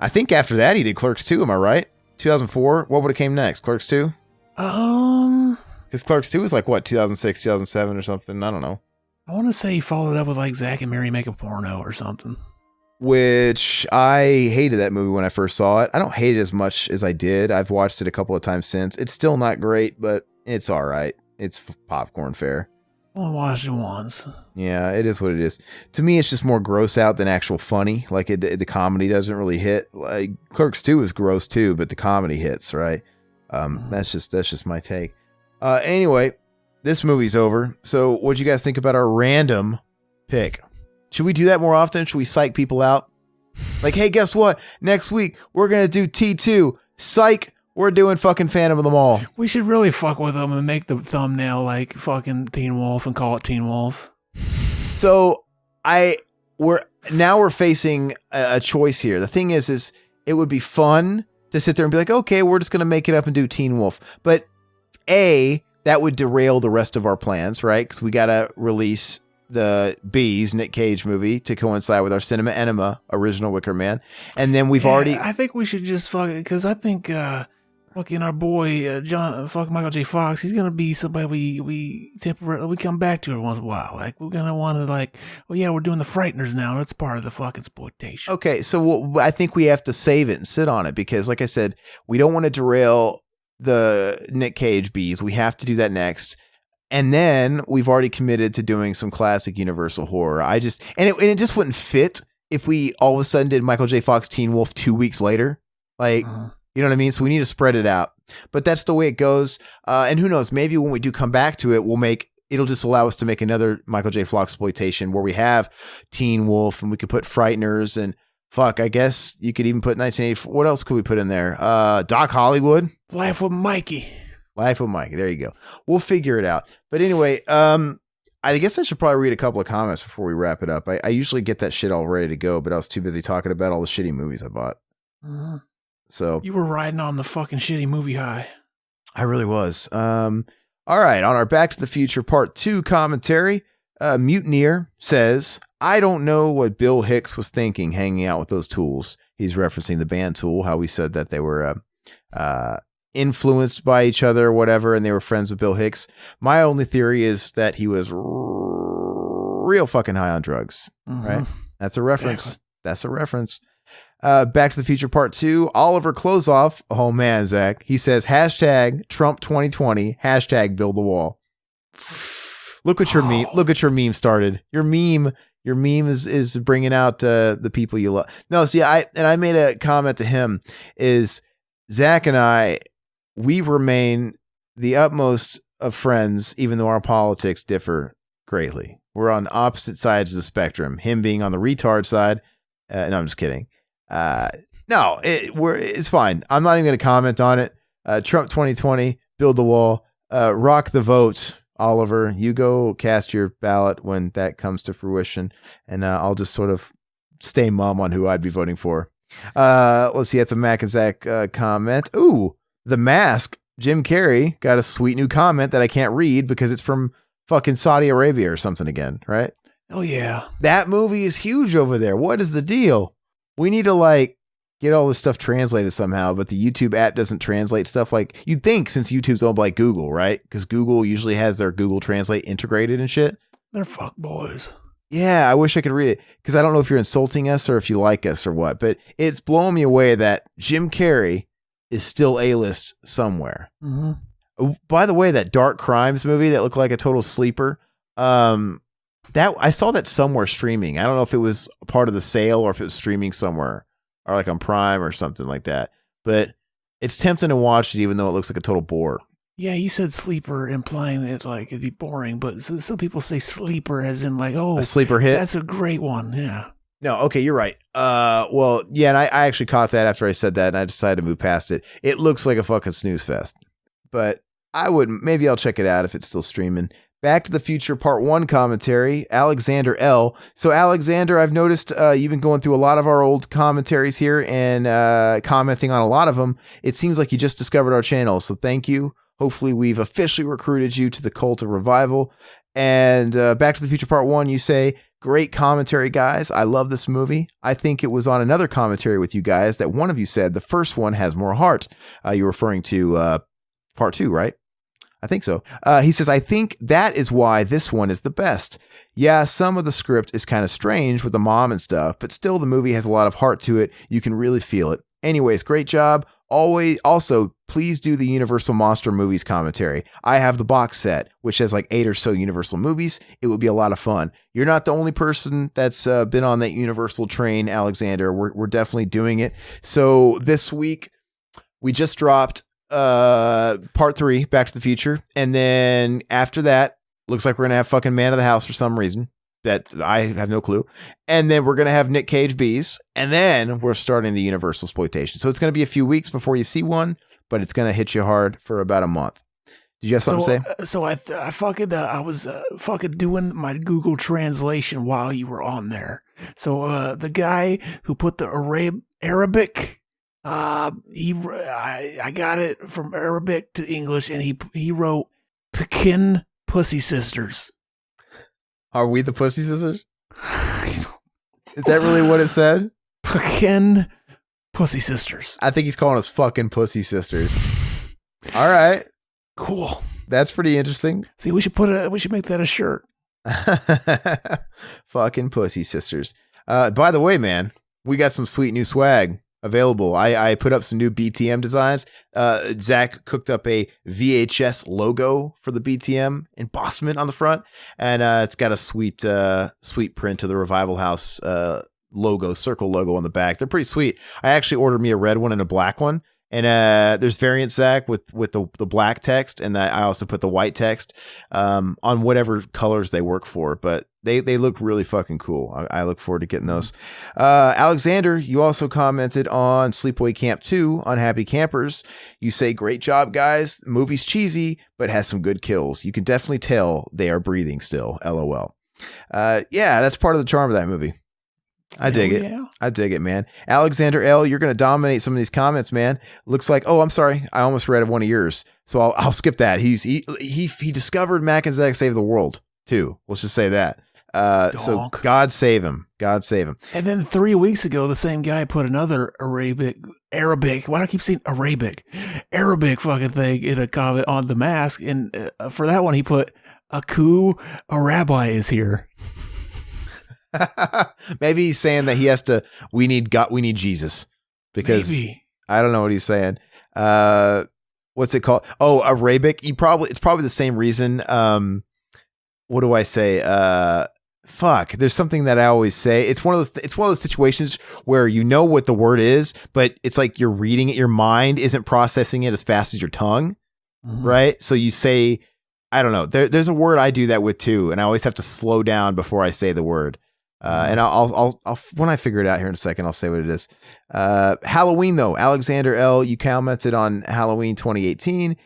Speaker 1: I think after that he did Clerks 2. Am I right? 2004. What would have came next? Clerks 2. Because Clerks 2 was like what 2006, 2007 or something. I don't know.
Speaker 3: I want to say he followed up with like Zack and Mary Make a Porno or something.
Speaker 1: Which I hated that movie when I first saw it. I don't hate it as much as I did. I've watched it a couple of times since. It's still not great, but it's all right. It's popcorn fare.
Speaker 3: I watched it once.
Speaker 1: Yeah, it is what it is. To me, it's just more gross out than actual funny. Like the comedy doesn't really hit. Like Clerks 2 is gross too, but the comedy hits, right? That's just my take. Anyway, this movie's over. So what'd you guys think about our random pick? Should we do that more often? Should we psych people out? Like, hey, guess what? Next week, we're going to do T2. Psych. We're doing fucking Phantom of the Mall.
Speaker 3: We should really fuck with them and make the thumbnail like fucking Teen Wolf and call it Teen Wolf.
Speaker 1: So we're facing a choice here. The thing is it would be fun to sit there and be like, okay, we're just going to make it up and do Teen Wolf. But that would derail the rest of our plans, right? Because we got to release the Bees Nick Cage movie to coincide with our Cinema Enema original Wicker Man. And then I
Speaker 3: think we should just fuck it, because I think fucking our boy Michael J. Fox, he's gonna be somebody we temporarily come back to it once in a while. Like we're gonna want to like, oh yeah, we're doing the Frighteners now. That's part of the fucking exploitation.
Speaker 1: Okay, so I think we have to save it and sit on it because, like I said, we don't want to derail the Nick Cage Bees. We have to do that next. And then we've already committed to doing some classic Universal horror. And it just wouldn't fit if we all of a sudden did Michael J. Fox Teen Wolf 2 weeks later. Like, you know what I mean? So we need to spread it out. But that's the way it goes. And who knows? Maybe when we do come back to it, it'll just allow us to make another Michael J. Fox exploitation where we have Teen Wolf and we could put Frighteners and I guess you could even put 1984. What else could we put in there? Doc Hollywood.
Speaker 3: Life with Mikey.
Speaker 1: There you go. We'll figure it out. But anyway, I guess I should probably read a couple of comments before we wrap it up. I usually get that shit all ready to go, but I was too busy talking about all the shitty movies I bought. So
Speaker 3: you were riding on the fucking shitty movie high.
Speaker 1: I really was. All right. On our Back to the Future Part 2 commentary, Mutineer says, I don't know what Bill Hicks was thinking hanging out with those tools. He's referencing the band Tool, how we said that they were influenced by each other or whatever, and they were friends with Bill Hicks. My only theory is that he was real fucking high on drugs, right? That's a reference.
Speaker 3: Exactly.
Speaker 1: That's a reference. Back to the Future Part 2, Oliver Klozoff. Oh man, Zach. He says, hashtag Trump 2020, hashtag build the wall. Look what your meme started. Your Your meme is bringing out the people you love. No, see, I made a comment to him is Zach and I, we remain the utmost of friends, even though our politics differ greatly. We're on opposite sides of the spectrum. Him being on the retard side. No, I'm just kidding. No, it's fine. I'm not even going to comment on it. Trump 2020, build the wall, rock the vote. Oliver, you go cast your ballot when that comes to fruition, and I'll just sort of stay mum on who I'd be voting for. Let's see, that's a Mac and Zach comment. Ooh, The Mask. Jim Carrey got a sweet new comment that I can't read because it's from fucking Saudi Arabia or something again, right?
Speaker 3: Oh, yeah.
Speaker 1: That movie is huge over there. What is the deal? We need to get all this stuff translated somehow, but the YouTube app doesn't translate stuff like you'd think since YouTube's owned by Google, right? Because Google usually has their Google Translate integrated and shit.
Speaker 3: They're fuck boys.
Speaker 1: Yeah, I wish I could read it because I don't know if you're insulting us or if you like us or what, but it's blowing me away that Jim Carrey is still A-list somewhere.
Speaker 3: Mm-hmm.
Speaker 1: By the way, that Dark Crimes movie that looked like a total sleeper, that I saw that somewhere streaming. I don't know if it was part of the sale or if it was streaming somewhere or like on Prime or something like that. But it's tempting to watch it even though it looks like a total bore.
Speaker 3: Yeah, you said sleeper, implying that it'd be boring, but some people say sleeper as in a
Speaker 1: sleeper hit.
Speaker 3: That's a great one. Yeah.
Speaker 1: No, okay, you're right. Well, yeah, and I actually caught that after I said that, and I decided to move past it. It looks like a fucking snooze fest, but maybe I'll check it out if it's still streaming. Back to the Future Part 1 commentary, Alexander L. So, Alexander, I've noticed you've been going through a lot of our old commentaries here and commenting on a lot of them. It seems like you just discovered our channel, so thank you. Hopefully, we've officially recruited you to the cult of revival. And Back to the Future Part 1, you say, great commentary, guys. I love this movie. I think it was on another commentary with you guys that one of you said the first one has more heart. You're referring to Part 2, right? I think so. He says, I think that is why this one is the best. Yeah, some of the script is kind of strange with the mom and stuff, but still the movie has a lot of heart to it. You can really feel it. Anyways, great job. Also, please do the Universal Monster Movies commentary. I have the box set, which has 8 or so Universal movies. It would be a lot of fun. You're not the only person that's been on that Universal train, Alexander. We're definitely doing it. So this week, we just dropped Part 3, Back to the Future. And then after that, looks like we're going to have fucking Man of the House for some reason. That I have no clue. And then we're going to have Nick Cage Bees. And then we're starting the Universal exploitation. So it's going to be a few weeks before you see one, but it's going to hit you hard for about a month. Did you have something to say?
Speaker 3: So I was fucking doing my Google translation while you were on there. So the guy who put the Arabic, I got it from Arabic to English, and he wrote Pekin Pussy Sisters.
Speaker 1: Are we the Pussy Sisters? Is that really what it said?
Speaker 3: Pekin Pussy Sisters.
Speaker 1: I think he's calling us fucking Pussy Sisters. All right.
Speaker 3: Cool.
Speaker 1: That's pretty interesting.
Speaker 3: See, we should make that a shirt.
Speaker 1: Fucking Pussy Sisters. By the way, man, we got some sweet new swag available. I put up some new BTM designs. Zach cooked up a VHS logo for the BTM embossment on the front, and it's got a sweet print of the Revival House logo, circle logo on the back. They're pretty sweet. I actually ordered me a red one and a black one. And there's variant, Zach, with the black text, and I also put the white text on whatever colors they work for. But they look really fucking cool. I look forward to getting those. Alexander, you also commented on Sleepaway Camp 2, Unhappy Campers. You say, great job, guys. The movie's cheesy, but has some good kills. You can definitely tell they are breathing still. LOL. Yeah, that's part of the charm of that movie. I dig it.
Speaker 3: Yeah.
Speaker 1: I dig it, man. Alexander L., you're going to dominate some of these comments, man. Looks like, oh, I'm sorry. I almost read one of yours. So I'll skip that. He discovered Mac and Zach Save the World, too. Let's just say that. So God save him. God save him.
Speaker 3: And then 3 weeks ago, the same guy put another Arabic. Why do I keep saying Arabic fucking thing in a comment on The Mask? And for that one, he put, a rabbi is here.
Speaker 1: Maybe he's saying that he has to. We need Jesus, because maybe. I don't know what he's saying. What's it called? Oh, Arabic. It's probably the same reason. What do I say? fuck, there's something that I always say. It's one of those situations where you know what the word is, but it's like you're reading it. Your mind isn't processing it as fast as your tongue. Right. So you say, I don't know, there's a word I do that with too. And I always have to slow down before I say the word. And I'll when I figure it out here in a second, I'll say what it is. Halloween though, Alexander L, you commented on Halloween 2018.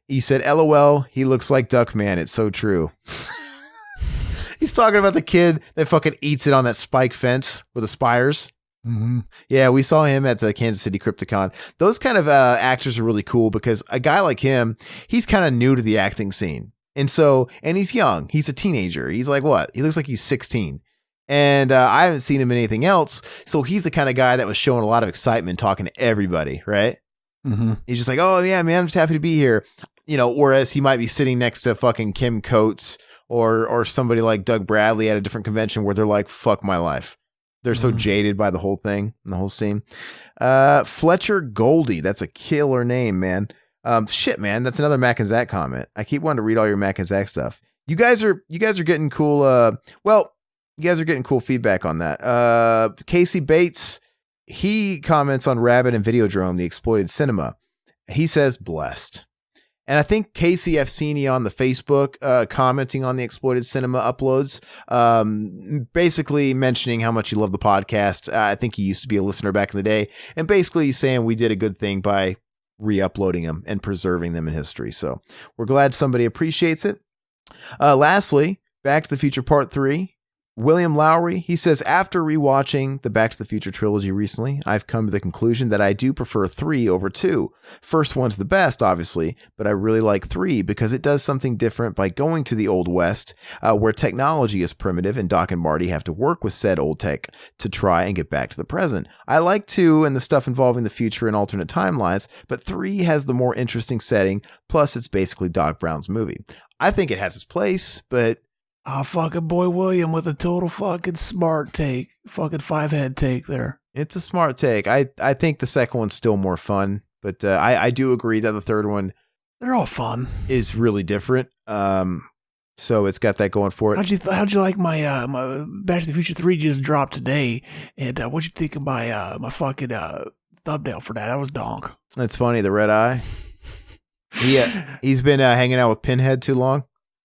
Speaker 1: You said, LOL, he looks like Duckman. It's so true. He's talking about the kid that fucking eats it on that spike fence with the spires. Mm-hmm. Yeah, we saw him at the Kansas City Crypticon. Those kind of actors are really cool because a guy like him, he's kind of new to the acting scene. And he's young. He's a teenager. He's like, what? He looks like he's 16. And I haven't seen him in anything else. So he's the kind of guy that was showing a lot of excitement talking to everybody, right? Mm-hmm. He's just like, oh, yeah, man, I'm just happy to be here. You know, whereas he might be sitting next to fucking Kim Coates or somebody like Doug Bradley at a different convention where they're like, fuck my life. They're so jaded by the whole thing and the whole scene. Fletcher Goldie. That's a killer name, man. Shit, man. That's another Mac and Zach comment. I keep wanting to read all your Mac and Zach stuff. You guys are getting cool. You guys are getting cool feedback on that. Casey Bates, he comments on Rabbit and Videodrome, the exploited cinema. He says blessed. And I think Casey, I've seen you on the Facebook commenting on the exploited cinema uploads, basically mentioning how much you love the podcast. I think he used to be a listener back in the day. And basically he's saying we did a good thing by re-uploading them and preserving them in history. So we're glad somebody appreciates it. Lastly, Back to the Future Part 3. William Lowry, he says, after rewatching the Back to the Future trilogy recently, I've come to the conclusion that I do prefer 3 over 2. First one's the best, obviously, but I really like 3 because it does something different by going to the Old West, where technology is primitive and Doc and Marty have to work with said old tech to try and get back to the present. I like 2 and the stuff involving the future and alternate timelines, but 3 has the more interesting setting, plus it's basically Doc Brown's movie. I think it has its place, but
Speaker 3: fucking boy William with a total fucking smart take. Fucking 5-head take there.
Speaker 1: It's a smart take. I think the second one's still more fun, but I do agree that the third one,
Speaker 3: they're all fun,
Speaker 1: is really different. So it's got that going for it.
Speaker 3: How'd you like my my Back to the Future 3 just dropped today? And what'd you think of my fucking thumbnail for that? That was donk.
Speaker 1: That's funny. The red eye. He's been hanging out with Pinhead too long.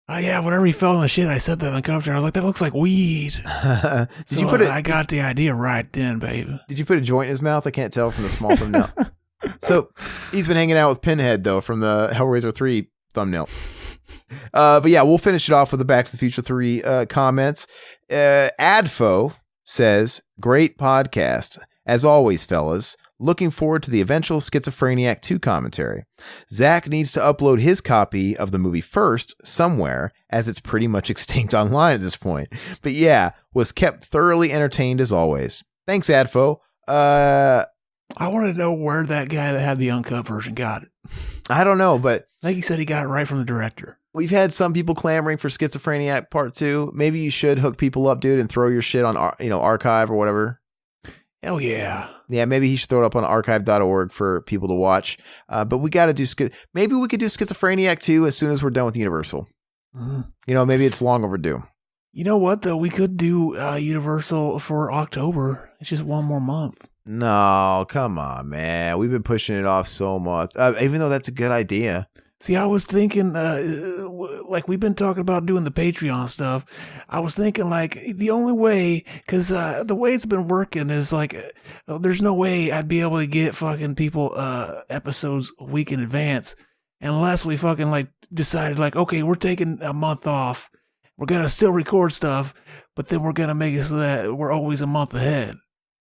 Speaker 3: Yeah, whenever he fell in the shit, I said that in the commentary. I was like, that looks like weed. I got the idea right then, baby.
Speaker 1: Did you put a joint in his mouth? I can't tell from the small thumbnail. So he's been hanging out with Pinhead, though, from the Hellraiser 3 thumbnail. But yeah, we'll finish it off with the Back to the Future 3 comments. Adfo says, great podcast. As always, fellas. Looking forward to the eventual Schizophreniac 2 commentary. Zach needs to upload his copy of the movie first somewhere, as it's pretty much extinct online at this point. But yeah, was kept thoroughly entertained as always. Thanks, Adfo.
Speaker 3: I want to know where that guy that had the uncut version got it.
Speaker 1: I don't know, but
Speaker 3: I think he said he got it right from the director.
Speaker 1: We've had some people clamoring for Schizophreniac Part 2. Maybe you should hook people up, dude, and throw your shit on archive or whatever.
Speaker 3: Hell yeah.
Speaker 1: Yeah, maybe he should throw it up on archive.org for people to watch. But we got to do, maybe we could do Schizophreniac 2 as soon as we're done with Universal. Mm-hmm. Maybe it's long overdue.
Speaker 3: You know what, though? We could do Universal for October. It's just one more month.
Speaker 1: No, come on, man. We've been pushing it off so much, even though that's a good idea.
Speaker 3: See, I was thinking, like we've been talking about doing the Patreon stuff. I was thinking like the only way, because the way it's been working is like, there's no way I'd be able to get fucking people episodes a week in advance unless we fucking like decided like, okay, we're taking a month off. We're going to still record stuff, but then we're going to make it so that we're always a month ahead.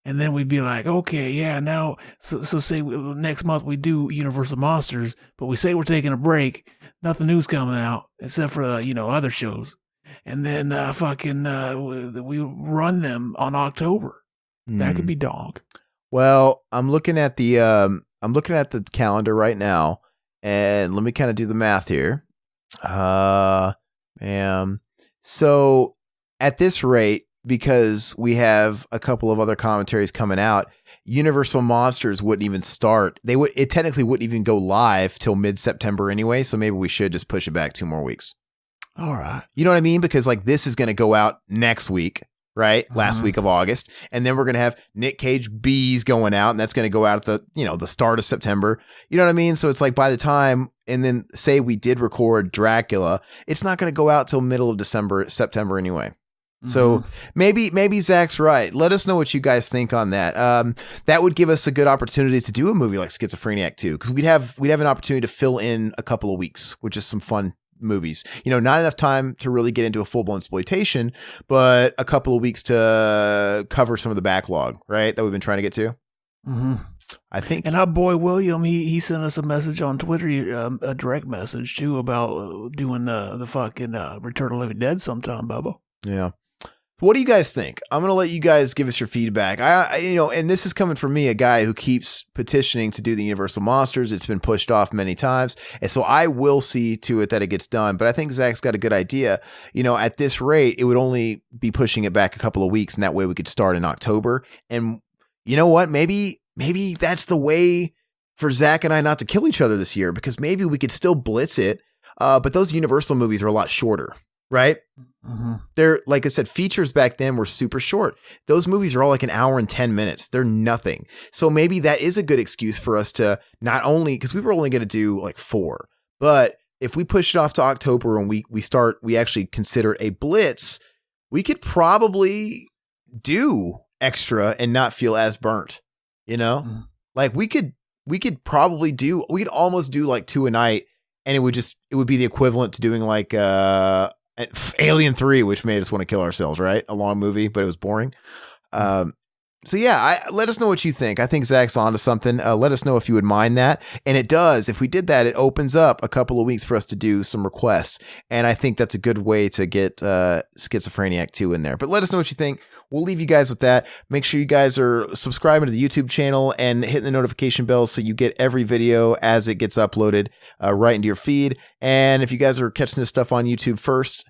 Speaker 3: And then we'd be like, okay, yeah, now, so say next month we do Universal Monsters, but we say we're taking a break, nothing new's coming out, except for, other shows. And then we run them on October. That could be dog. Well,
Speaker 1: I'm looking at the calendar right now, and let me kind of do the math here. So at this rate, because we have a couple of other commentaries coming out, Universal Monsters wouldn't even start. It technically wouldn't even go live till mid-September anyway, so maybe we should just push it back 2 more weeks.
Speaker 3: All right.
Speaker 1: You know what I mean? Because like this is going to go out next week, right? Last week of August. And then we're going to have Nick Cage B's going out, and that's going to go out at the, you know, the start of September. You know what I mean? So it's like by the time, and then say we did record Dracula, it's not going to go out till middle of September anyway. So maybe Zach's right. Let us know what you guys think on that. That would give us a good opportunity to do a movie like Schizophrenic 2, because we'd have an opportunity to fill in a couple of weeks, which is some fun movies. You know, not enough time to really get into a full-blown exploitation, but a couple of weeks to cover some of the backlog, right? That we've been trying to get to. I think.
Speaker 3: And our boy William, he sent us a message on Twitter, a direct message too, about doing the fucking Return of the Living Dead sometime, Bubba.
Speaker 1: Yeah. What do you guys think? I'm going to let you guys give us your feedback. I you know, and this is coming from me, a guy who keeps petitioning to do the Universal Monsters. It's been pushed off many times. And so I will see to it that it gets done. But I think Zach's got a good idea. You know, at this rate, it would only be pushing it back a couple of weeks. And that way we could start in October. And you know what? Maybe that's the way for Zach and I not to kill each other this year, because maybe we could still blitz it. But those Universal movies are a lot shorter, right? They're, like I said, features back then were super short. Those movies are all like an hour and 10 minutes. They're nothing. So maybe that is a good excuse for us to not only, because we were only going to do like 4, but if we push it off to October and we actually consider a blitz, we could probably do extra and not feel as burnt, you know? Like we could almost do like 2 a night, and it would be the equivalent to doing like Alien 3, which made us want to kill ourselves, right? A long movie, but it was boring. So yeah, let us know what you think. I think Zach's onto something. Let us know if you would mind that. And it does. If we did that, it opens up a couple of weeks for us to do some requests. And I think that's a good way to get Schizophrenic 2 in there. But let us know what you think. We'll leave you guys with that. Make sure you guys are subscribing to the YouTube channel and hitting the notification bell so you get every video as it gets uploaded right into your feed. And if you guys are catching this stuff on YouTube first,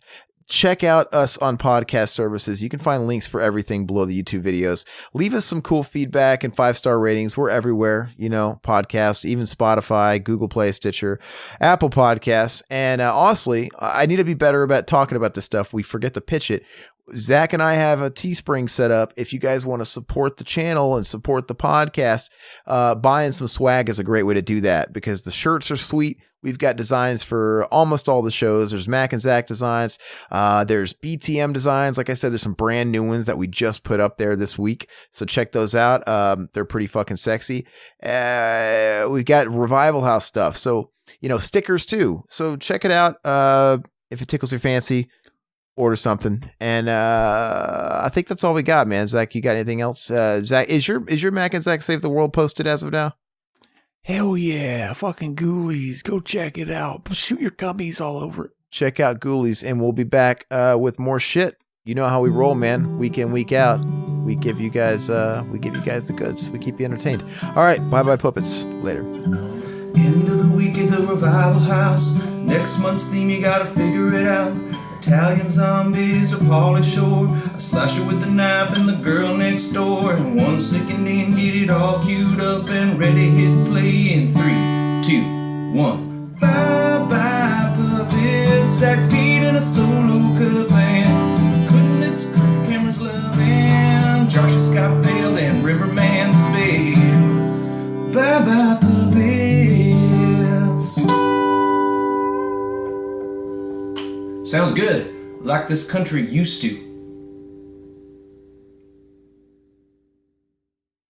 Speaker 1: check out us on podcast services. You can find links for everything below the YouTube videos. Leave us some cool feedback and 5-star ratings. We're everywhere, you know, podcasts, even Spotify, Google Play, Stitcher, Apple Podcasts. And honestly, I need to be better about talking about this stuff. We forget to pitch it. Zach and I have a Teespring set up. If you guys want to support the channel and support the podcast, buying some swag is a great way to do that, because the shirts are sweet. We've got designs for almost all the shows. There's Mac and Zach designs. There's BTM designs. Like I said, there's some brand new ones that we just put up there this week. So check those out. They're pretty fucking sexy. We've got Revival House stuff. So, you know, stickers too. So check it out. If it tickles your fancy, order something. And I think that's all we got, man. Zach, you got anything else? Zach, is your Mac and Zach Save the World posted as of now?
Speaker 3: Hell yeah. Fucking Ghoulies. Go check it out. Shoot your gummies all over it.
Speaker 1: Check out Ghoulies, and we'll be back with more shit. You know how we roll, man. Week in, week out. We give you guys the goods. We keep you entertained. All right. Bye-bye, puppets. Later.
Speaker 2: End of the week at the Revival House. Next month's theme, you gotta figure it out. Italian zombies or Pauly Shore, a slasher with a knife and the girl next door, and 1 second in, get it all queued up and ready, hit play in 3, 2, 1. Bye bye puppets, Zach Pete and a solo cut band. Couldn't miss Cameron's love and Josh and Scott failed and Riverman's bail. Bye bye puppets. Sounds good, like this country used to.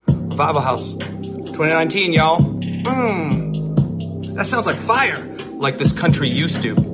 Speaker 2: Revival House, 2019, y'all. That sounds like fire, like this country used to.